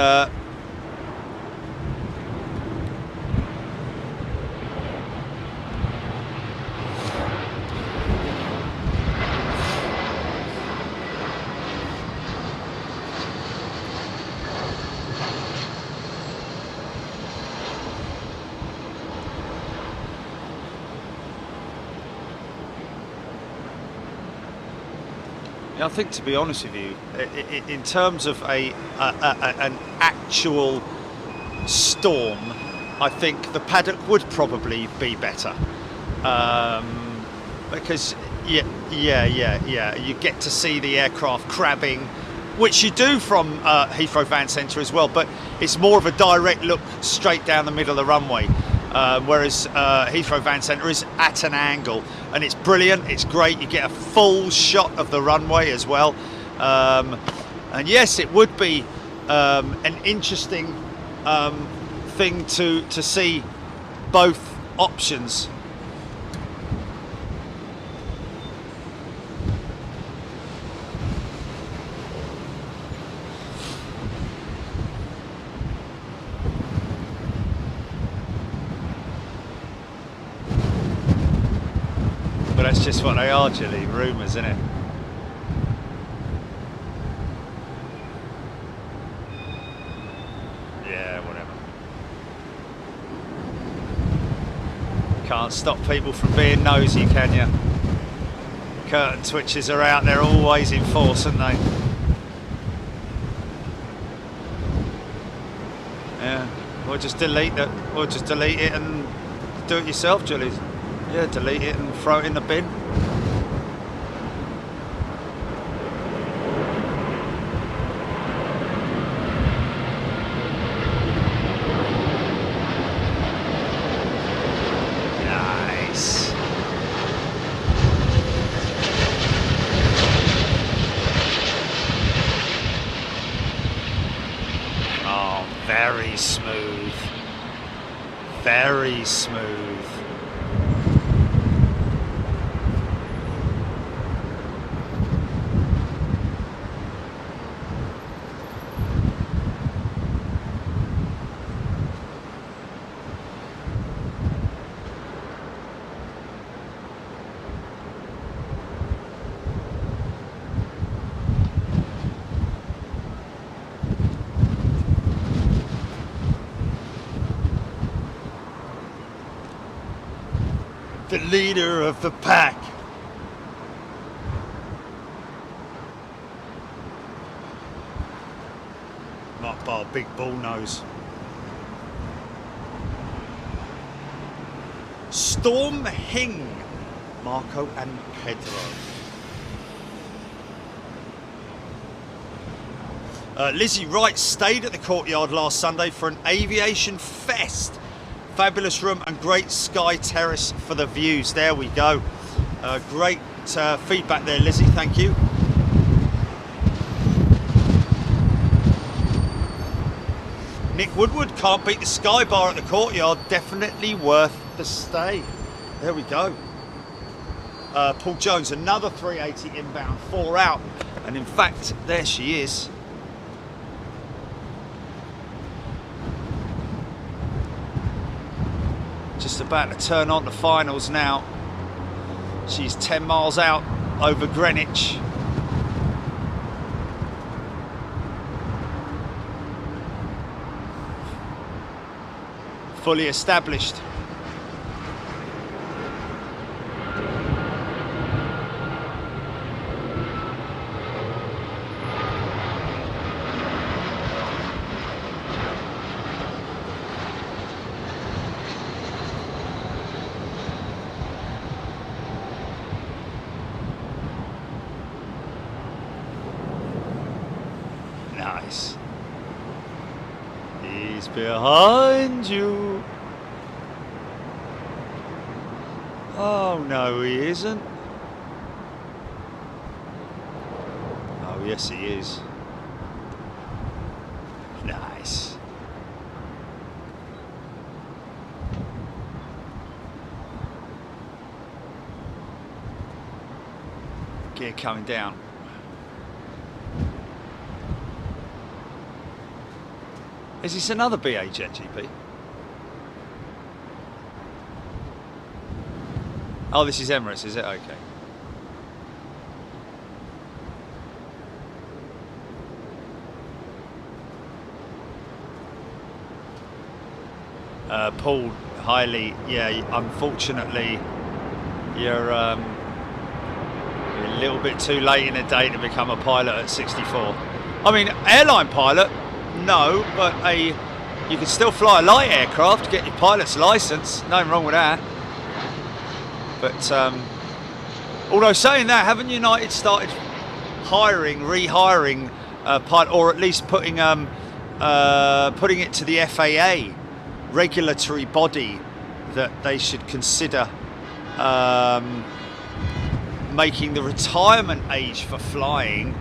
I think, to be honest with you, in terms of an actual storm, I think the paddock would probably be better, because you get to see the aircraft crabbing, which you do from Heathrow Van Centre as well, but it's more of a direct look straight down the middle of the runway, whereas Heathrow Van Centre is at an angle. And it's brilliant, it's great, you get a full shot of the runway as well. And yes, it would be an interesting thing to see both options. But that's just what they are, Julie, rumours, isn't it? Yeah, whatever. Can't stop people from being nosy, can you? Curtain twitches are out there, always in force, aren't they? Yeah, or just delete it, and do it yourself, Julie. Yeah, delete it and throw it in the bin. Nice. Oh, very smooth. Very smooth. The leader of the pack. bar, big bull nose. Storm Hing, Marco and Pedro. Lizzie Wright stayed at the Courtyard last Sunday for an aviation fest. Fabulous room and great sky terrace for the views. There we go. Great feedback there, Lizzie. Thank you. Nick Woodward, can't beat the Sky Bar at the Courtyard. Definitely worth the stay. There we go. Paul Jones, another 380 inbound, 4 out. And in fact, there she is. Just about to turn on the finals now. She's 10 miles out over Greenwich. Fully established. Nice. He's behind you. Oh no, he isn't. Oh yes, he is. Nice. Gear coming down. Is this another BA jet, GP? Oh, this is Emirates, is it? Okay. Paul Hiley, yeah, unfortunately, you're a little bit too late in the day to become a pilot at 64. I mean, airline pilot, no, but you can still fly a light aircraft, get your pilot's license, nothing wrong with that. But although saying that, haven't United started rehiring pilot, or at least putting it to the FAA, regulatory body, that they should consider making the retirement age for flying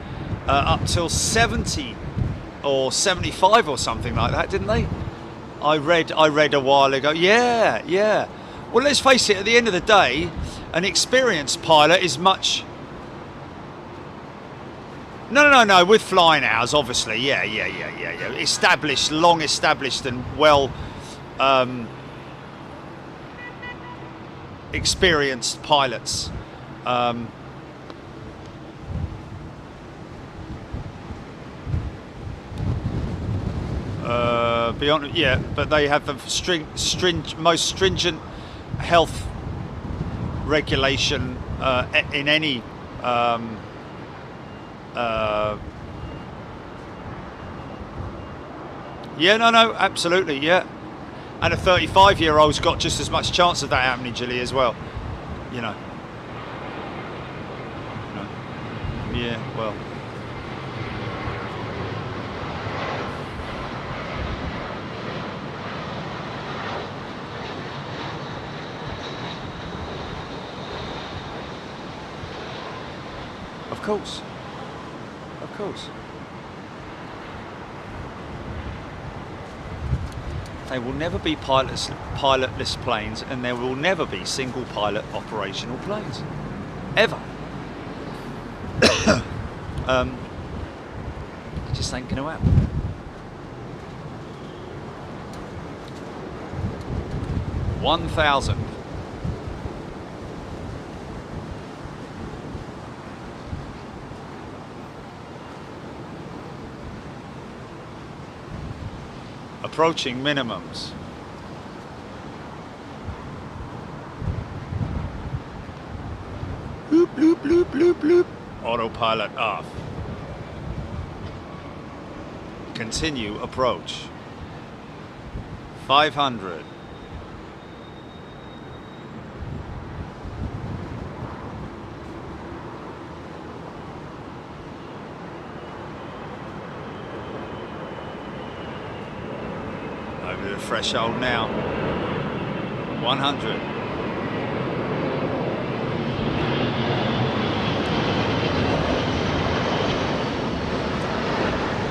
up till 70 or 75 or something like that, didn't they? I read a while ago. Yeah. Well, let's face it, at the end of the day, an experienced pilot is much... No, with flying hours, obviously, yeah. Established, long established and well experienced pilots. Beyond, yeah, but they have the most stringent health regulation in any yeah, no, absolutely, yeah. And a 35-year-old's got just as much chance of that happening, Gilly, as well. You know. Yeah, well. Of course. They will never be pilotless planes, and there will never be single pilot operational planes. Ever. It just ain't going to happen. $1,000. Approaching minimums. Bloop, bloop, bloop, bloop, bloop. Autopilot off. continue approach. 500. Over the threshold now. 100.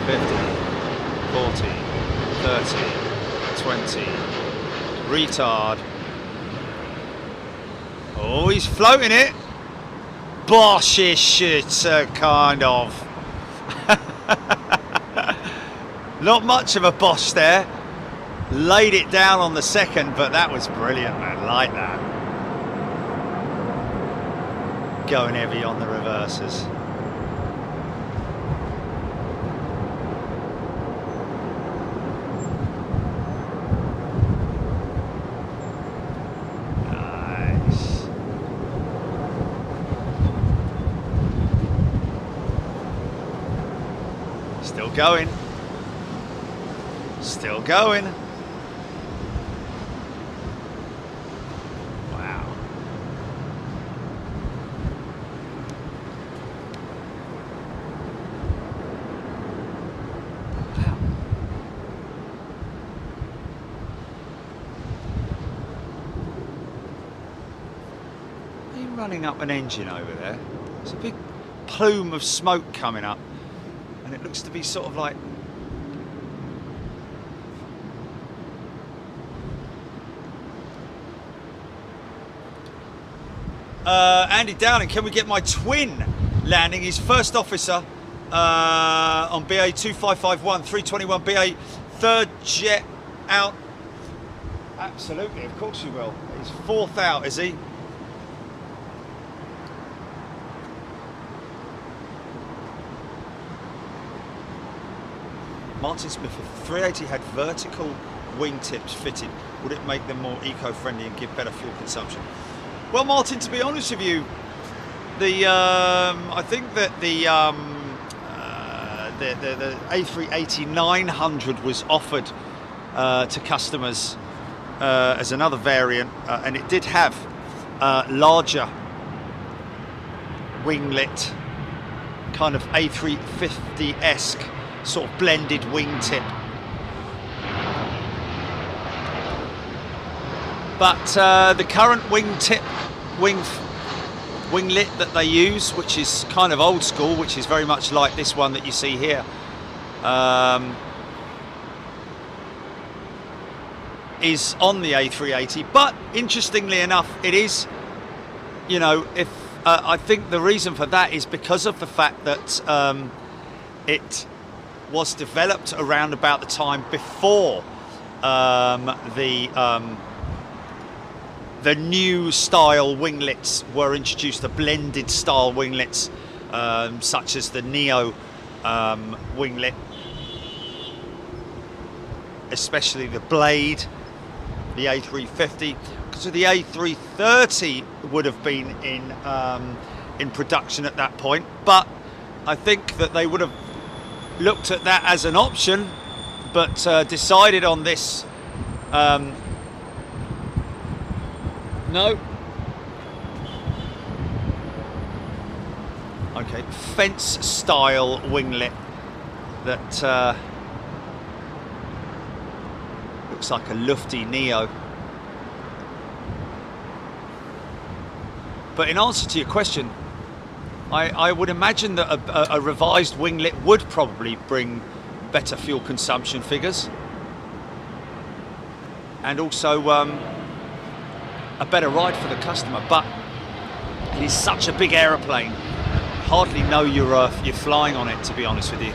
50, 40, 30, 20, retard. Oh, he's floating it. Boshish, it's kind of. Not much of a bosh there. Laid it down on the second, but that was brilliant, man. Like that. Going heavy on the reverses. Still going. Still going. Wow. Are you running up an engine over there? There's a big plume of smoke coming up. And it looks to be sort of like Andy Dowling, can we get my twin landing? He's first officer on BA 2551, 321 BA, third jet out. Absolutely, of course you will. He's fourth out, is he? Martin Smith, if the 380 had vertical wingtips fitted, would it make them more eco-friendly and give better fuel consumption? Well, Martin, to be honest with you, I think that the A380-900 was offered to customers as another variant, and it did have larger winglet, kind of A350-esque sort of blended wingtip. But the current wingtip, winglet that they use, which is kind of old school, which is very much like this one that you see here, is on the A380. But interestingly enough, it is, you know, if I think the reason for that is because of the fact that it was developed around about the time before the new style winglets were introduced, the blended style winglets, such as the Neo winglet, especially the Blade, the A350. So the A330 would have been in production at that point, but I think that they would have looked at that as an option, but decided on this. No. Okay, fence style winglet that looks like a lufty Neo. But in answer to your question, I would imagine that a revised winglet would probably bring better fuel consumption figures, and also a better ride for the customer. But it is such a big aeroplane, hardly know you're flying on it, to be honest with you.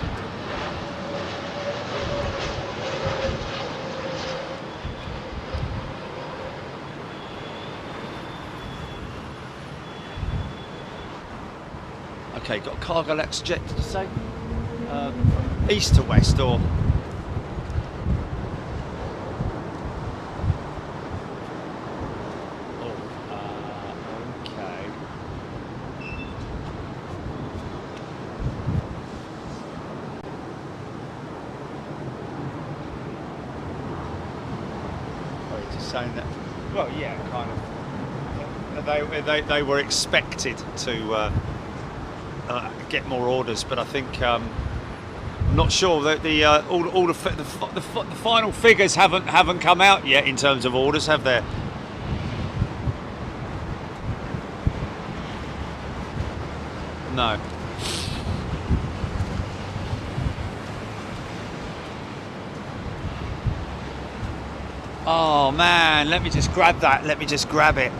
Okay, got a cargo Lex jet, did you say? East to west, or? Okay. saying that. Well, yeah, kind of. They were expected to get more orders, but I think I'm not sure that all the final figures haven't come out yet in terms of orders, have there? No. Oh man, let me just grab that. Let me just grab it.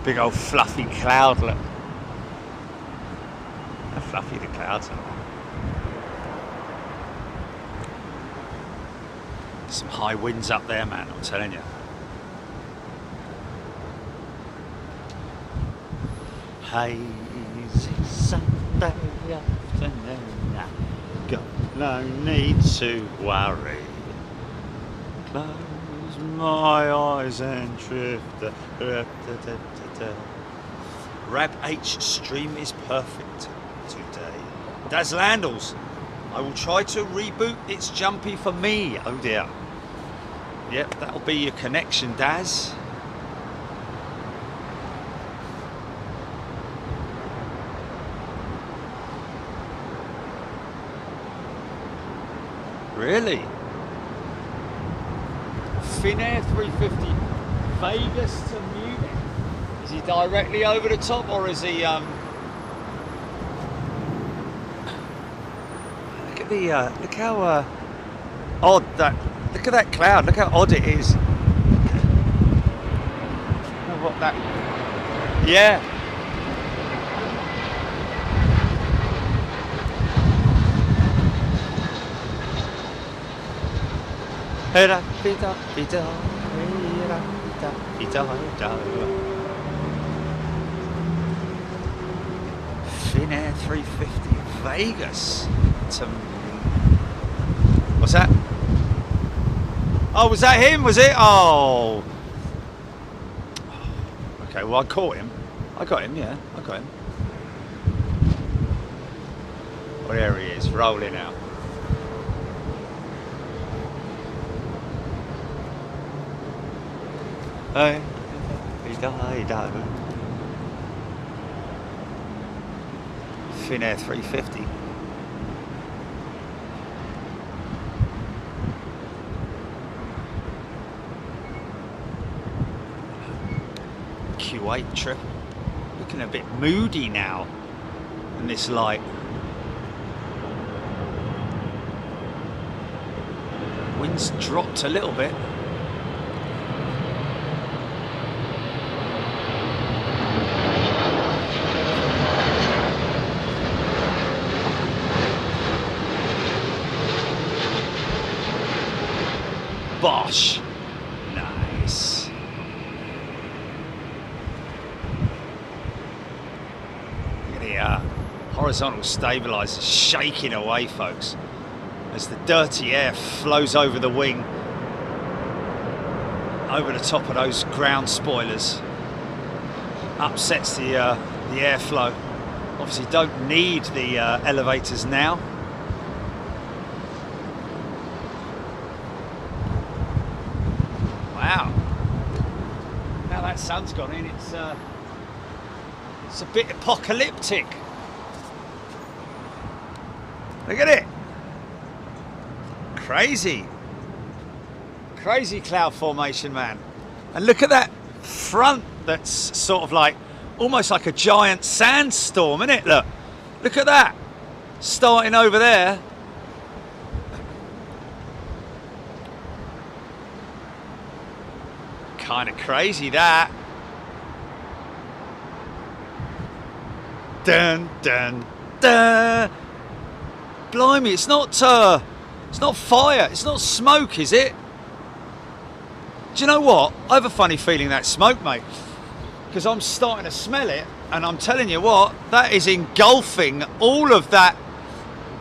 Big old fluffy cloudlet. How fluffy the clouds are. There's some high winds up there, man, I'm telling you. Hazy Sunday afternoon, got no need to worry. Close my eyes and drift. Rab H stream is perfect today. Daz Landals, I will try to reboot It's Jumpy for me. Oh dear. Yep, that'll be your connection, Daz. Really? Finnair 350 Vegas to Munich. Is he directly over the top, or is he look at the look how odd that, look at that cloud, look how odd it is. What that, yeah. Finnair 350 Vegas to... What's that? Oh, was that him? Was it? Oh. Okay, well I caught him. I got him, yeah. I got him. Well, there he is, rolling out. Hey, Finnair 350. Q8 trip. Looking a bit moody now in this light. Wind's dropped a little bit. Bosh. Nice. Look at the horizontal stabilizer shaking away, folks, as the dirty air flows over the wing, over the top of those ground spoilers, upsets the airflow. Obviously don't need the elevators now. Wow. Now that sun's gone in, it's a bit apocalyptic. Look at it. Crazy. Crazy cloud formation, man. And look at that front that's sort of like, almost like a giant sandstorm, isn't it? Look at that. Starting over there. Kind of crazy, that. Dun dun dun. Blimey, it's not fire, it's not smoke, is it? Do you know what? I have a funny feeling that's smoke, mate, because I'm starting to smell it And I'm telling you what, that is engulfing all of that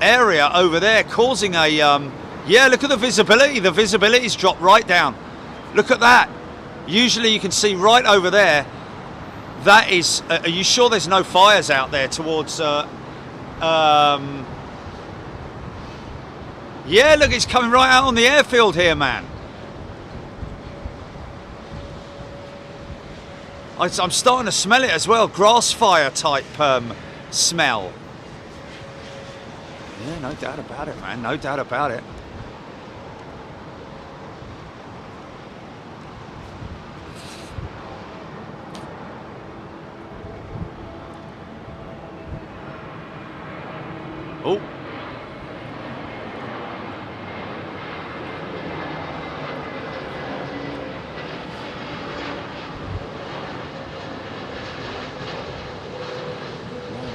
area over there, causing a yeah, look at the visibility. The visibility's dropped right down. Look at that. Usually you can see right over there. That is, are you sure there's no fires out there towards yeah, look, it's coming right out on the airfield here, man. I'm starting to smell it as well, grass fire type smell. Yeah, no doubt about it, man, no doubt about it. Oh.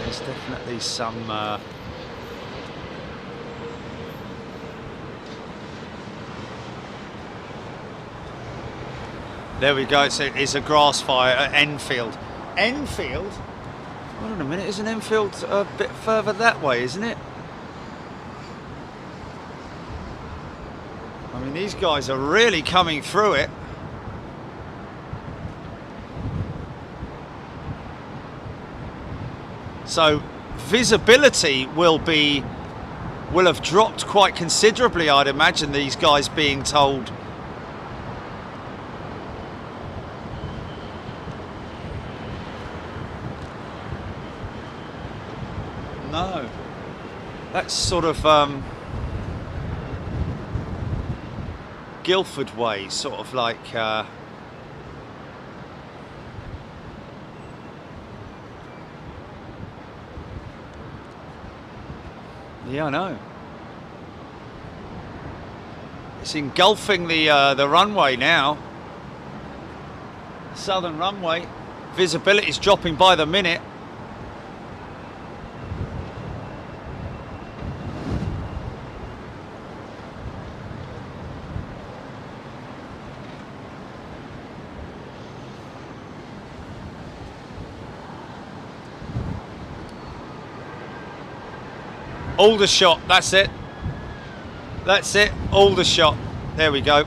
There's definitely some there we go, it's a grass fire at Enfield. Enfield? Hold on a minute, isn't Enfield a bit further that way, isn't it? I mean, these guys are really coming through it. So visibility will have dropped quite considerably, I'd imagine, these guys being told. No, that's sort of Guildford way, sort of like yeah, I know. It's engulfing the runway now. Southern runway. Visibility is dropping by the minute. Aldershot, that's it. That's it, Aldershot. There we go.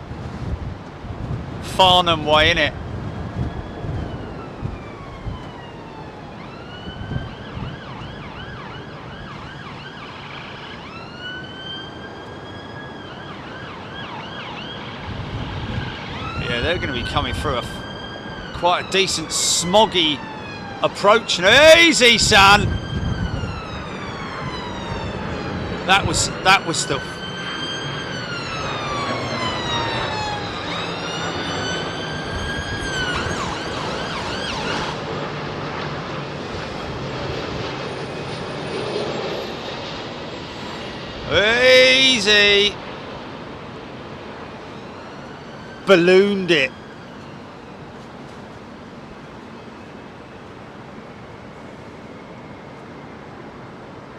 Farnham way, innit? Yeah, they're going to be coming through quite a decent smoggy approach. Easy, son. That was the easy. Ballooned it.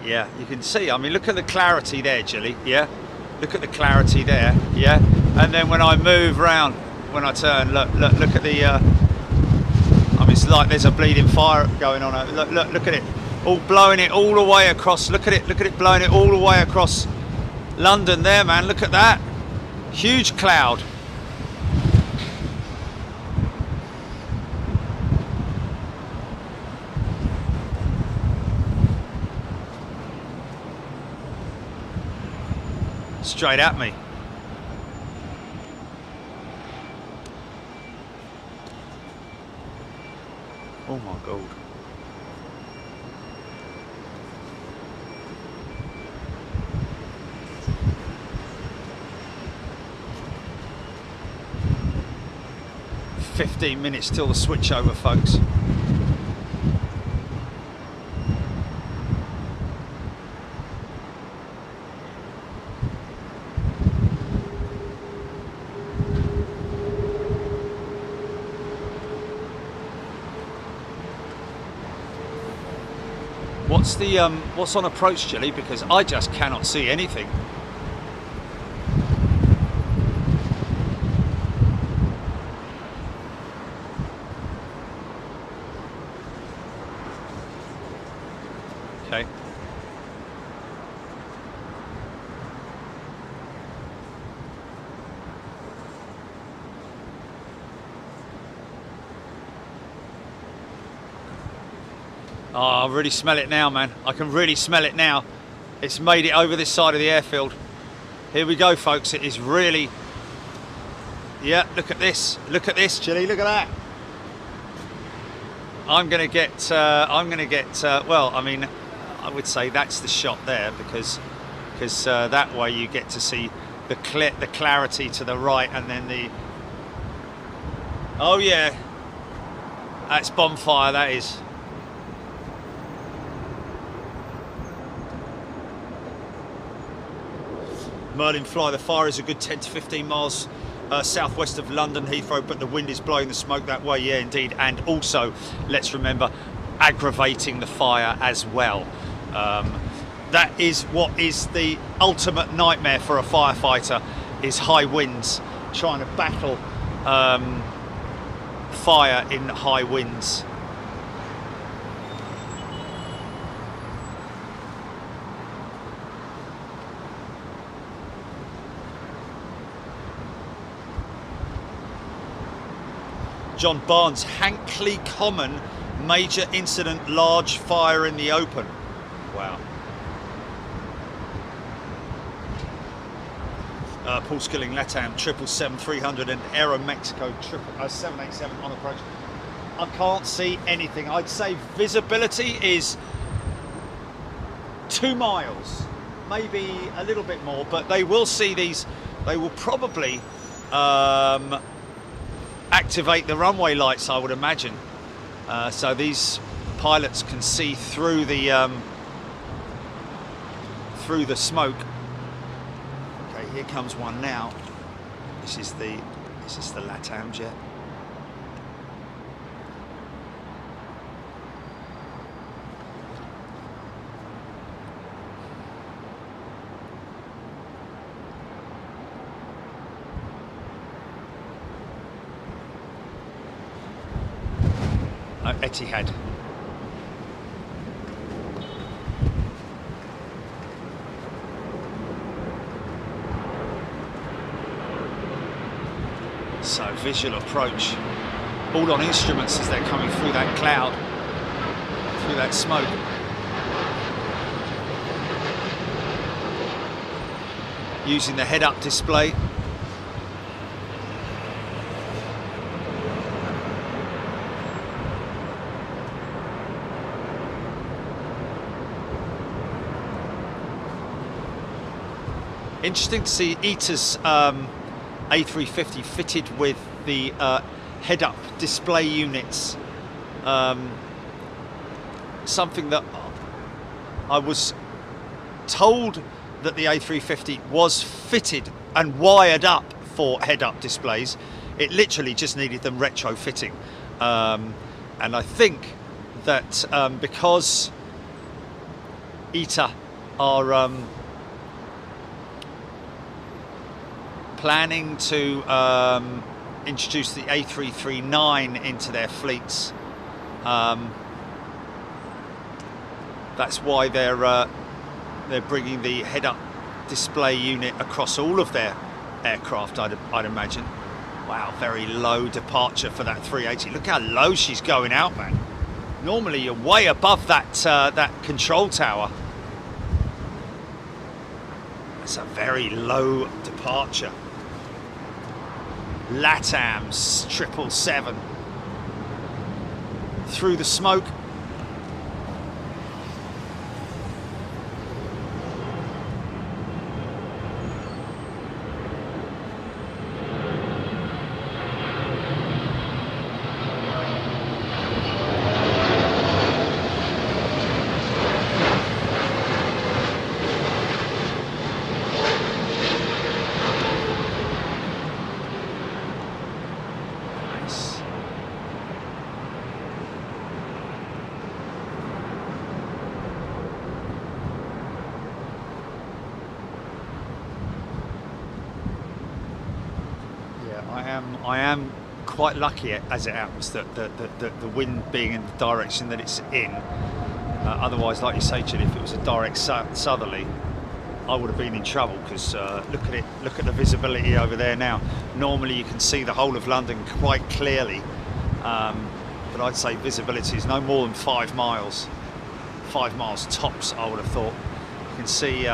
Yeah, you can see, I mean, look at the clarity there, Gilly, yeah? Look at the clarity there, yeah? And then when I move round, when I turn, look at the, I mean, it's like there's a bleeding fire going on. Look at it, all blowing it all the way across. Look at it blowing it all the way across London there, man. Look at that. Huge cloud. Straight at me. Oh my God. "15 minutes till the switch over, folks." What's on approach, Gilly? Because I just cannot see anything. Okay. Oh, I really smell it now, man. I can really smell it now. It's made it over this side of the airfield. Here we go, folks. It is really... Yeah, look at this. Look at this, Chili. Look at that. I'm going to get... well, I mean, I would say that's the shot there because that way you get to see the clarity to the right and then the... Oh, yeah. That's bonfire, that is. Merlin Fly, the fire is a good 10 to 15 miles southwest of London Heathrow, but the wind is blowing the smoke that way. Yeah, indeed. And also, let's remember, aggravating the fire as well. That is what is the ultimate nightmare for a firefighter, is high winds, trying to battle fire in high winds. John Barnes, Hankley Common, major incident, large fire in the open. Wow. Paul Skilling, Latam, 777-300 and Aero Mexico 787 on approach. I can't see anything. I'd say visibility is 2 miles, maybe a little bit more, but they will see these, they will probably activate the runway lights, I would imagine, so these pilots can see through the smoke. Okay, here comes one now. This is the LATAM jet. Etihad. So visual approach, all on instruments as they're coming through that cloud, through that smoke. Using the head-up display. Interesting to see ITA's A350 fitted with the head-up display units. Something that I was told that the A350 was fitted and wired up for head-up displays. It literally just needed them retrofitting. And I think that because ITA are planning to introduce the A339 into their fleets, that's why they're bringing the head-up display unit across all of their aircraft, I'd imagine. Wow, very low departure for that 380. Look how low she's going out, man. Normally you're way above that that control tower. It's a very low departure. LATAM's 777 through the smoke. I am quite lucky, as it happens, that the wind being in the direction that it's in Otherwise, like you say, Jill, if it was a direct southerly, I would have been in trouble, because look at it, look at the visibility over there now. Normally you can see the whole of London quite clearly, but I'd say visibility is no more than 5 miles. 5 miles tops, I would have thought. You can see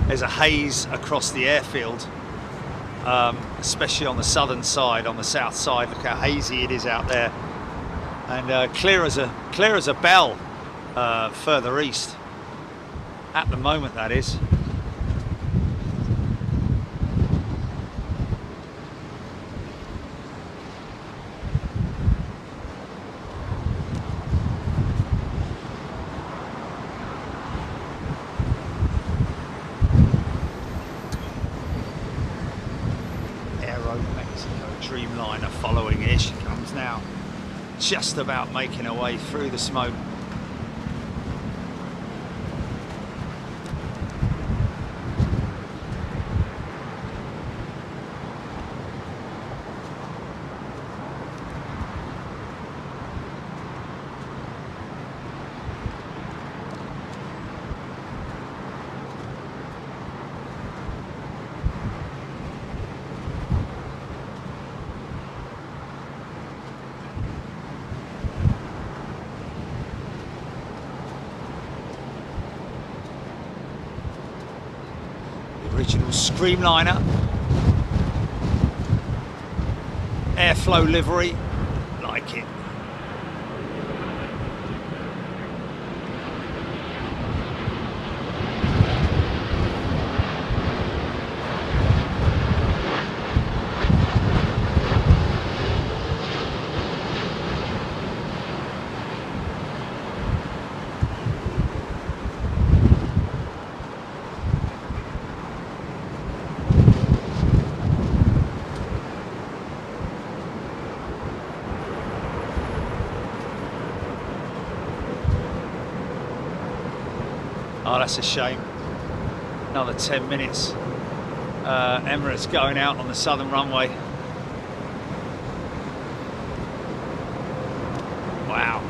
there's a haze across the airfield, especially on the southern side. On the south side, look how hazy it is out there, and clear as a bell further east at the moment, that is. Dreamliner following. Here she comes now, just about making her way through the smoke. Original Screamliner, airflow livery, like it. Oh, that's a shame. Another 10 minutes. Emirates going out on the southern runway. Wow.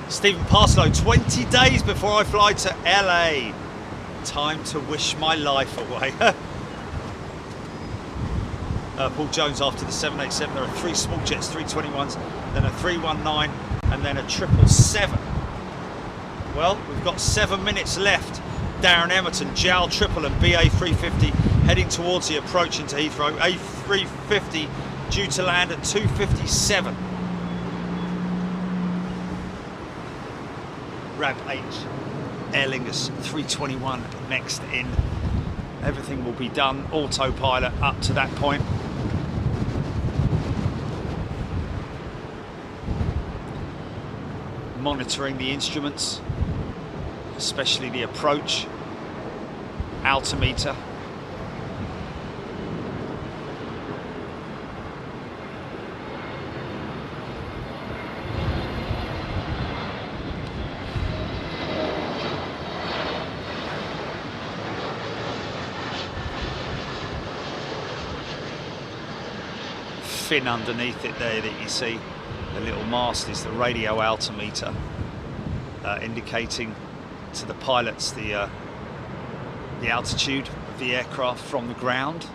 Stephen Parslow, 20 days before I fly to LA. Time to wish my life away. Paul Jones, after the 787, there are 3 small jets, 321s, then a 319, and then a 777. Well, we've got 7 minutes left. Darren Emerton, JAL Triple and BA 350 heading towards the approach into Heathrow. A350 due to land at 2:57. RAB 8, Aer Lingus 321 next in. Everything will be done autopilot up to that point. Monitoring the instruments, especially the approach, altimeter. Fin underneath it there that you see. The little mast is the radio altimeter, indicating to the pilots the altitude of the aircraft from the ground.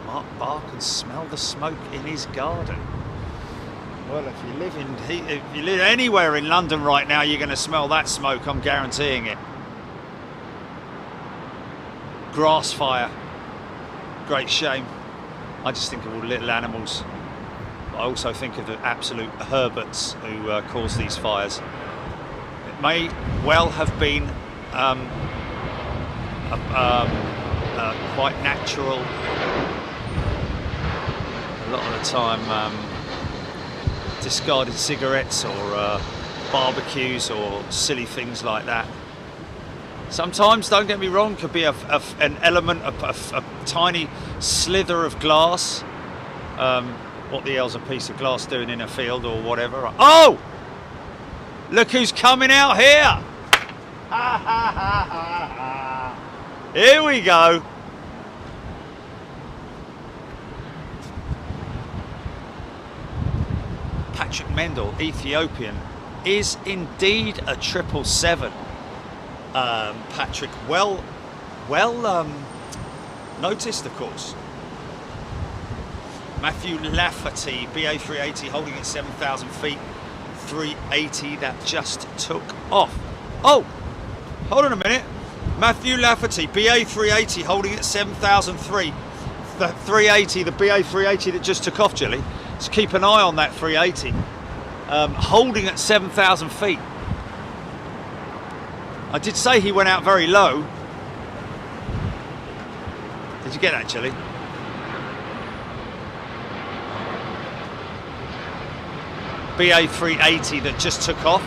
Mark Barr can smell the smoke in his garden. Well, if you live anywhere in London right now, you're going to smell that smoke, I'm guaranteeing it. Grass fire, great shame. I just think of all the little animals. I also think of the absolute herberts who cause these fires. It may well have been quite natural. A lot of the time, discarded cigarettes or barbecues or silly things like that. Sometimes, don't get me wrong, could be an element, a tiny slither of glass. What the hell's a piece of glass doing in a field or whatever? Oh! Look who's coming out here! Here we go. Patrick Mendel, Ethiopian, is indeed a 777. Patrick, well noticed, of course. Matthew Lafferty, BA380, holding at 7,000 feet, 380 that just took off. Oh, hold on a minute. Matthew Lafferty, BA380, holding at 7,003. The 380, the BA380 that just took off, Jilly. So keep an eye on that 380. Holding at 7,000 feet. I did say he went out very low. Did you get that, Jilly? BA380 that just took off,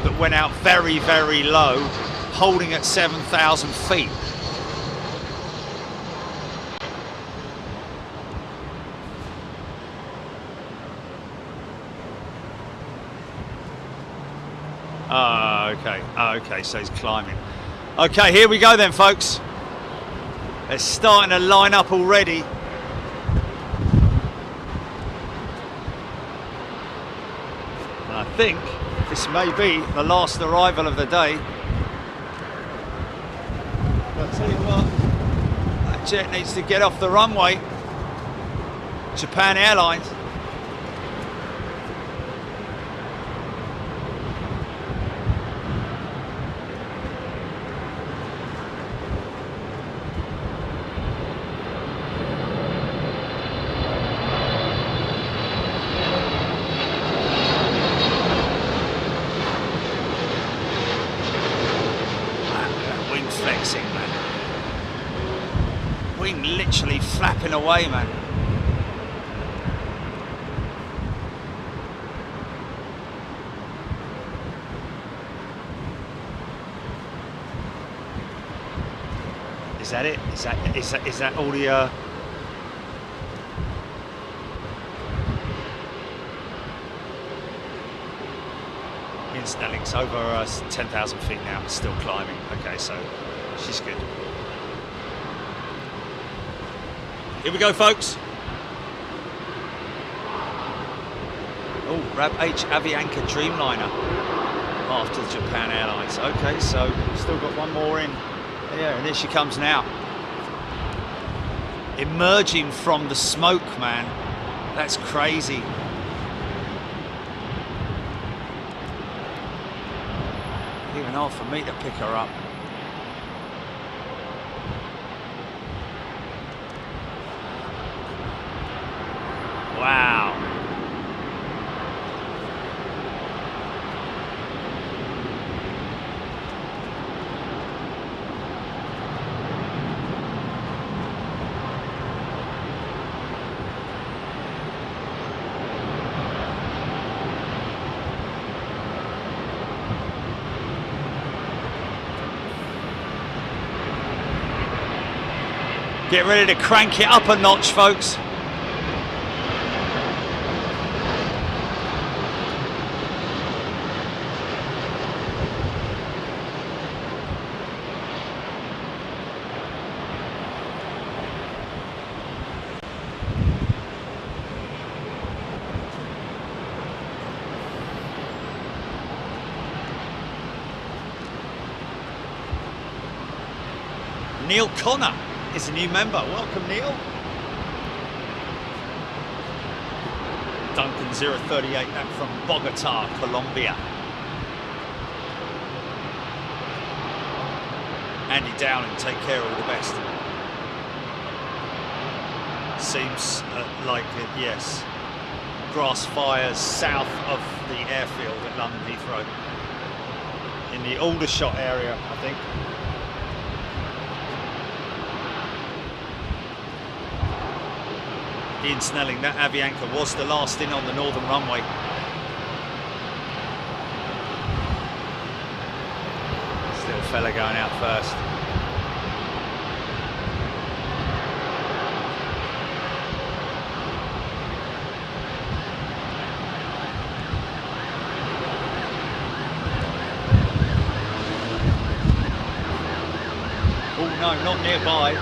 that went out very, very low, holding at 7,000 feet. Okay, so he's climbing. Okay, here we go then, folks. They're starting to line up already. And I think this may be the last arrival of the day. But I'll tell you what, that jet needs to get off the runway. Japan Airlines. Literally flapping away, man. Is that it? Is that all the Ian Snelling's over 10,000 feet now, still climbing. Okay, so she's good. Here we go, folks. Oh, Rab H Avianca Dreamliner after the Japan Airlines. Okay, so still got one more in. Yeah, and here she comes now. Emerging from the smoke, man. That's crazy. Even hard for me to pick her up. Wow. Get ready to crank it up a notch, folks. Neil Connor is a new member. Welcome, Neil. Duncan 038, that from Bogota, Colombia. Andy Downing, take care, all the best. Seems like it, yes. Grass fires south of the airfield at London Heathrow. In the Aldershot area, I think. Ian Snelling, that Avianca was the last in on the northern runway. Still fella going out first. Oh no, not nearby.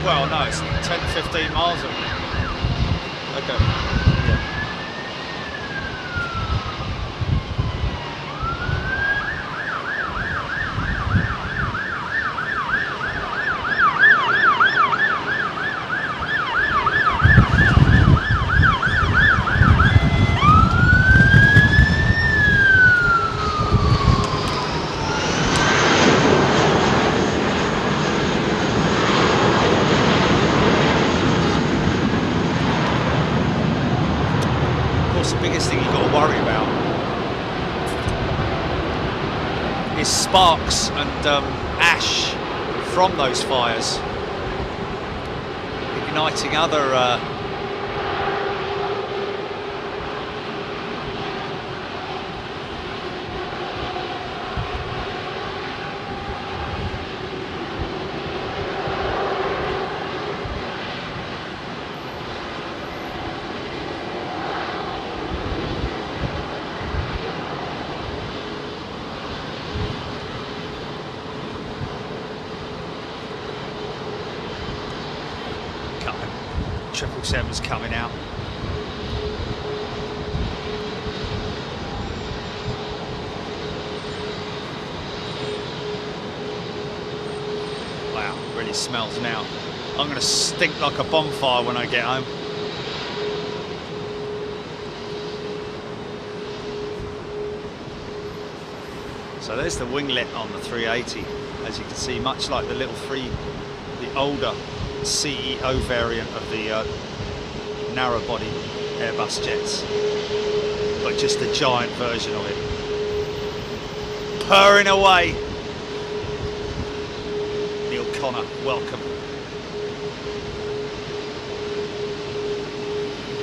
Well, no, it's 10, 15 miles away. Okay. Yeah. Sparks and ash from those fires, igniting other Triple Seven's coming out. Wow, really smells now. I'm going to stink like a bonfire when I get home. So there's the winglet on the 380, as you can see, much like the little the older CEO variant of the narrow body Airbus jets, but just a giant version of it. Purring away. Neil Connor, welcome.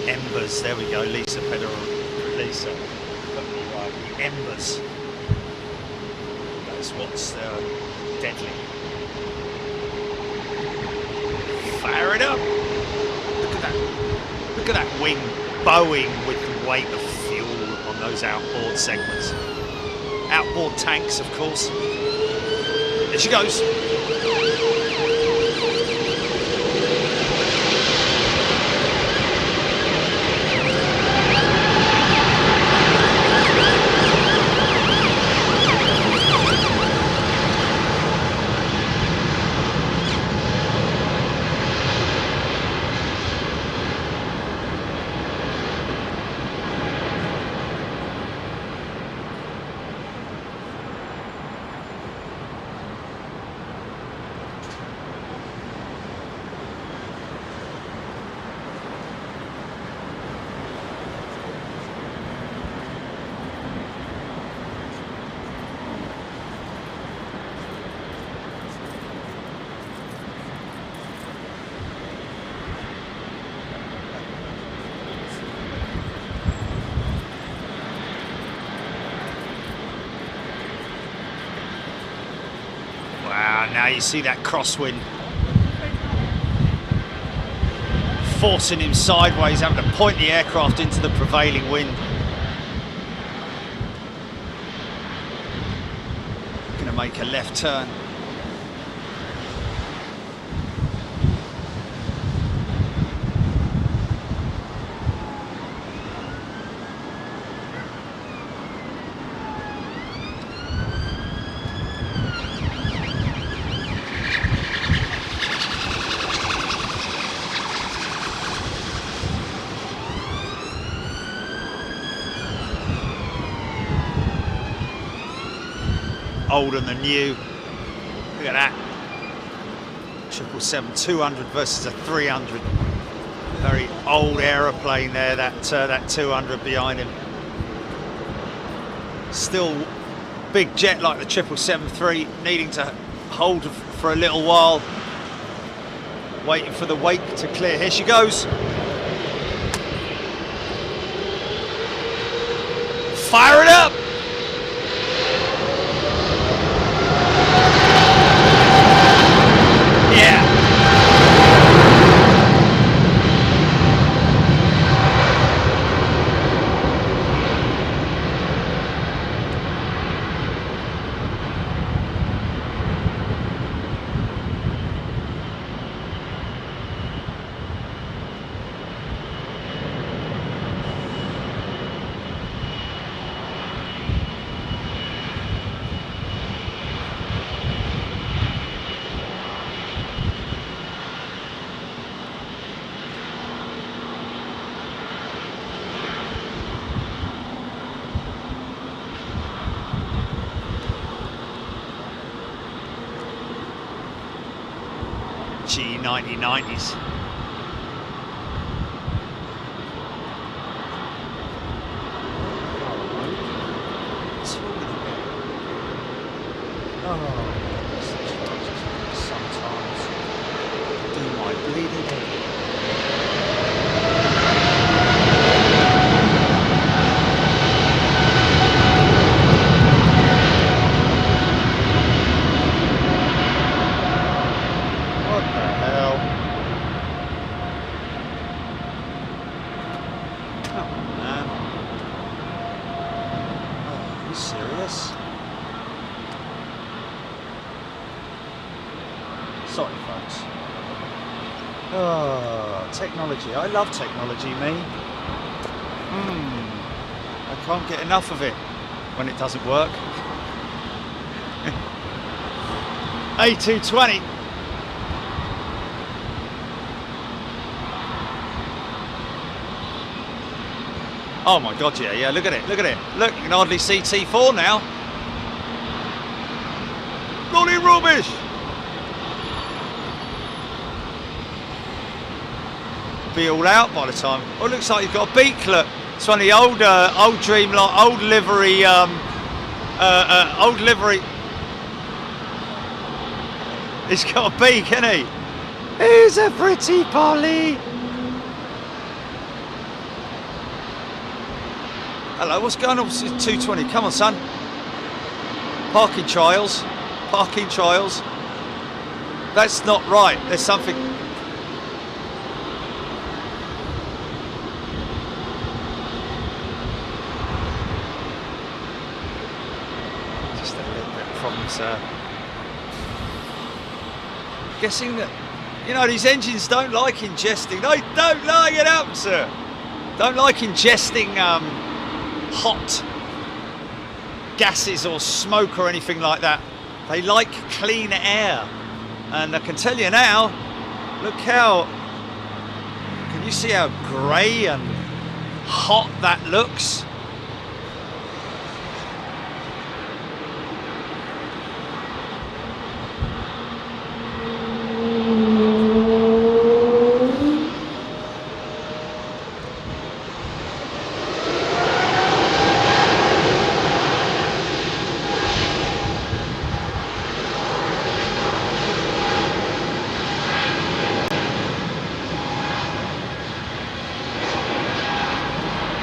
Embers, there we go, Lisa Pederer. Lisa, got me right, the embers. That's what's deadly. Fire it up! Look at that! Look at that wing bowing with the weight of fuel on those outboard segments. Outboard tanks, of course. There she goes. Now you see that crosswind forcing him sideways, having to point the aircraft into the prevailing wind. Going to make a left turn. Older than new. Look at that. 777-200 versus a 300. Very old aeroplane there, that 200 behind him. Still big jet like the 777-3, needing to hold for a little while. Waiting for the wake to clear. Here she goes. Fire it up! G9090s. Oh, sometimes do my bleeding head. What the hell? Come on, man. Oh, are you serious? Sorry, folks. Oh, technology. I love technology, me. I can't get enough of it when it doesn't work. A220. Oh my God, yeah, look at it, look at it. Look, you can hardly see T4 now. Bloody rubbish! Be all out by the time. Oh, it looks like you've got a beak. Look, it's one of the old Dreamliner, old livery, old livery. He's got a beak, hasn't he? He's a pretty Polly. Hello, what's going on? It's 220. Come on, son. Parking trials. Parking trials. That's not right. There's something. Guessing that, you know, these engines don't like ingesting. They don't like it up, sir. Don't like ingesting hot gases or smoke or anything like that. They like clean air. And I can tell you now, look how, can you see how grey and hot that looks?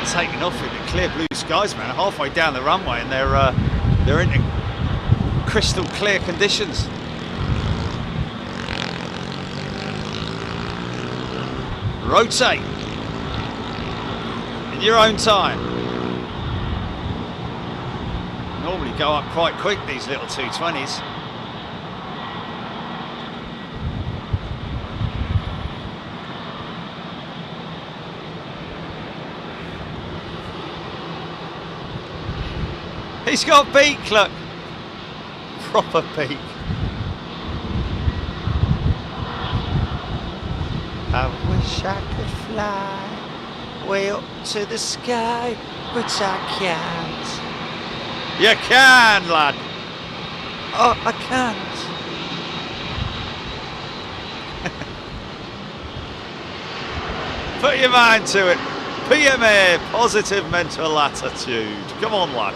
Taking off in the clear blue skies, man. Halfway down the runway, and they're in crystal clear conditions. Rotate in your own time. Normally go up quite quick, these little 220s. He's got a beak, look. Proper beak. I wish I could fly way up to the sky, but I can't. You can, lad. Oh, I can't. Put your mind to it. PMA, positive mental attitude. Come on, lad.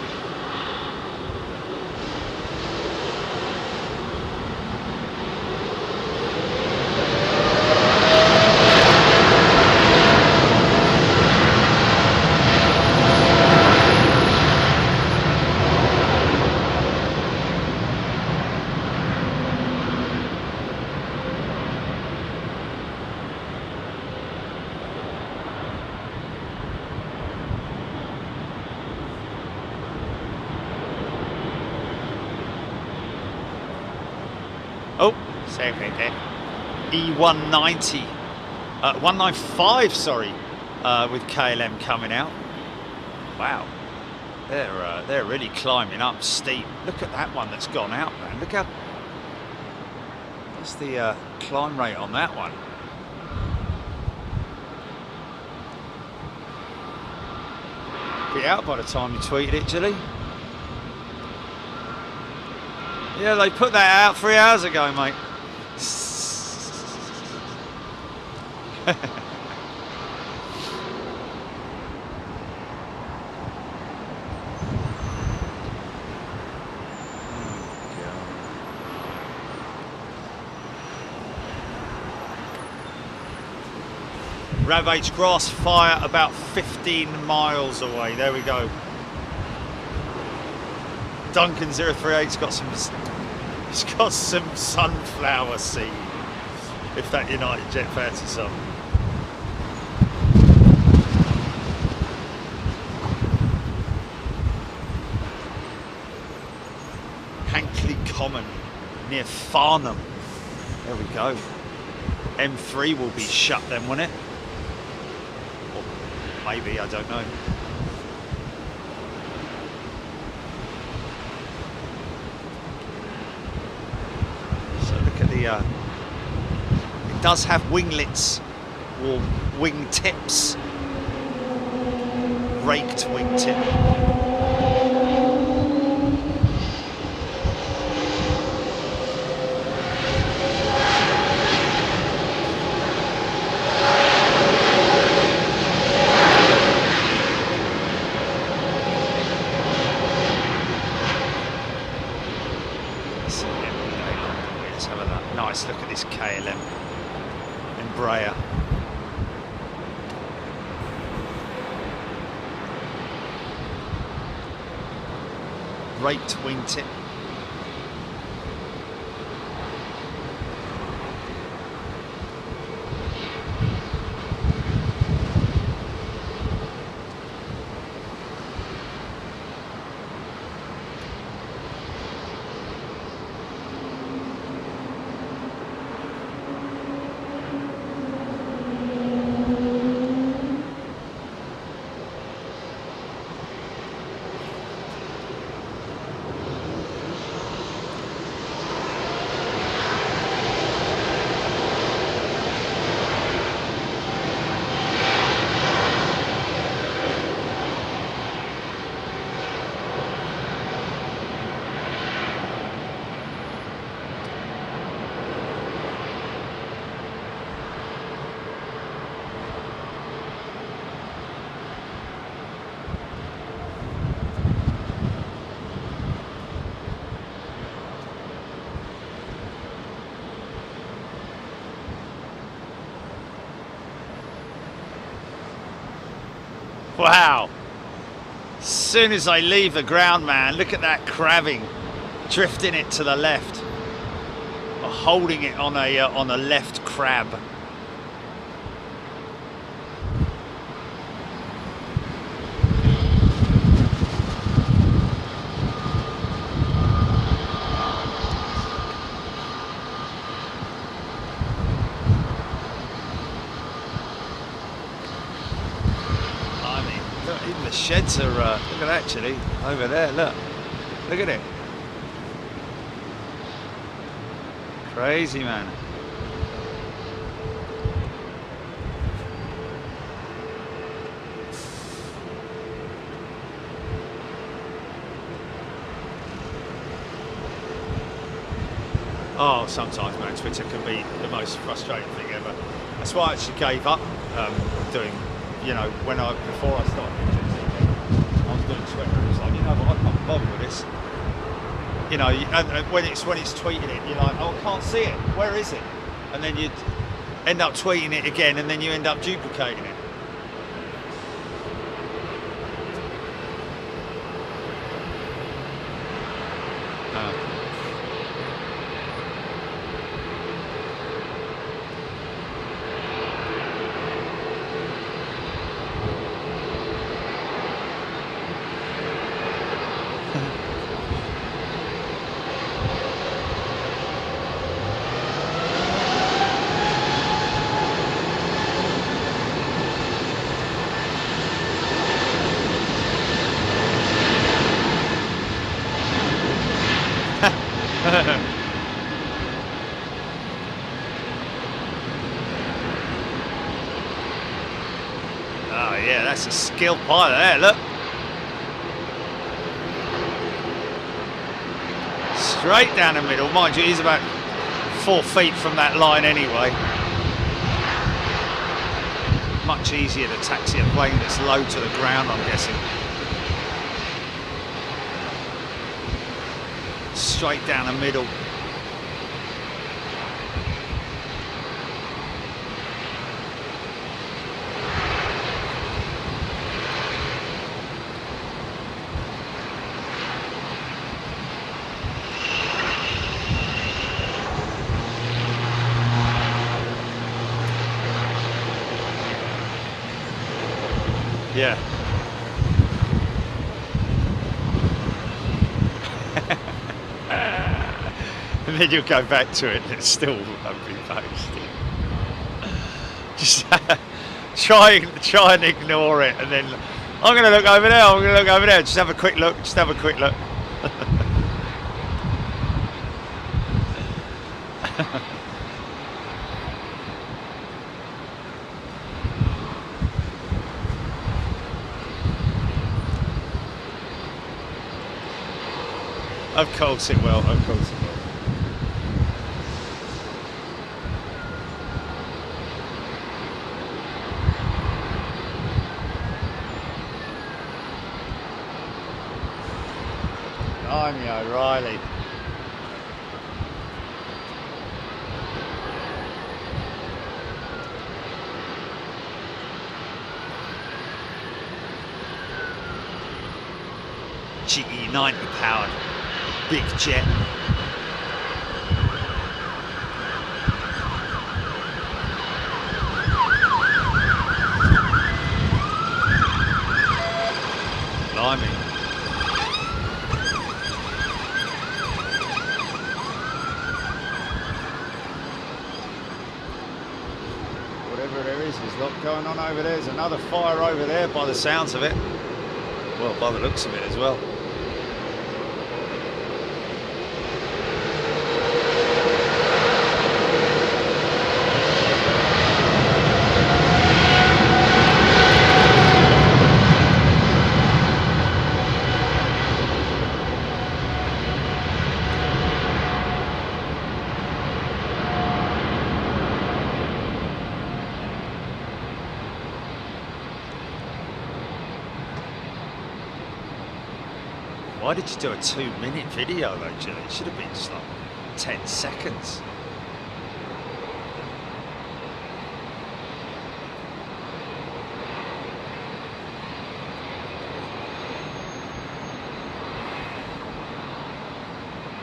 Oh, same right there. E190, 195, sorry, with KLM coming out. Wow, they're really climbing up steep. Look at that one that's gone out, man. Look how. What's the climb rate on that one? Be out by the time you tweeted it, Gilly. Yeah, they put that out 3 hours ago, mate. Ravage grass fire about 15 miles away. There we go. Duncan 038's got some. He's got some sunflower seed. If that United Jet fancy some. Hankley Common near Farnham. There we go. M3 will be shut then, won't it? Or maybe, I don't know. So look at the, it does have winglets or wing tips. Raked wingtip. Nice, look at this KLM Embraer. Raked wingtip. Wow. As soon as I leave the ground, man, look at that crabbing, drifting it to the left, or holding it on a left crab. Even the sheds are, look at that actually, over there, look at it. Crazy, man. Oh, sometimes, man, Twitter can be the most frustrating thing ever. That's why I actually gave up doing, you know, before I started I was doing Twitter. It was like, you know what, I can't bother with this. You know, and when it's tweeting it, you're like, oh, I can't see it. Where is it? And then you end up tweeting it again, and then you end up duplicating it. Oh yeah, that's a skilled pilot there, look. Straight down the middle, mind you, he's about 4 feet from that line anyway. much easier to taxi a plane that's low to the ground, I'm guessing. Straight down the middle. Yeah. And then you'll go back to it and it still won't be posted. Just try and ignore it, and then I'm going to look over there, I'm going to look over there. Just have a quick look, just have a quick look. Of course it will, of course it will. Blimey O'Reilly. GE 90 powered big jet. Blimey. Whatever there is, there's a lot going on over there. There's another fire over there by the sounds of it. Well, by the looks of it as well. Why did you do a 2-minute video though, Jill? It should have been just like 10 seconds.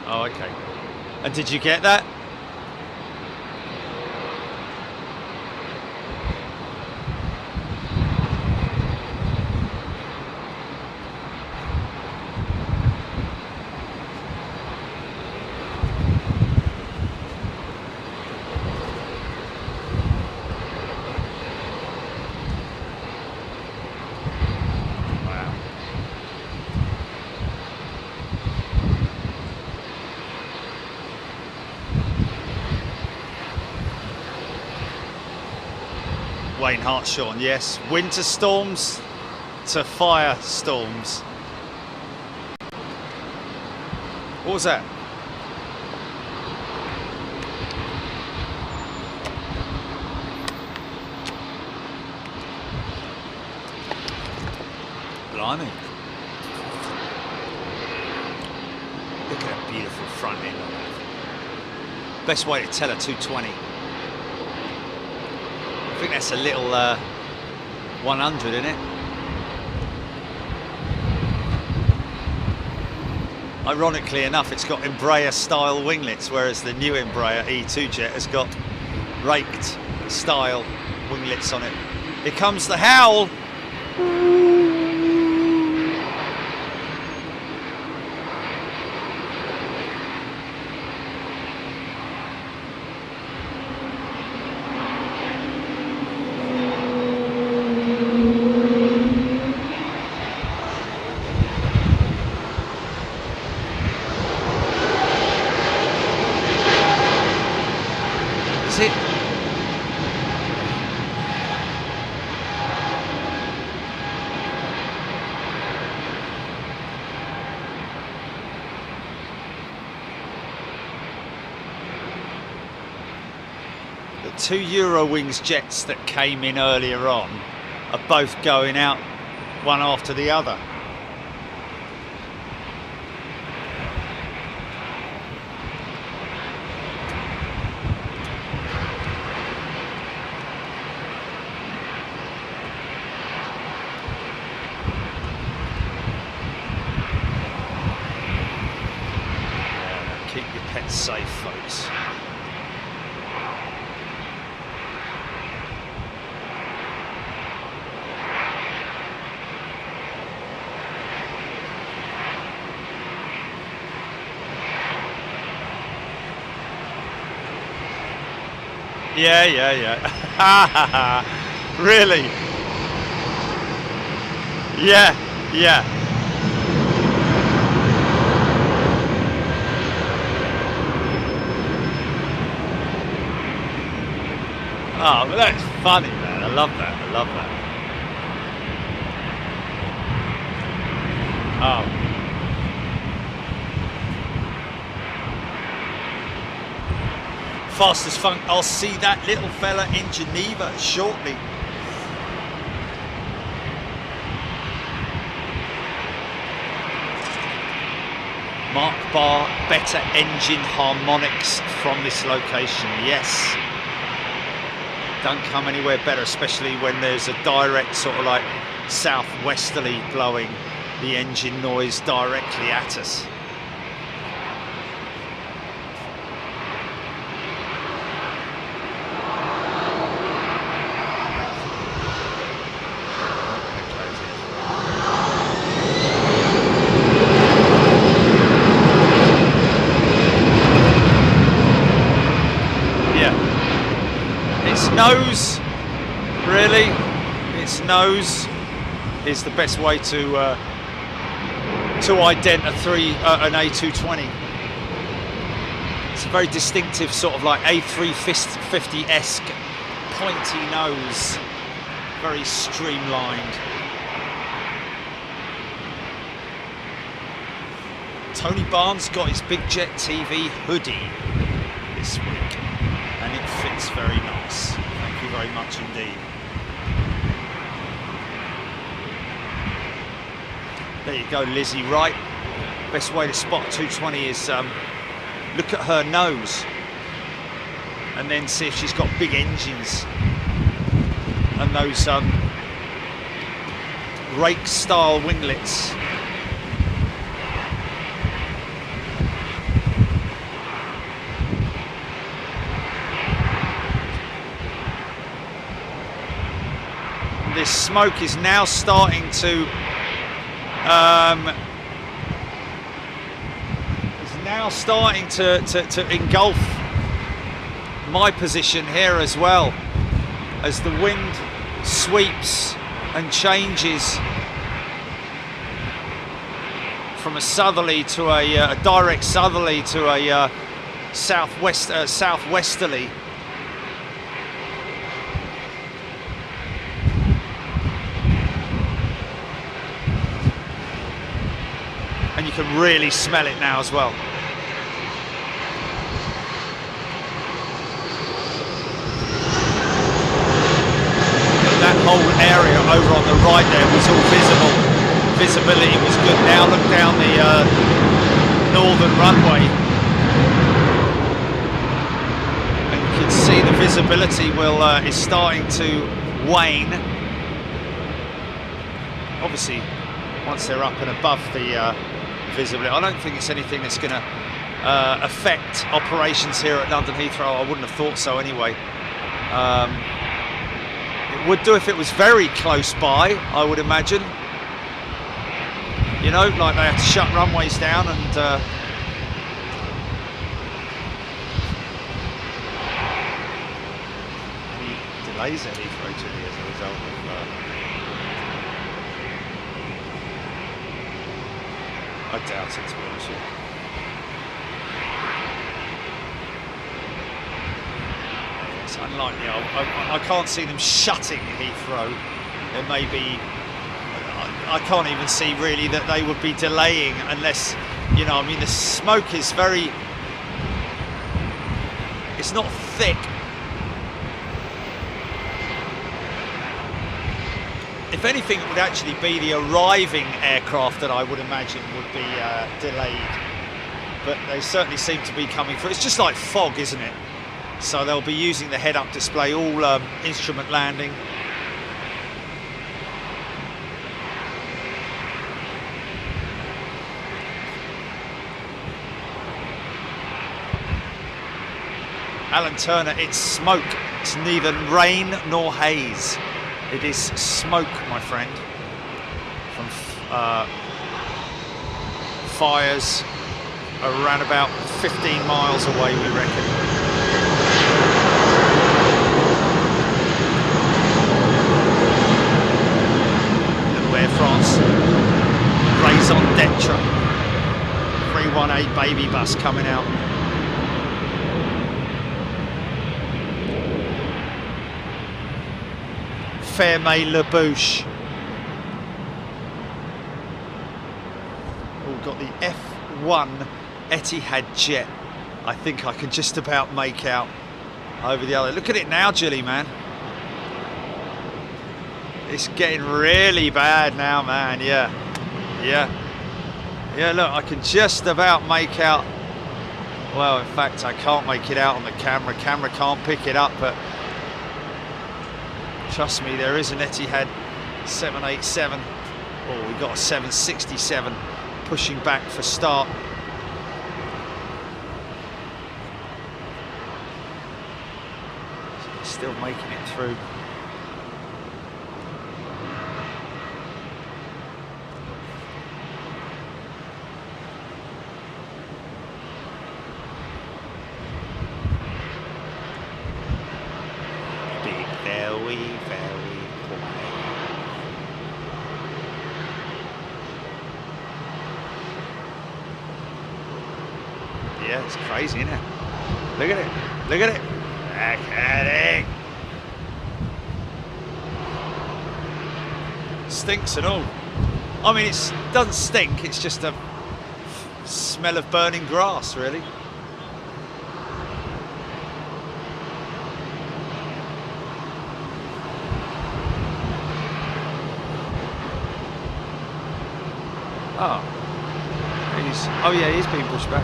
Oh, okay. And did you get that? Wayne Hartshaw, yes. Winter storms to fire storms. What was that? Blimey. Look at that beautiful front end on that. Best way to tell a 220. I think that's a little 100 in it. Ironically enough, it's got Embraer style winglets, whereas the new Embraer E2 jet has got raked style winglets on it. Here comes the howl. The two Eurowings jets that came in earlier on are both going out one after the other. Keep your pets safe, folks. Yeah. Really? Yeah. Oh, but that's funny, man. I love that. Oh. Fast as funk. I'll see that little fella in Geneva shortly. Mark Bar, better engine harmonics from this location. Yes. Don't come anywhere better, especially when there's a direct sort of like southwesterly blowing the engine noise directly at us. Nose, really, its nose is the best way to ident an A220. It's a very distinctive sort of like A350-esque pointy nose, very streamlined. Tony Barnes got his Big Jet TV hoodie this week, and it fits very nice. Thank you very much indeed. There you go, Lizzie Wright. Best way to spot a 220 is look at her nose and then see if she's got big engines and those rake style winglets. This smoke is now starting to engulf my position here as well, as the wind sweeps and changes from a southerly to a direct southerly to a southwesterly. And you can really smell it now as well. That whole area over on the right there was all visible. Visibility was good. Now look down the northern runway, and you can see the visibility is starting to wane. Obviously, once they're up and above the visibility, I don't think it's anything that's going to affect operations here at London Heathrow. I wouldn't have thought so anyway. It would do if it was very close by, I would imagine. You know, like they have to shut runways down and any delays at Heathrow today as a result of I doubt it, to be honest with you. It's unlikely. I can't see them shutting Heathrow. There may be. I can't even see really that they would be delaying unless, you know, I mean, the smoke is very. It's not thick, If anything, it would actually be the arriving aircraft that I would imagine would be delayed. But they certainly seem to be coming through. It's just like fog, isn't it? So they'll be using the head-up display, all instrument landing. Alan Turner, it's smoke. It's neither rain nor haze. It is smoke, my friend, from fires around about 15 miles away, we reckon. Little Air France raison d'etre. 318 baby bus coming out. Ferme-le-Bouche. Oh, got the F1 Etihad jet. I think I can just about make out over the other. Look at it now, Gilly, man. It's getting really bad now, man. Yeah. Look, I can just about make out. Well, in fact, I can't make it out on the camera. Camera can't pick it up, but trust me, there is an Etihad 787. Oh, we got a 767 pushing back for start. Still making it through. Very quiet. Yeah, it's crazy, isn't it? Look at it. Look at it. Look at it. Stinks and all. I mean, it doesn't stink. It's just a smell of burning grass, really. Oh yeah, he's being pushed back.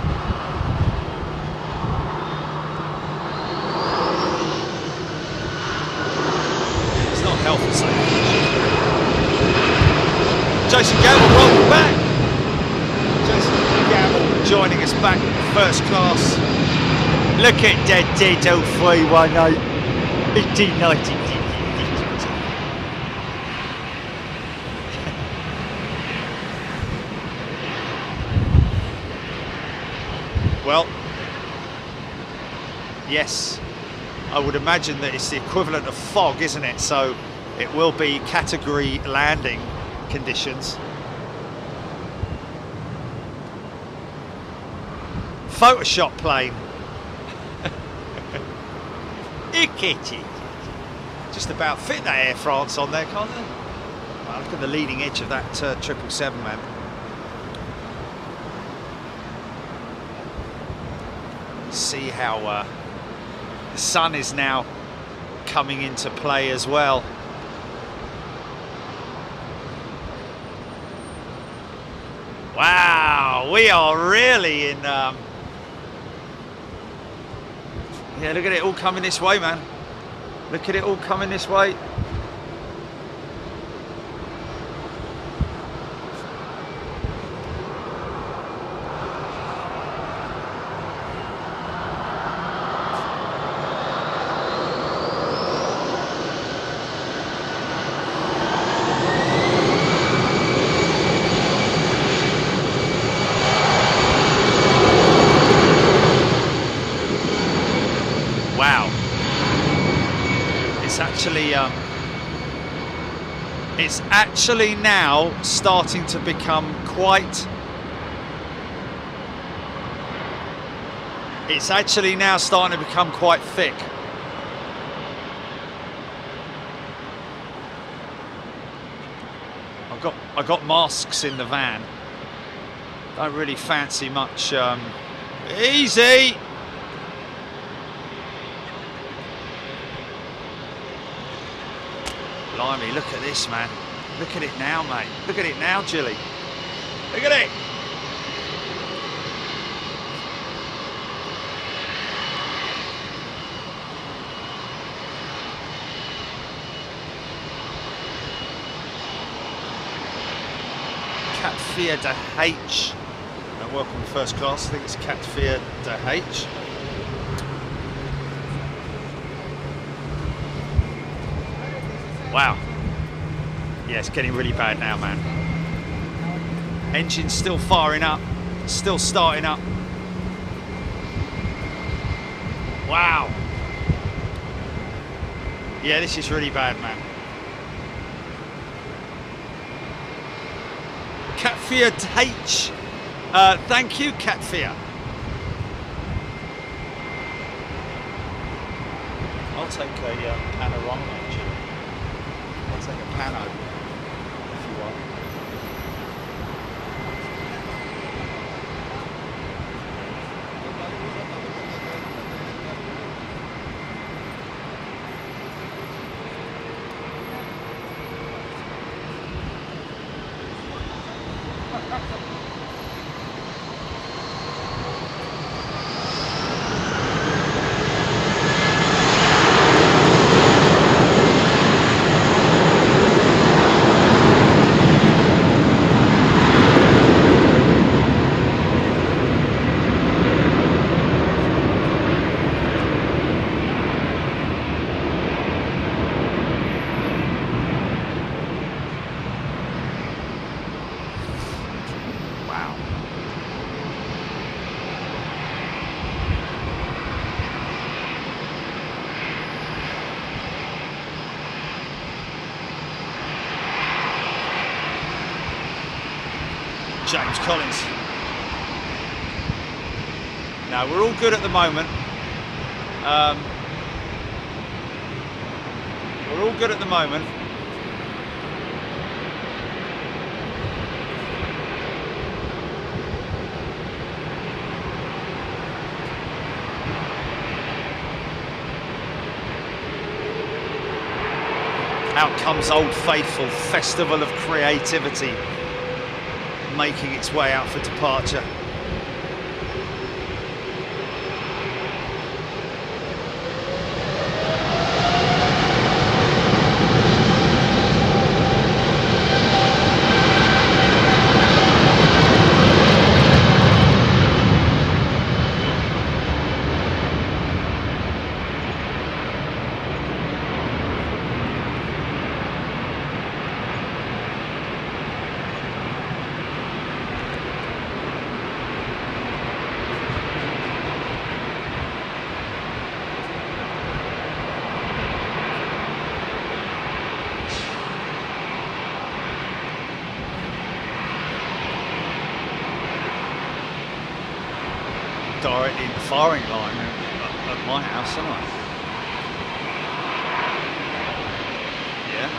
It's not health and safety. Jason Gamble, welcome back. Jason Gamble joining us back first class. Look at that dead old 318. 1890. Well, yes, I would imagine that it's the equivalent of fog, isn't it? So it will be category landing conditions. Photoshop plane. Just about fit that Air France on there, can't they? Wow, look at the leading edge of that 777, man. See how the sun is now coming into play as well. Wow, we are really in yeah, look at it all coming this way, man. Look at it all coming this way. It's actually now starting to become quite. It's actually now starting to become quite thick. I got masks in the van. Don't really fancy much. Easy. Blimey, look at this, man. Look at it now, mate. Look at it now, Jilly. Look at it. Cat Fear de H. Welcome to first class. I think it's Cat Fear de H. Wow. Yeah, it's getting really bad now, man. Engine's still firing up, still starting up. Wow. Yeah, this is really bad, man. Cat Fear H. Thank you, Cat Fear. I'll take a panorama, actually. I'll take a pano if you want. James Collins. Now we're all good at the moment. We're all good at the moment. Out comes Old Faithful, Festival of Creativity, making its way out for departure. Directly in the firing line at my house, aren't I? Yeah.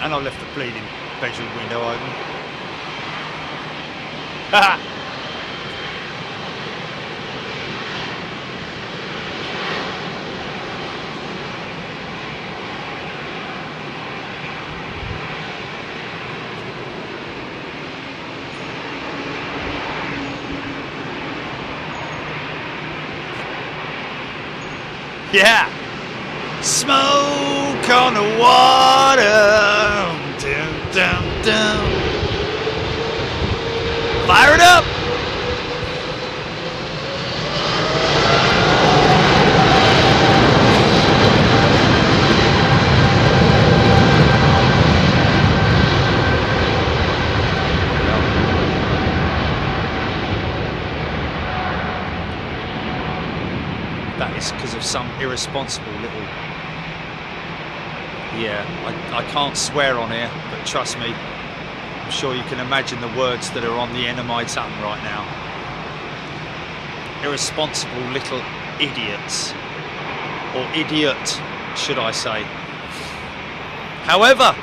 And I left the bleeding bedroom window open. Ha! Yeah, smoke on the water, dum, dum, dum. Fire it up. That is because of some irresponsible little... Yeah, I can't swear on here, but trust me, I'm sure you can imagine the words that are on the end of my tongue right now. Irresponsible little idiots. Or idiot, should I say. However,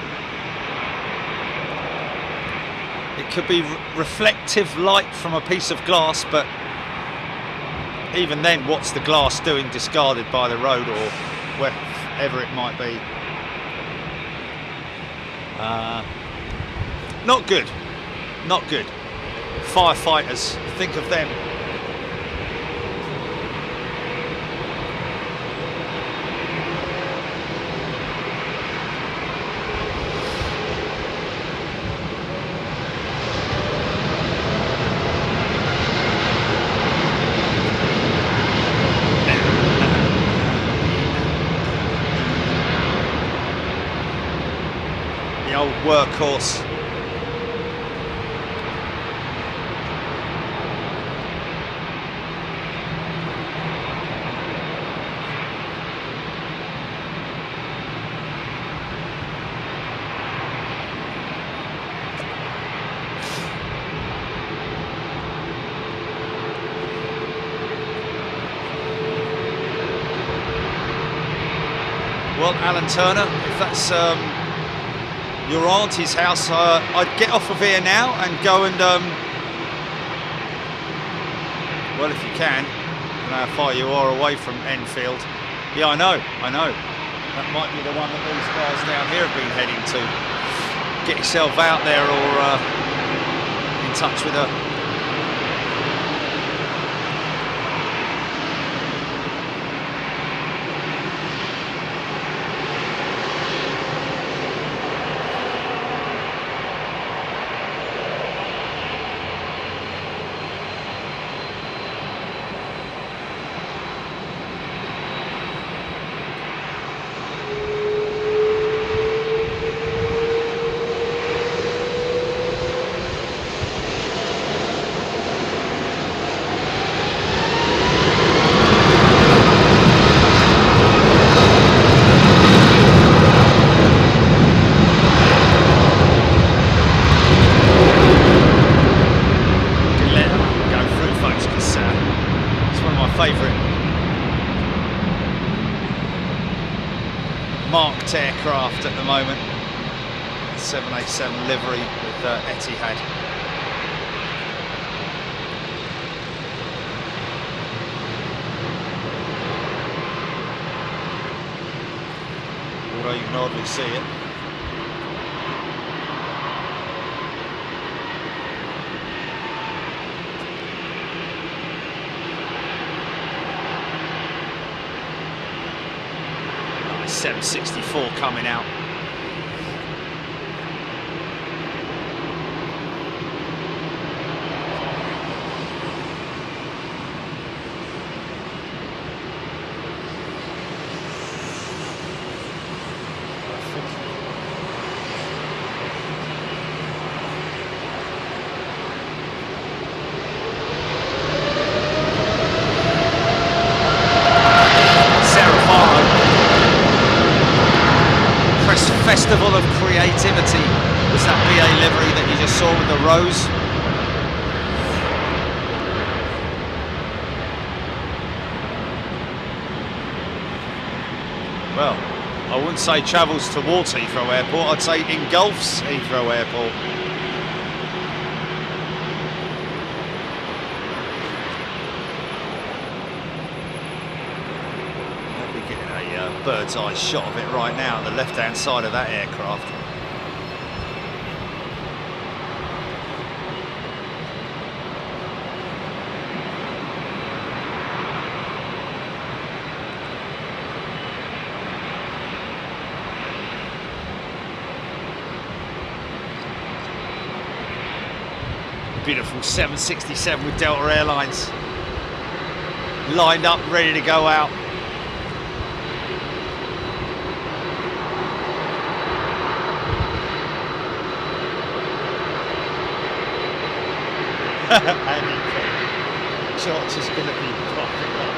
it could be reflective light from a piece of glass, but even then, what's the glass doing discarded by the road or whatever it might be. Not good. Not good. Firefighters, think of them. The old workhorse. Well, Alan Turner, if that's your auntie's house, I'd get off of here now and go and, well, if you can, I don't know how far you are away from Enfield. Yeah, I know. That might be the one that these guys down here have been heading to. Get yourself out there or in touch with her. Marked aircraft at the moment, 787 livery with Etihad. Although you can hardly see it. Nice 764 coming out. Festival of creativity was that BA livery that you just saw with the rose. Well, I wouldn't say travels towards Heathrow Airport, I'd say engulfs Heathrow Airport. Bird's eye shot of it right now on the left hand side of that aircraft. Beautiful 767 with Delta Airlines lined up, ready to go out. And George is going to be popping up.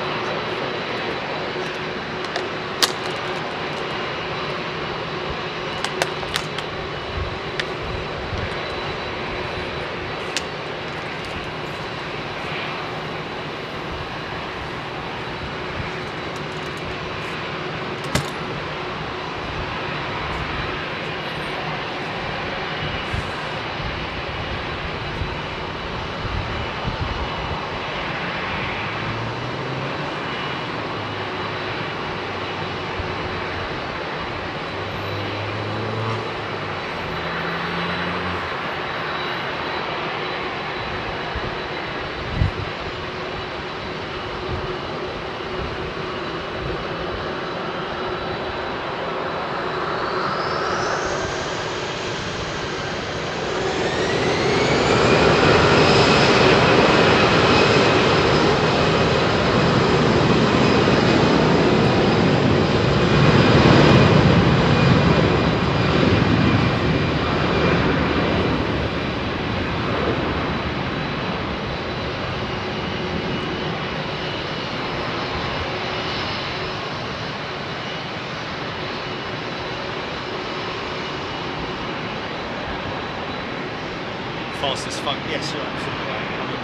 fastest phone. Yes, you're absolutely right. I mean,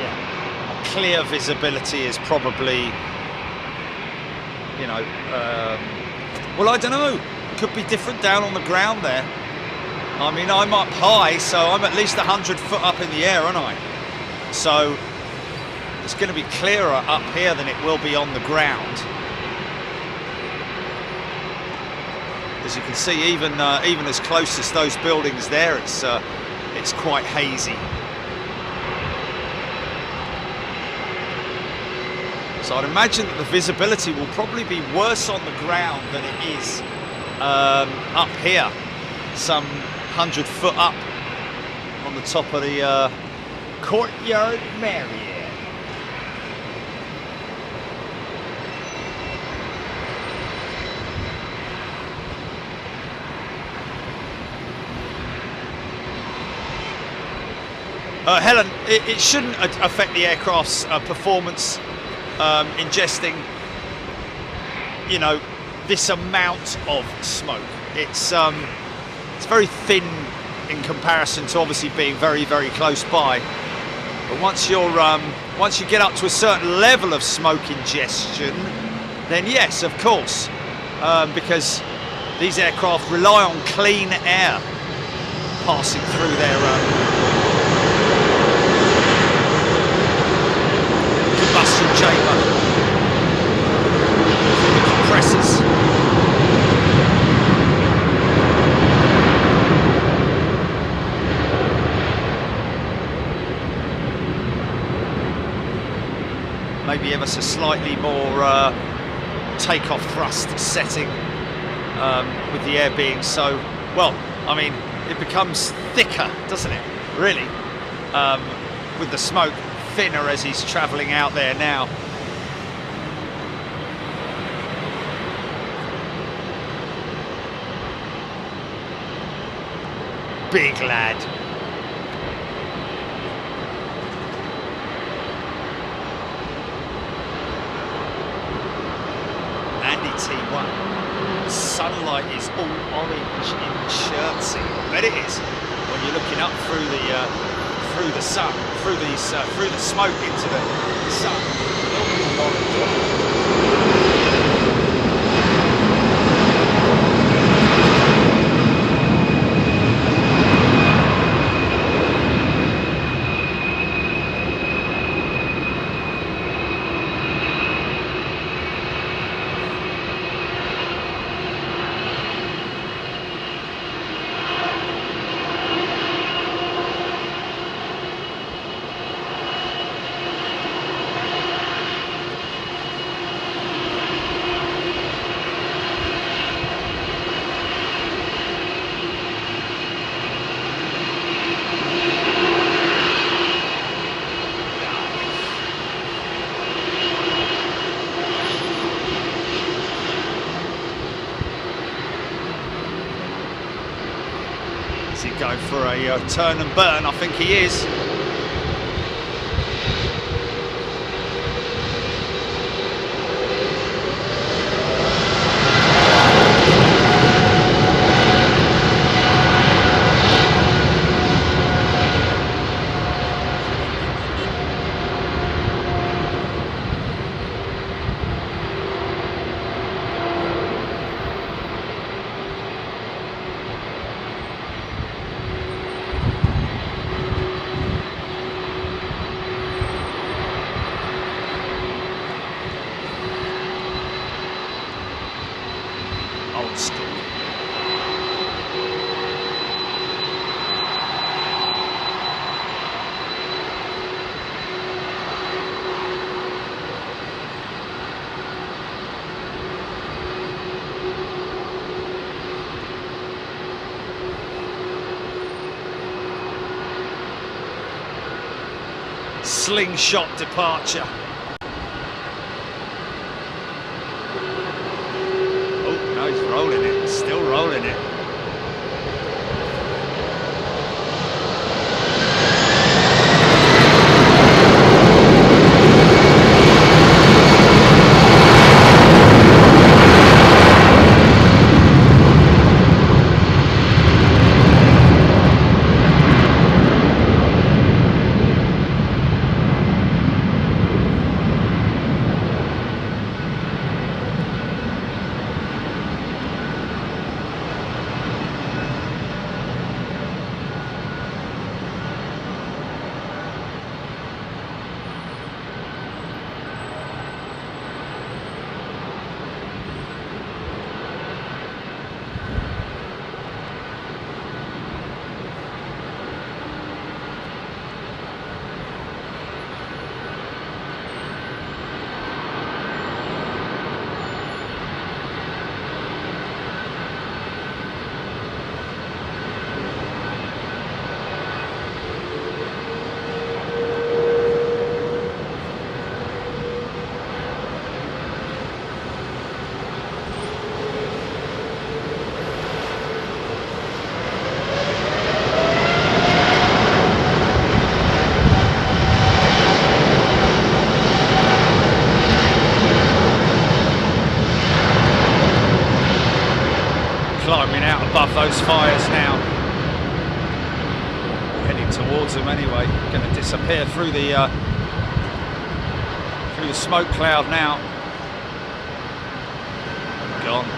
yeah, clear visibility is probably, you know, well, I don't know. Could be different down on the ground there. I mean, I'm up high, so I'm at least 100 foot up in the air, aren't I? So it's going to be clearer up here than it will be on the ground. As you can see, even as close as those buildings there, it's quite hazy. So I'd imagine that the visibility will probably be worse on the ground than it is up here, some 100 foot up on the top of the Courtyard Marriott. Helen, it shouldn't affect the aircraft's performance ingesting, you know, this amount of smoke. It's very thin in comparison to obviously being very, very close by. But once you get up to a certain level of smoke ingestion, then yes, of course, because these aircraft rely on clean air passing through their combustion chamber, the compressors. Maybe ever so slightly more takeoff thrust setting with the air being so, well, I mean, it becomes thicker, doesn't it, really, with the smoke thinner as he's travelling out there now. Big lad. Andy T1. The sunlight is all orange in Chertsey. I bet it is when you're looking up through the sun, through the smoke into the sun. All orange. Going for a turn and burn, I think he is. Old school. Slingshot departure. He's rolling it, still rolling it. those fires now. Heading towards them anyway. Going to disappear through the smoke cloud now. Gone.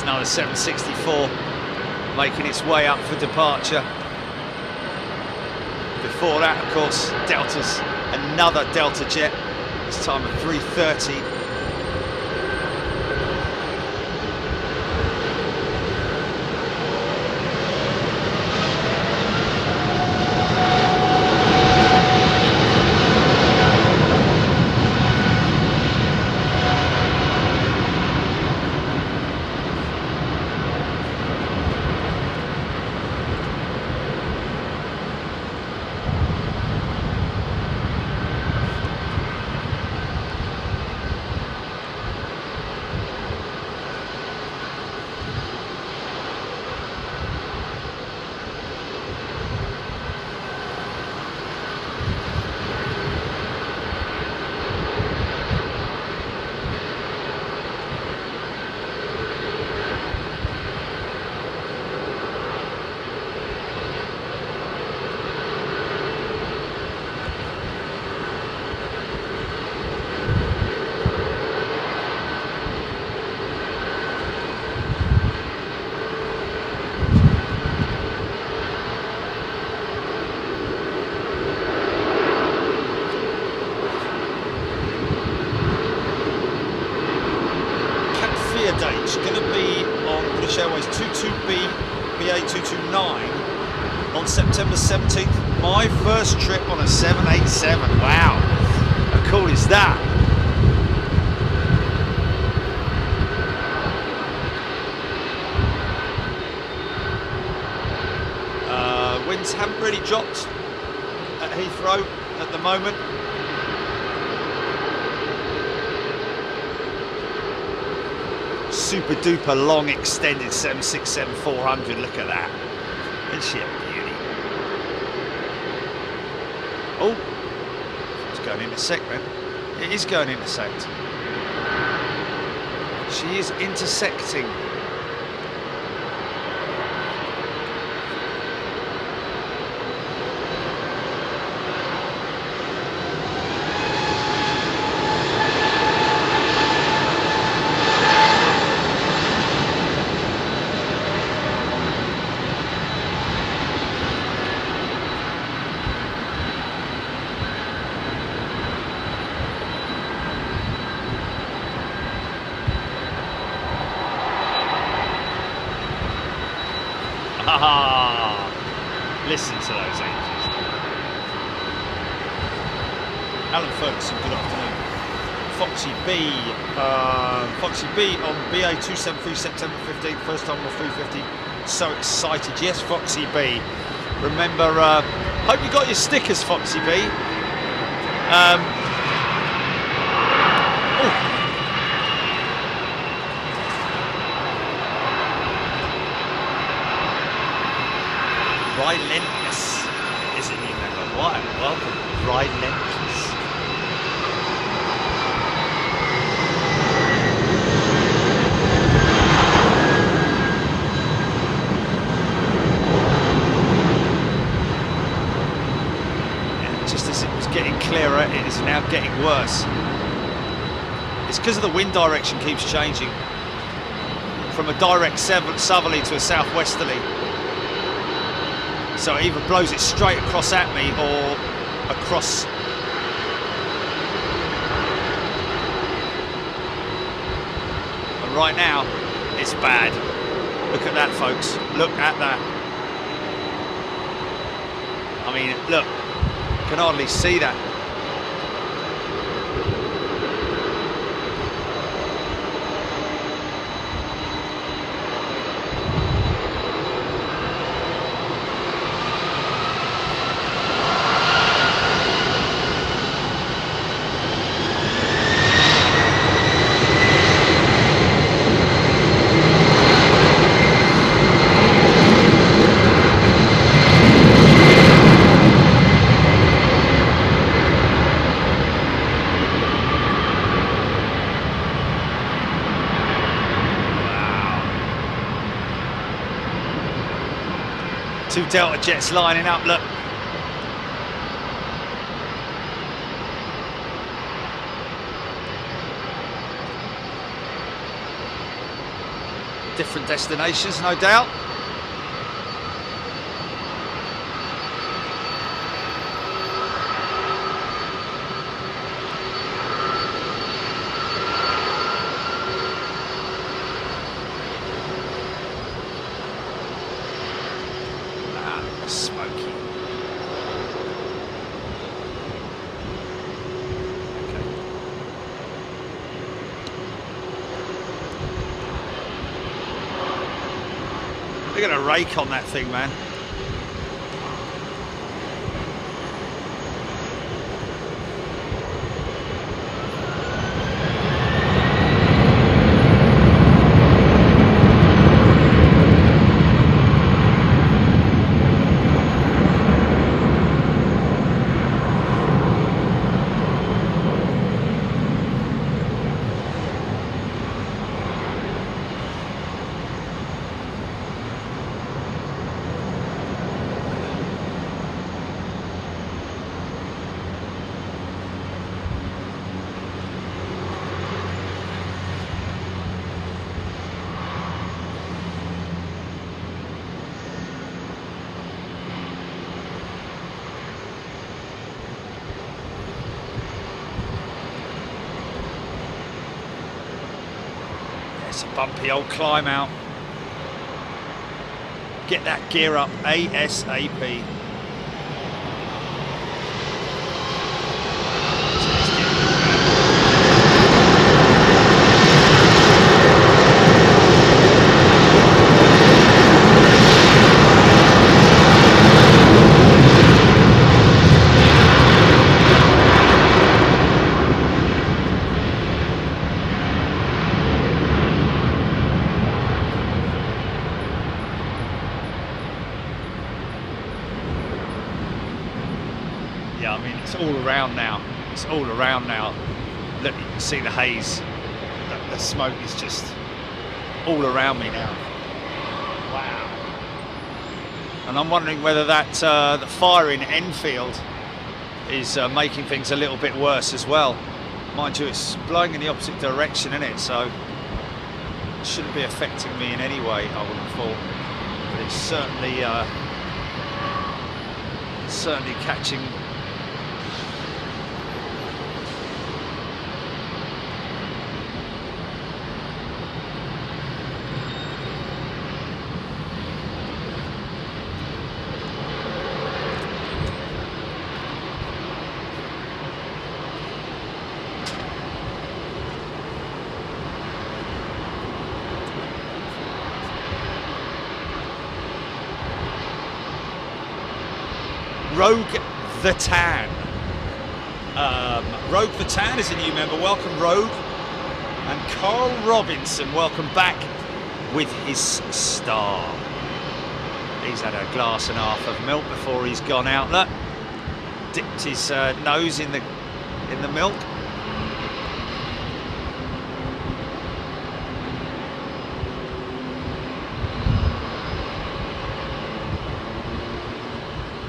Another 764 making its way up for departure. Before that, of course, Delta's another Delta jet, this time at 3:30. Going to be on British Airways 22B BA229 on September 17th. My first trip on a 787. Wow, how cool is that? Winds haven't really dropped at Heathrow at the moment. Super duper long extended 767-400. Look at that. Isn't she a beauty? Oh, it's going intersect then. It is going intersect. She is intersecting. Listen to those angels. Alan Ferguson, good afternoon. Foxy B on BA273 September 15th, first time on 350. So excited. Yes, Foxy B. Remember, hope you got your stickers, Foxy B. Relentless is a new member. What? Welcome, Relentless. Yeah, just as it was getting clearer, it is now getting worse. It's because of the wind direction keeps changing from a direct southerly to a southwesterly. So it either blows it straight across at me or across. And right now, it's bad. Look at that, folks. Look at that. I mean, look, you can hardly see that. Two Delta jets lining up, look. Different destinations, no doubt. Smoky. Okay. They're gonna rake on that thing, man. It's a bumpy old climb out. Get that gear up ASAP. Yeah, I mean, it's all around now. It's all around now. Look, you can see the haze. The smoke is just all around me now. Wow. And I'm wondering whether that the fire in Enfield is making things a little bit worse as well. Mind you, it's blowing in the opposite direction, isn't it? So it shouldn't be affecting me in any way, I wouldn't have thought. But it's certainly catching. Rogue the Tan. Rogue the Tan is a new member. Welcome, Rogue. And Carl Robinson, welcome back with his star. He's had a glass and a half of milk before he's gone out. Look, dipped his nose in the milk.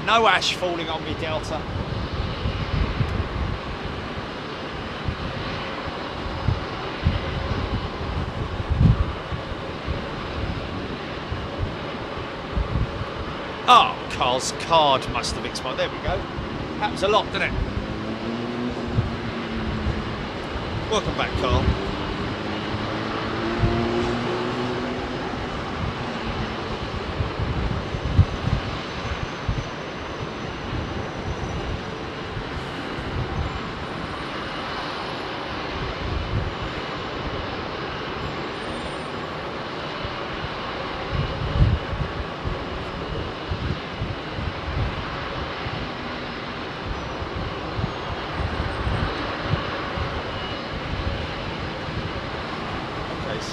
No ash falling on me, Delta. Oh, Carl's card must have expired. There we go. Happens a lot, doesn't it? Welcome back, Carl.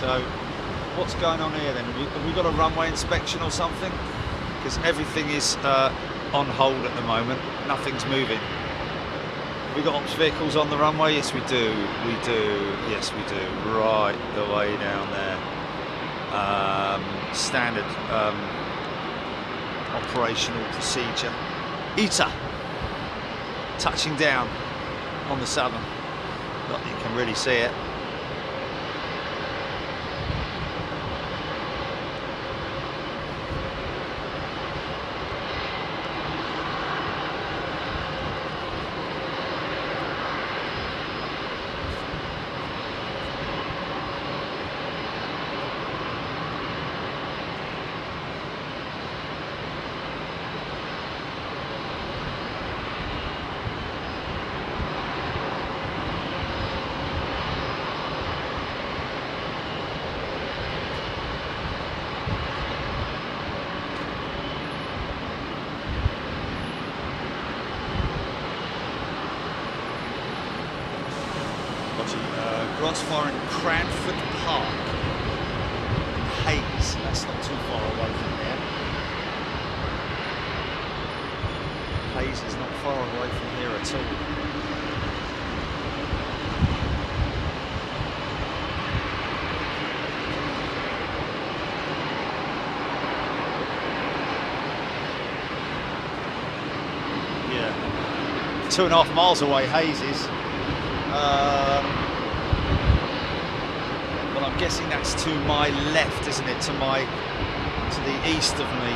So, what's going on here then? Have we got a runway inspection or something? Because everything is on hold at the moment. Nothing's moving. Have we got ops vehicles on the runway? Yes, we do. We do. Yes, we do. Right the way down there. Standard operational procedure. ITA touching down on the Southern. Not that you can really see it. Crossfire in Cranford Park. Hayes, that's not too far away from there. Hayes is not far away from here at all. Yeah, 2.5 miles away, Hayes is. I'm guessing that's to my left, isn't it? To the east of me.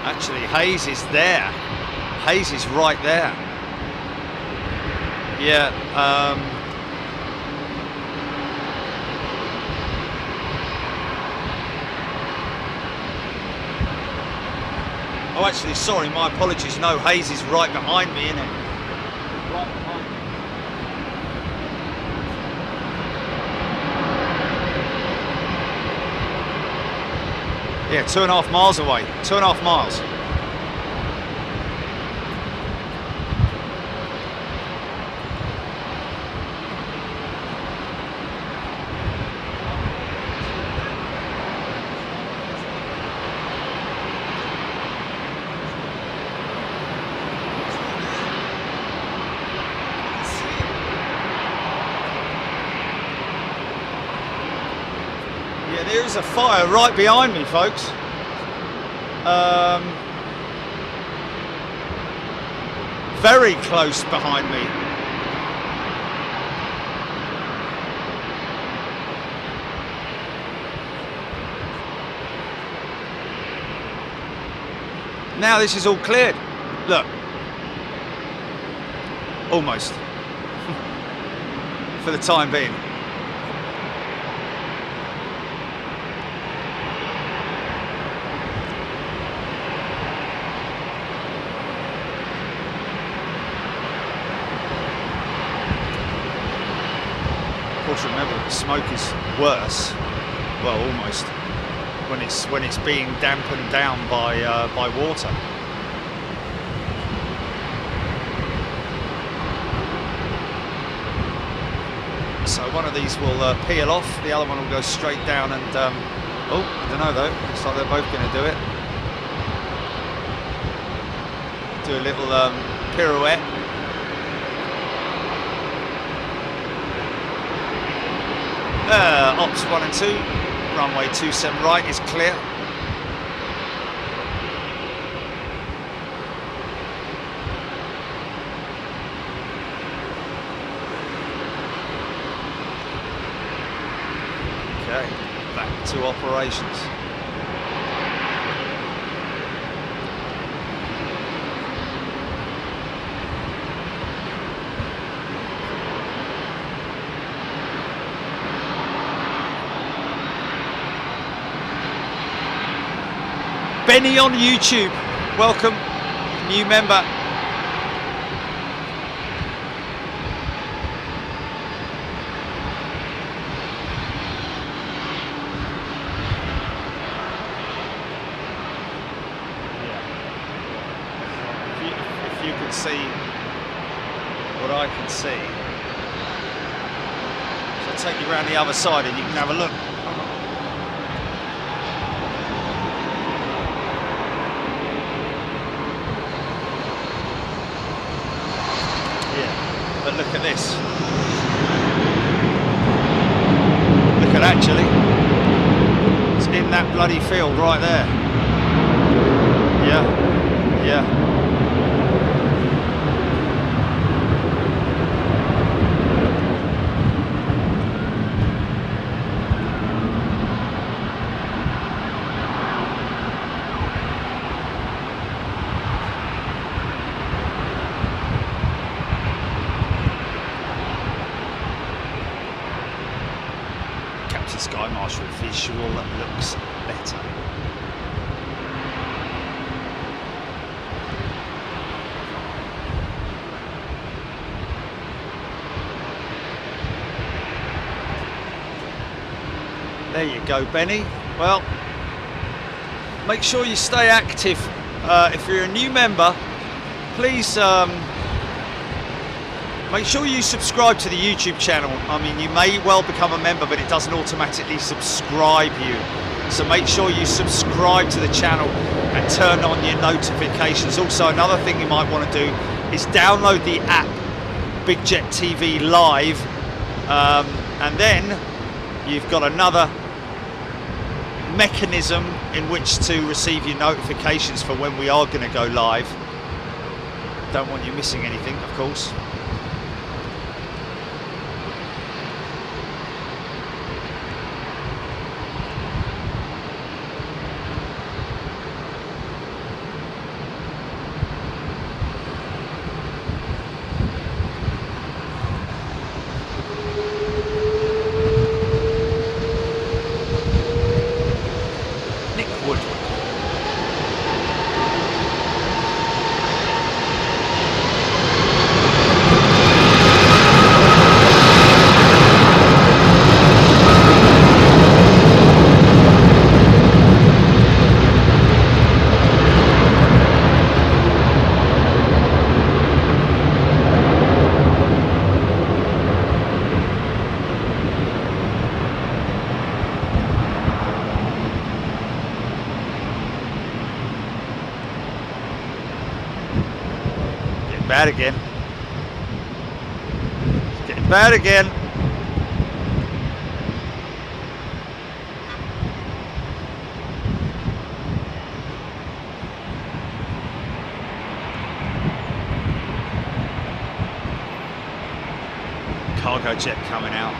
Actually, Hayes is there. Hayes is right there. Yeah. Oh, actually, sorry, my apologies. No, Hayes is right behind me, isn't it? Right behind me. Yeah, 2.5 miles away. 2.5 miles. There is a fire right behind me, folks. Very close behind me. Now this is all cleared. Look. Almost. For the time being. Remember, the smoke is worse. Well, almost when it's being dampened down by water. So one of these will peel off, the other one will go straight down, and oh, I don't know though. Looks like they're both going to do it. Do a little pirouette. Ops 1 and 2, runway 27 right is clear. Okay, back to operations. Benny on YouTube, welcome, new member. If you can see what I can see, so I'll take you around the other side and you can have a look. this. Look at that, actually. It's in that bloody field right there. Yeah, yeah. Sky Marshal visual looks better. There you go, Benny. Well, make sure you stay active. If you're a new member, please make sure you subscribe to the YouTube channel. I mean, you may well become a member, but it doesn't automatically subscribe you. So make sure you subscribe to the channel and turn on your notifications. Also, another thing you might want to do is download the app Big Jet TV Live, and then you've got another mechanism in which to receive your notifications for when we are going to go live. Don't want you missing anything, of course. Bad again. It's getting bad again. Cargo jet coming out.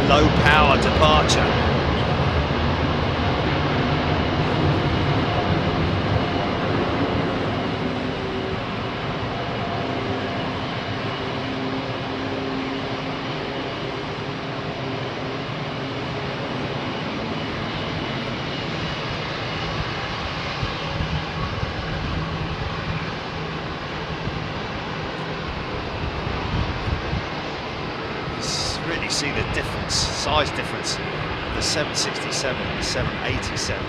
Low power departure. Really see the difference, size difference, the 767 and the 787.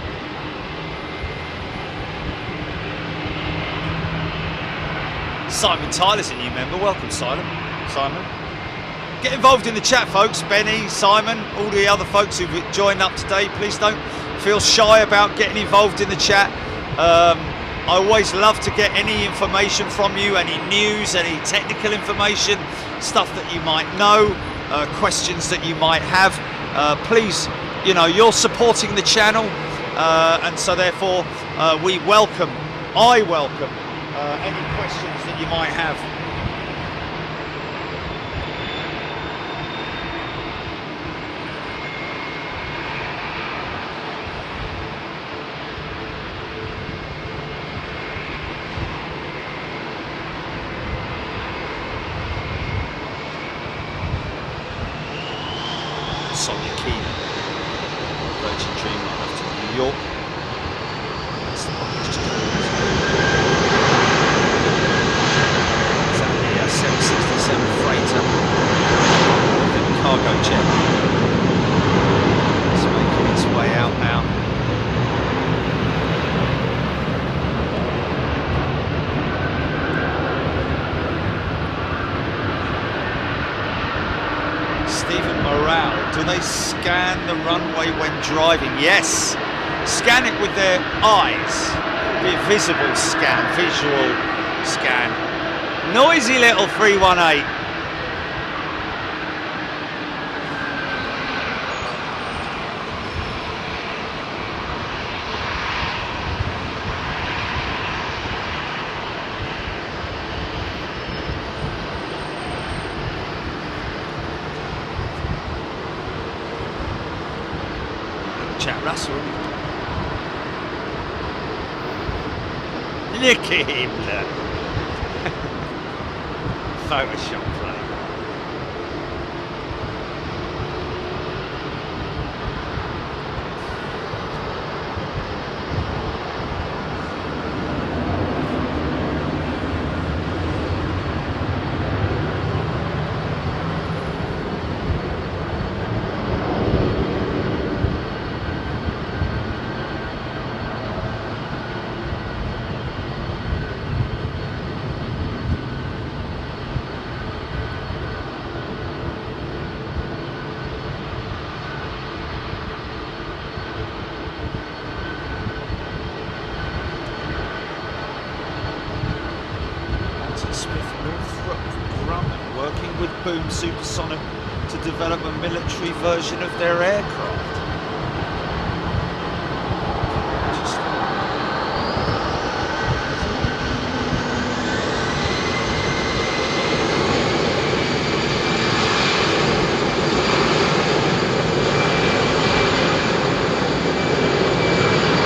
Simon Tyler's a new member. Welcome, Simon. Get involved in the chat, folks. Benny, Simon, all the other folks who've joined up today. Please don't feel shy about getting involved in the chat. I always love to get any information from you, any news, any technical information, stuff that you might know. Questions that you might have, please, you know, you're supporting the channel, and so therefore I welcome any questions that you might have. Virgin Dreamliner to New York. That's the one we just called. Is that the 767 freighter? The cargo jet. It's making its way out. Stephen Morale, do they scan the runway when driving? Yes. Scan it with their eyes. Be a visible scan, visual scan. Noisy little 318. Chat Russell. Look at him, look. Photoshop play. Boom Supersonic to develop a military version of their aircraft.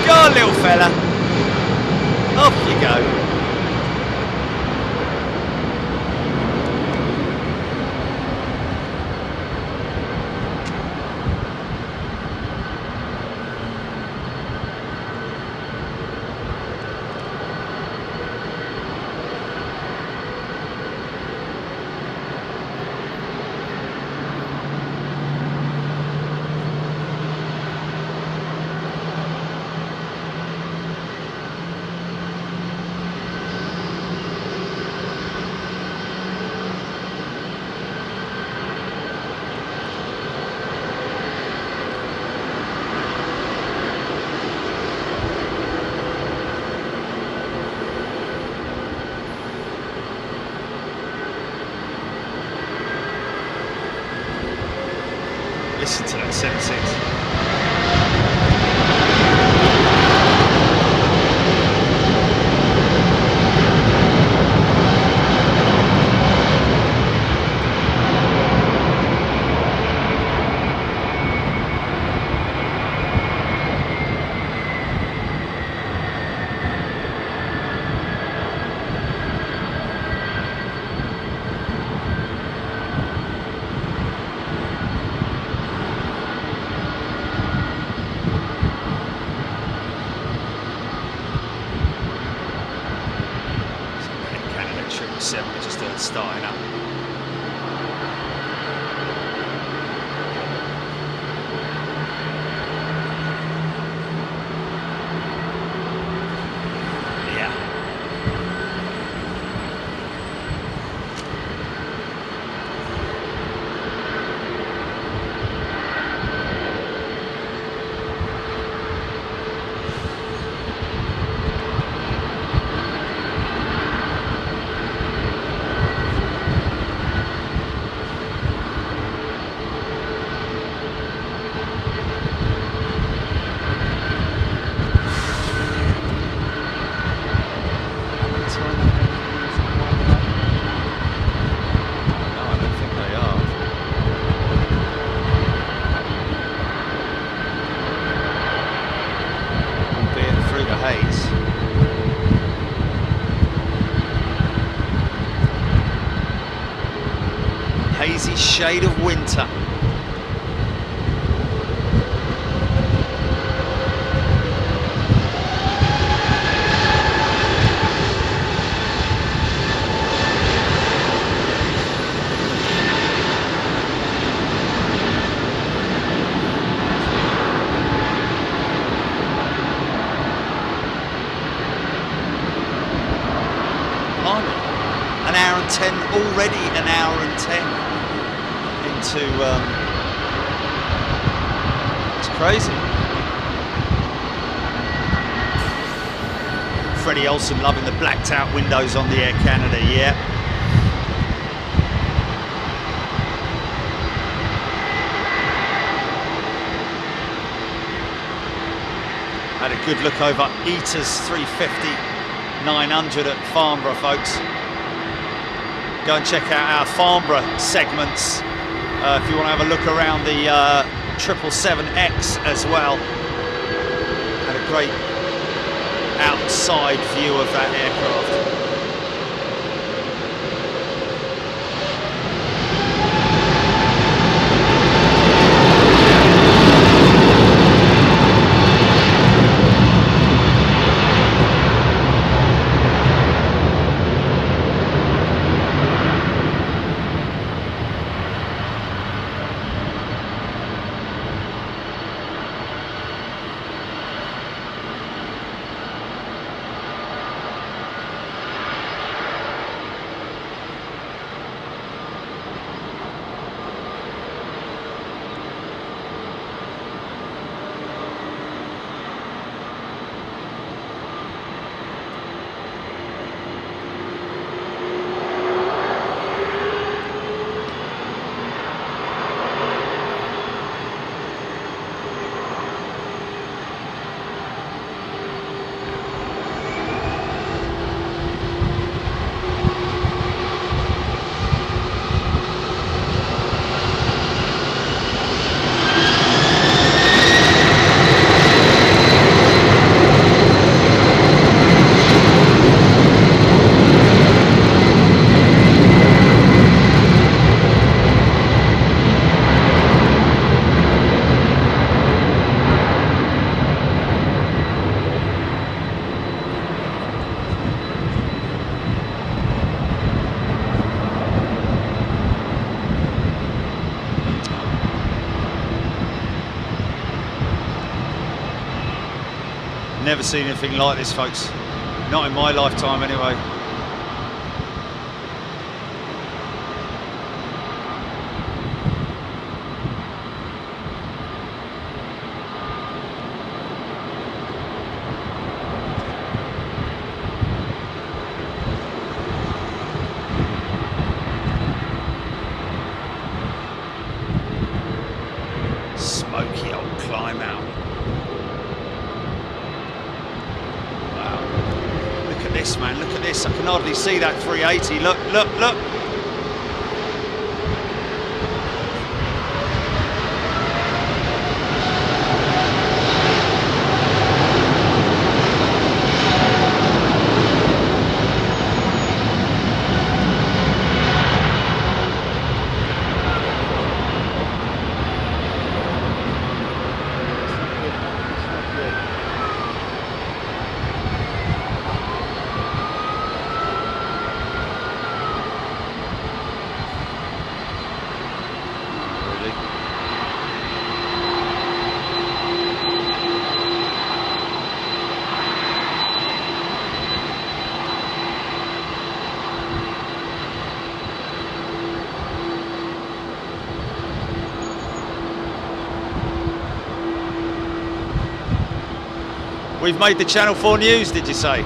Go on, little fella. Off you go. Listen to that 76. We just starting up. Yeah. Hazy shade of winter. An hour and 10, already an hour and 10. into. It's crazy. Freddie Olsen loving the blacked out windows on the Air Canada, yeah. Had a good look over Eater's 350-900 at Farnborough, folks. Go and check out our Farnborough segments if you want to have a look around the 777X as well. Had a great outside view of that aircraft. Never seen anything like this, folks. Not in my lifetime, anyway. Smoky old climb out. This, man, look at this. I can hardly see that 380. Look, look, look. We've made the Channel 4 news, did you say?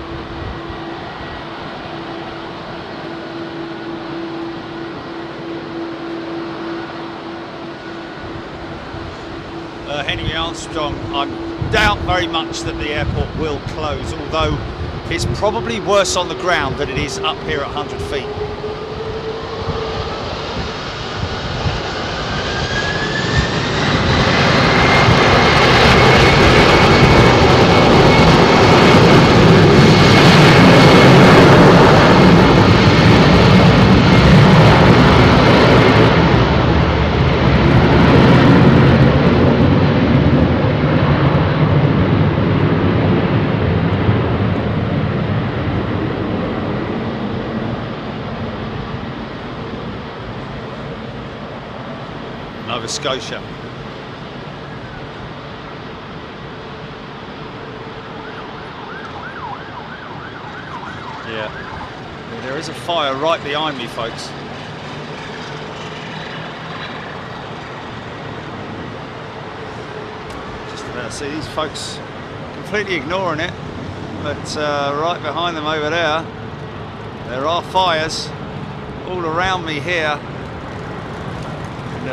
Henry Armstrong, I doubt very much that the airport will close, although it's probably worse on the ground than it is up here at 100 feet. Nova Scotia. Yeah, there is a fire right behind me, folks. See these folks completely ignoring it, but right behind them over there, there are fires all around me here. And,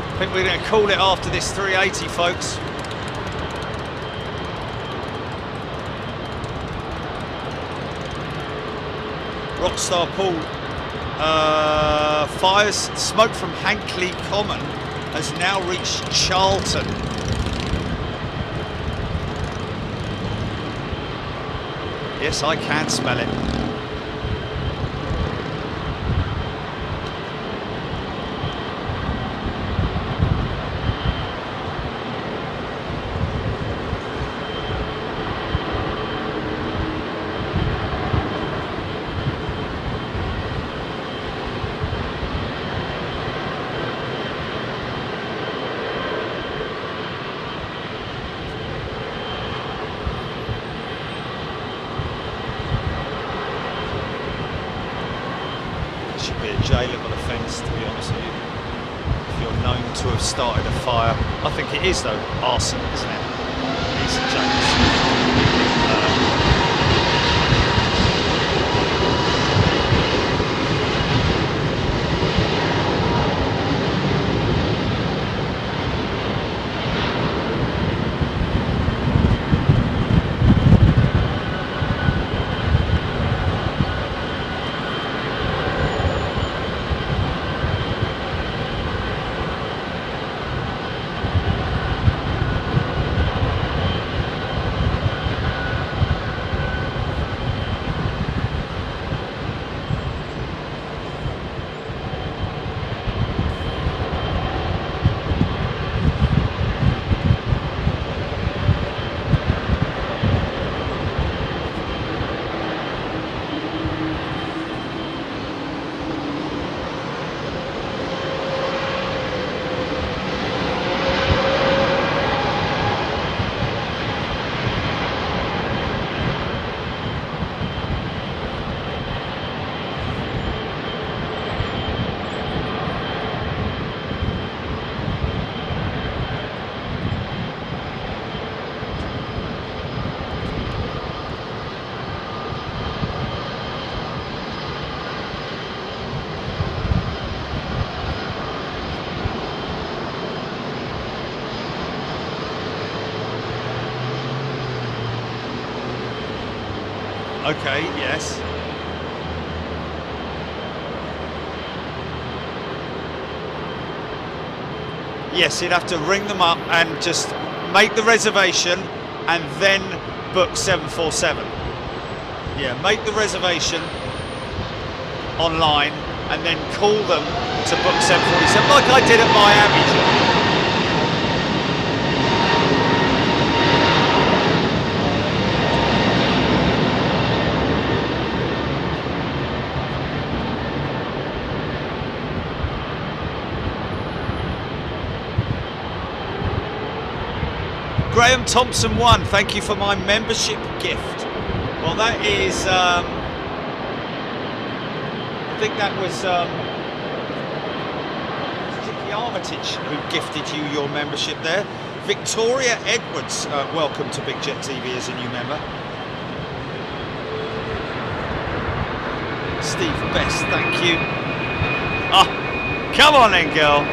I think we're going to call it after this 380, folks. Rockstar Paul, fires, smoke from Hankley Common has now reached Charlton. Yes, I can smell it. Jailable offence, to be honest with you, if you're known to have started a fire. I think it is, though, arson, isn't it? Decent changes. Okay, yes. Yes, you'd have to ring them up and just make the reservation and then book 747. Yeah, make the reservation online and then call them to book 747, like I did at Miami. Graham Thompson 1, thank you for my membership gift. Well, that is, I think that was Dickie Armitage who gifted you your membership there. Victoria Edwards, welcome to Big Jet TV as a new member. Steve Best, thank you. Ah, come on then, girl.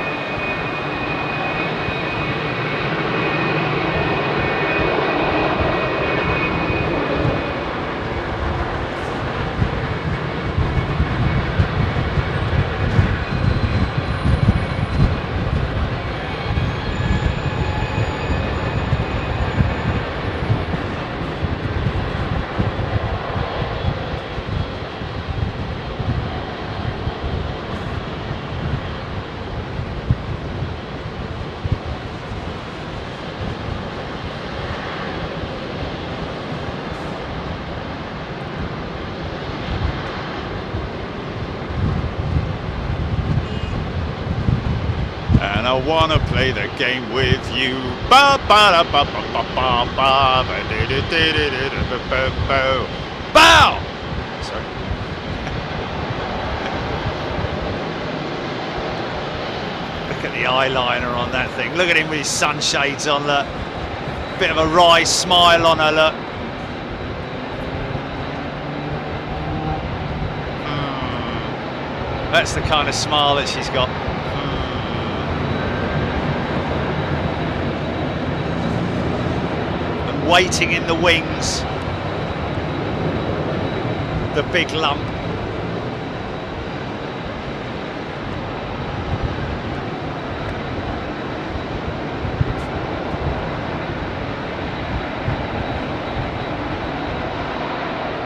I wanna play the game with you. Ba ba da ba ba ba ba ba ba da da da da da da ba ba. Bow. Sorry. eyeliner on that thing. Look at him with his sunshades on, look. Bit of a wry smile on her, look. That's the kind of smile that she's got. And waiting in the wings. The big lump.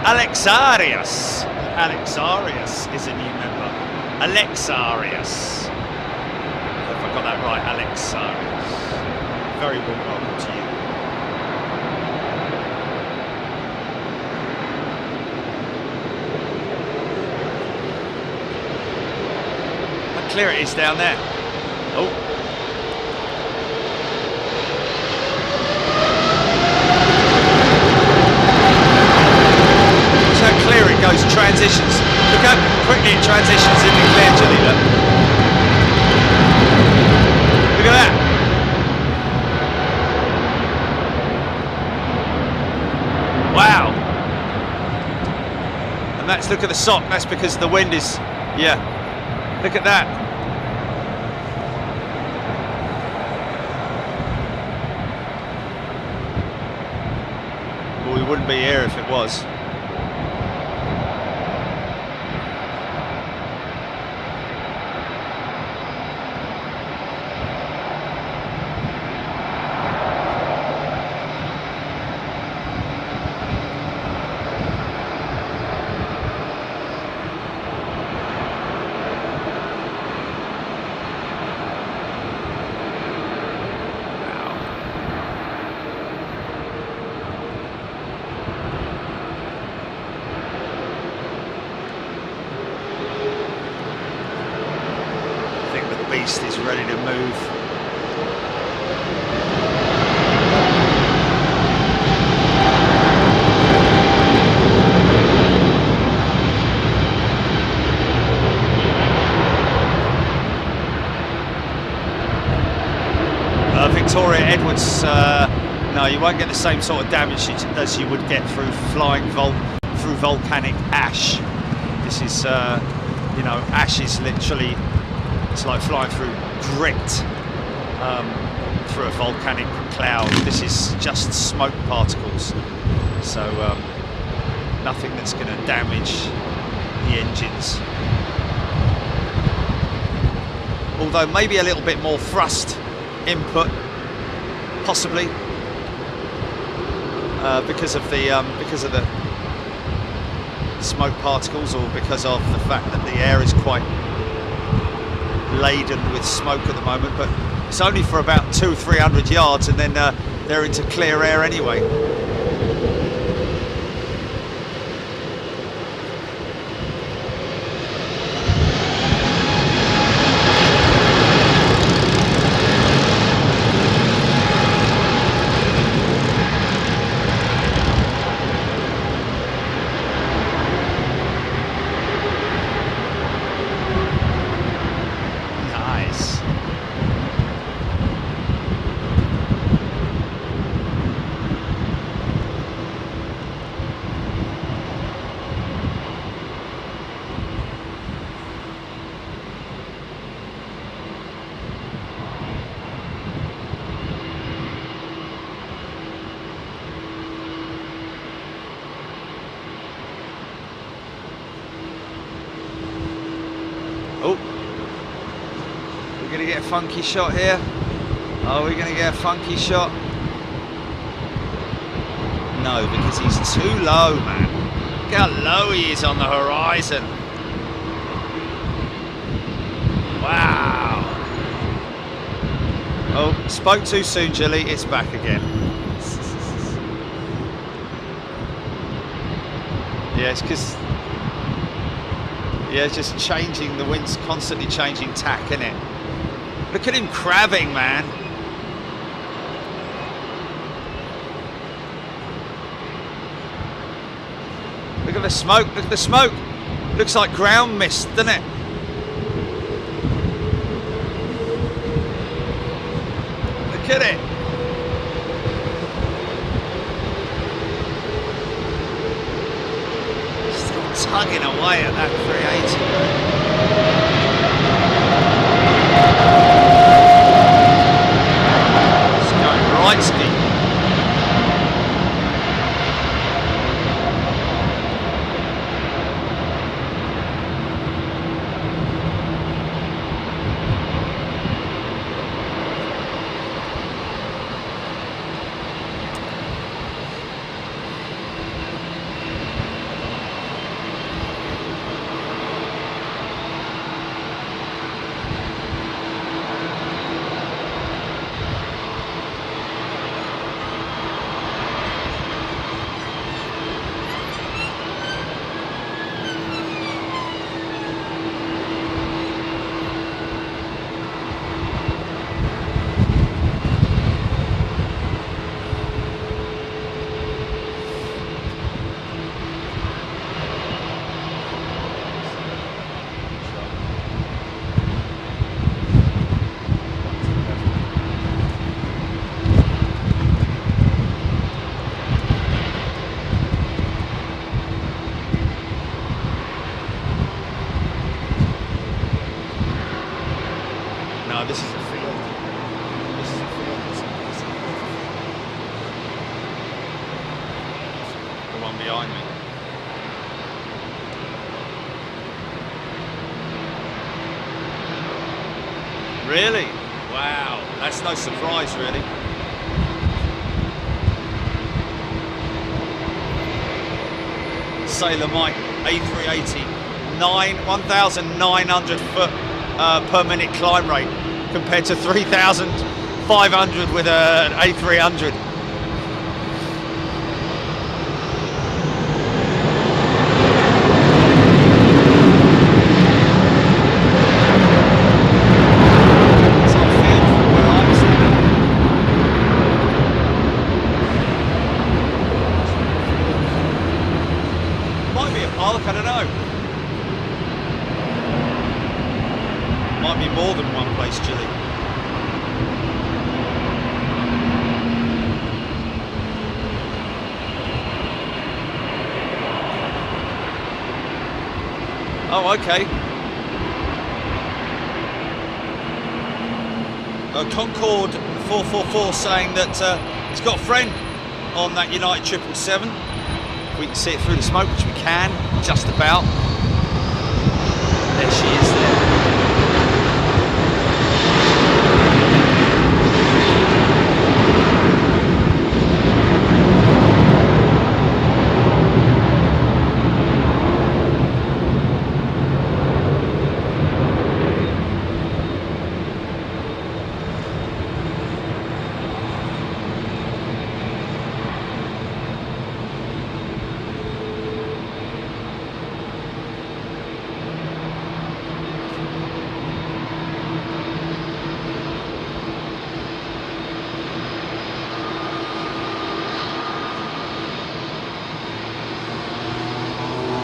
Alexarius. Alexarius is a new member. Alexarius. If I got that right, Alexarius. Very warm welcome to you. How clear it is down there. Oh. Clear it goes, transitions. Look how quickly it transitions into clear, Julie. Look at that. Wow. And that's, look at the sock, that's because the wind is, yeah. Look at that. Well, we wouldn't be here if it was. Beast is ready to move. Victoria Edwards, no, you won't get the same sort of damage as you would get through flying through volcanic ash. This is, you know, ash is literally, it's like flying through grit through a volcanic cloud. This is just smoke particles, so nothing that's going to damage the engines. Although maybe a little bit more thrust input, possibly, because of the smoke particles, or because of the fact that the air is quite laden with smoke at the moment. But it's only for about 200-300 yards, and then they're into clear air anyway. Oh, we're going to get a funky shot here. Are we going to get a funky shot? No, because he's too low, man. Look how low he is on the horizon. Wow. Oh, spoke too soon, Jilly. It's back again. Yeah, it's because... yeah, it's just changing, the wind's constantly changing tack, isn't it? Look at him crabbing, man. Look at the smoke, look at the smoke. Looks like ground mist, doesn't it? at it. Still tugging away at that 380. It's going right ski. No, this is a field. This is a field. The one behind me. Really? Wow, that's no surprise, really. Sailor Mike A380, 1,900 foot per minute climb rate compared to 3,500 with an A300. I don't know. Might be more than one place, Chile. Oh, okay. Concorde 444 saying that he's got a friend on that United 777. We can see it through the smoke, which we can, just about. There she is there.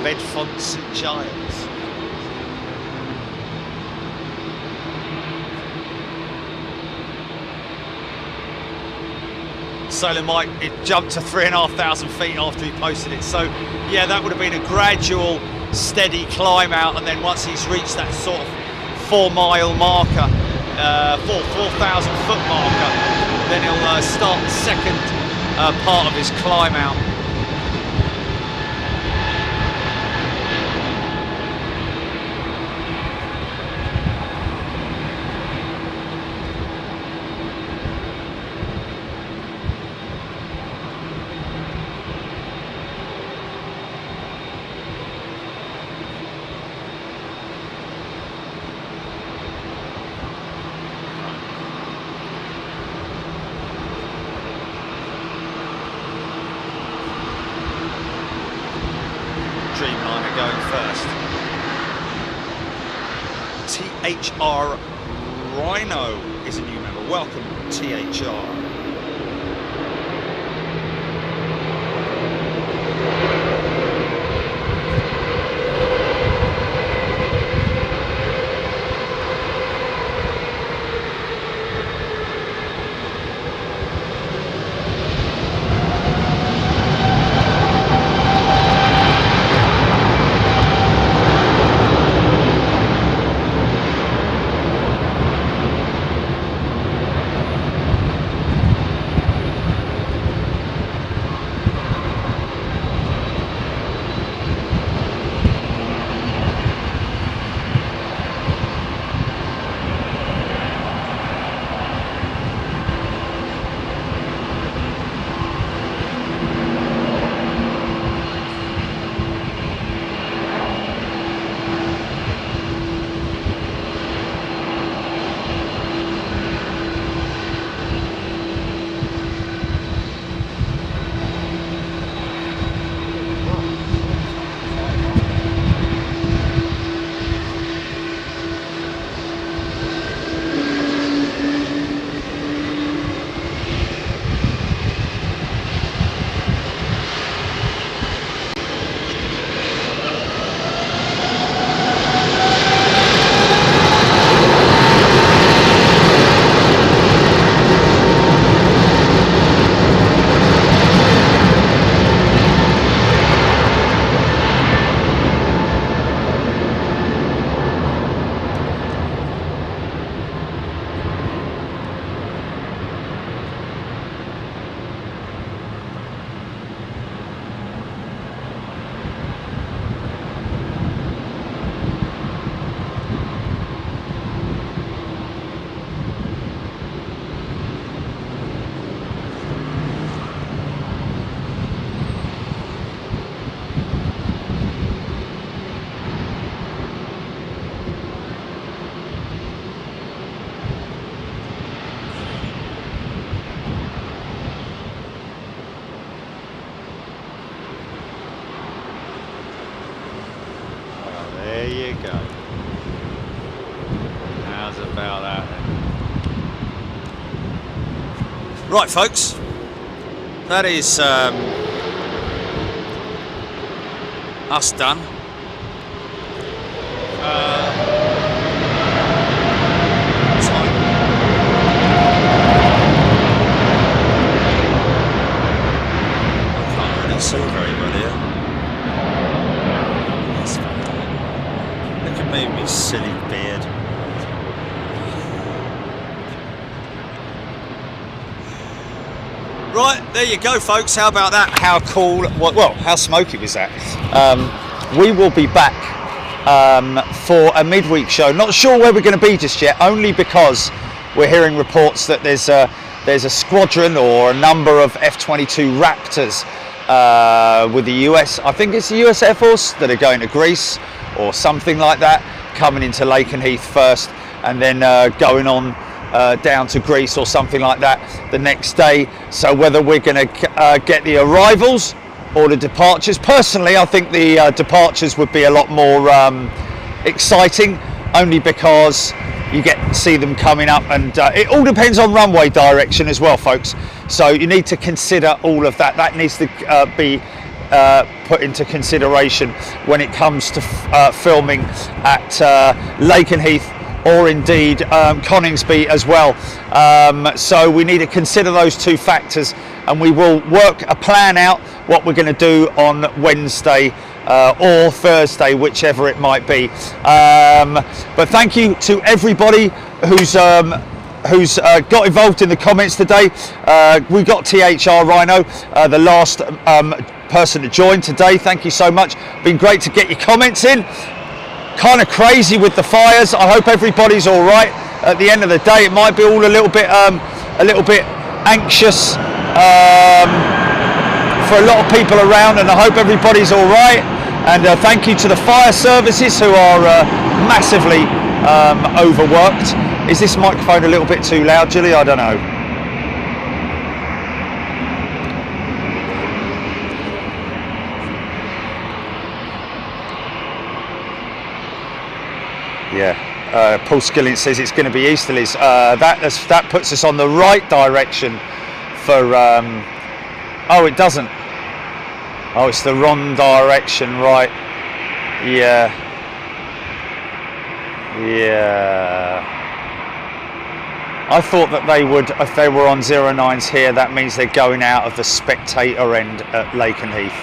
Bedfont St Giles. Sailor Mike, it jumped to 3,500 feet after he posted it. So, yeah, that would have been a gradual, steady climb out, and then once he's reached that sort of 4-mile marker, 4,000 foot marker, then he'll start the second part of his climb out. Dreamliner going first. THR Rhino is a new member. Welcome, THR. There you go. How's about that then? Right, folks. That is us done. See very well here. Look at me with my silly beard. Right, there you go, folks. How about that? How cool, well, how smoky was that? We will be back for a midweek show. Not sure where we're going to be just yet, only because we're hearing reports that there's a squadron or a number of F-22 Raptors with the US, I think it's the US Air Force, that are going to Greece or something like that, coming into Lakenheath first and then going on down to Greece or something like that the next day. So whether we're going to get the arrivals or the departures, personally I think the departures would be a lot more exciting, only because you get to see them coming up, and it all depends on runway direction as well, folks. So you need to consider all of that. That needs to be put into consideration when it comes to filming at Lakenheath or indeed Coningsby as well. So we need to consider those two factors, and we will work a plan out what we're going to do on Wednesday or Thursday, whichever it might be. But thank you to everybody who's got involved in the comments today. We got THR Rhino, the last person to join today. Thank you so much. Been great to get your comments in. Kind of crazy with the fires. I hope everybody's all right. At the end of the day, it might be all a little bit anxious for a lot of people around, and I hope everybody's all right. And thank you to the fire services who are massively overworked. Is this microphone a little bit too loud, Julie? I don't know. Yeah, Paul Skilling says it's going to be easterlies. That puts us on the right direction for... oh, it doesn't. Oh, it's the wrong direction, right. Yeah. Yeah. I thought that they would, if they were on 09s here, that means they're going out of the spectator end at Lakenheath.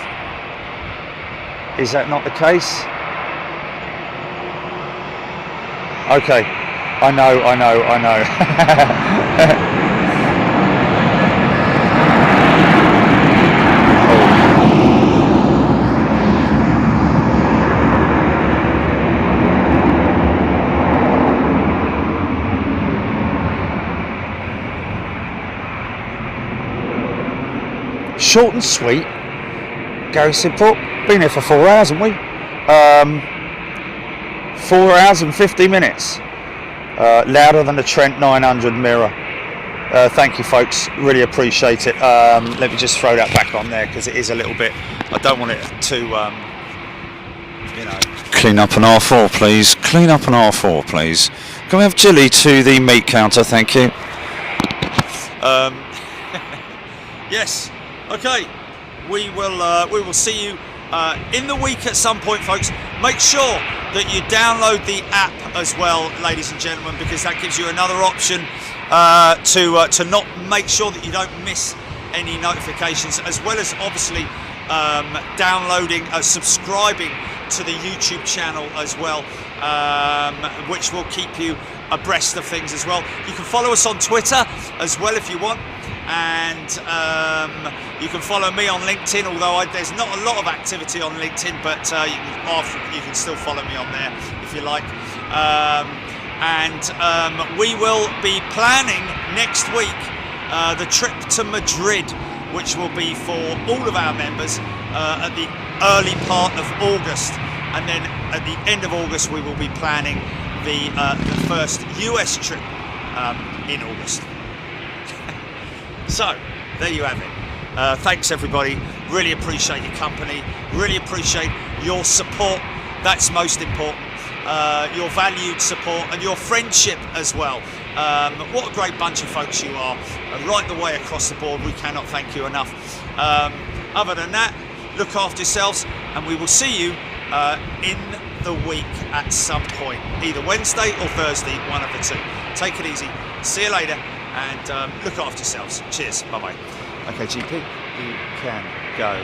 Is that not the case? Okay. I know. Short and sweet. Gary said, been here for 4 hours, haven't we? 4 hours and 50 minutes. Louder than the Trent 900 mirror. Thank you, folks. Really appreciate it. Let me just throw that back on there because it is a little bit. I don't want it to, you know. Clean up an R4, please. Clean up an R4, please. Can we have Jilly to the meat counter? Thank you. Yes. Okay. We will see you in the week at some point, folks. Make sure that you download the app as well, ladies and gentlemen, because that gives you another option to not make sure that you don't miss any notifications, as well as obviously downloading, subscribing to the YouTube channel as well, which will keep you abreast of things as well. You can follow us on Twitter as well if you want, and you can follow me on LinkedIn, although there's not a lot of activity on LinkedIn, but you can still follow me on there if you like. We will be planning next week the trip to Madrid, which will be for all of our members at the early part of August, and then at the end of August we will be planning the first US trip in August. So there you have it. Thanks everybody, really appreciate your company, really appreciate your support. That's most important. your valued support and your friendship as well. What a great bunch of folks you are, right the way across the board. We cannot thank you enough. Other than that, look after yourselves, and we will see you in the week at some point, either Wednesday or Thursday, one of the two. Take it easy, see you later, and look after yourselves. Cheers, bye-bye. Okay, GP, you can go.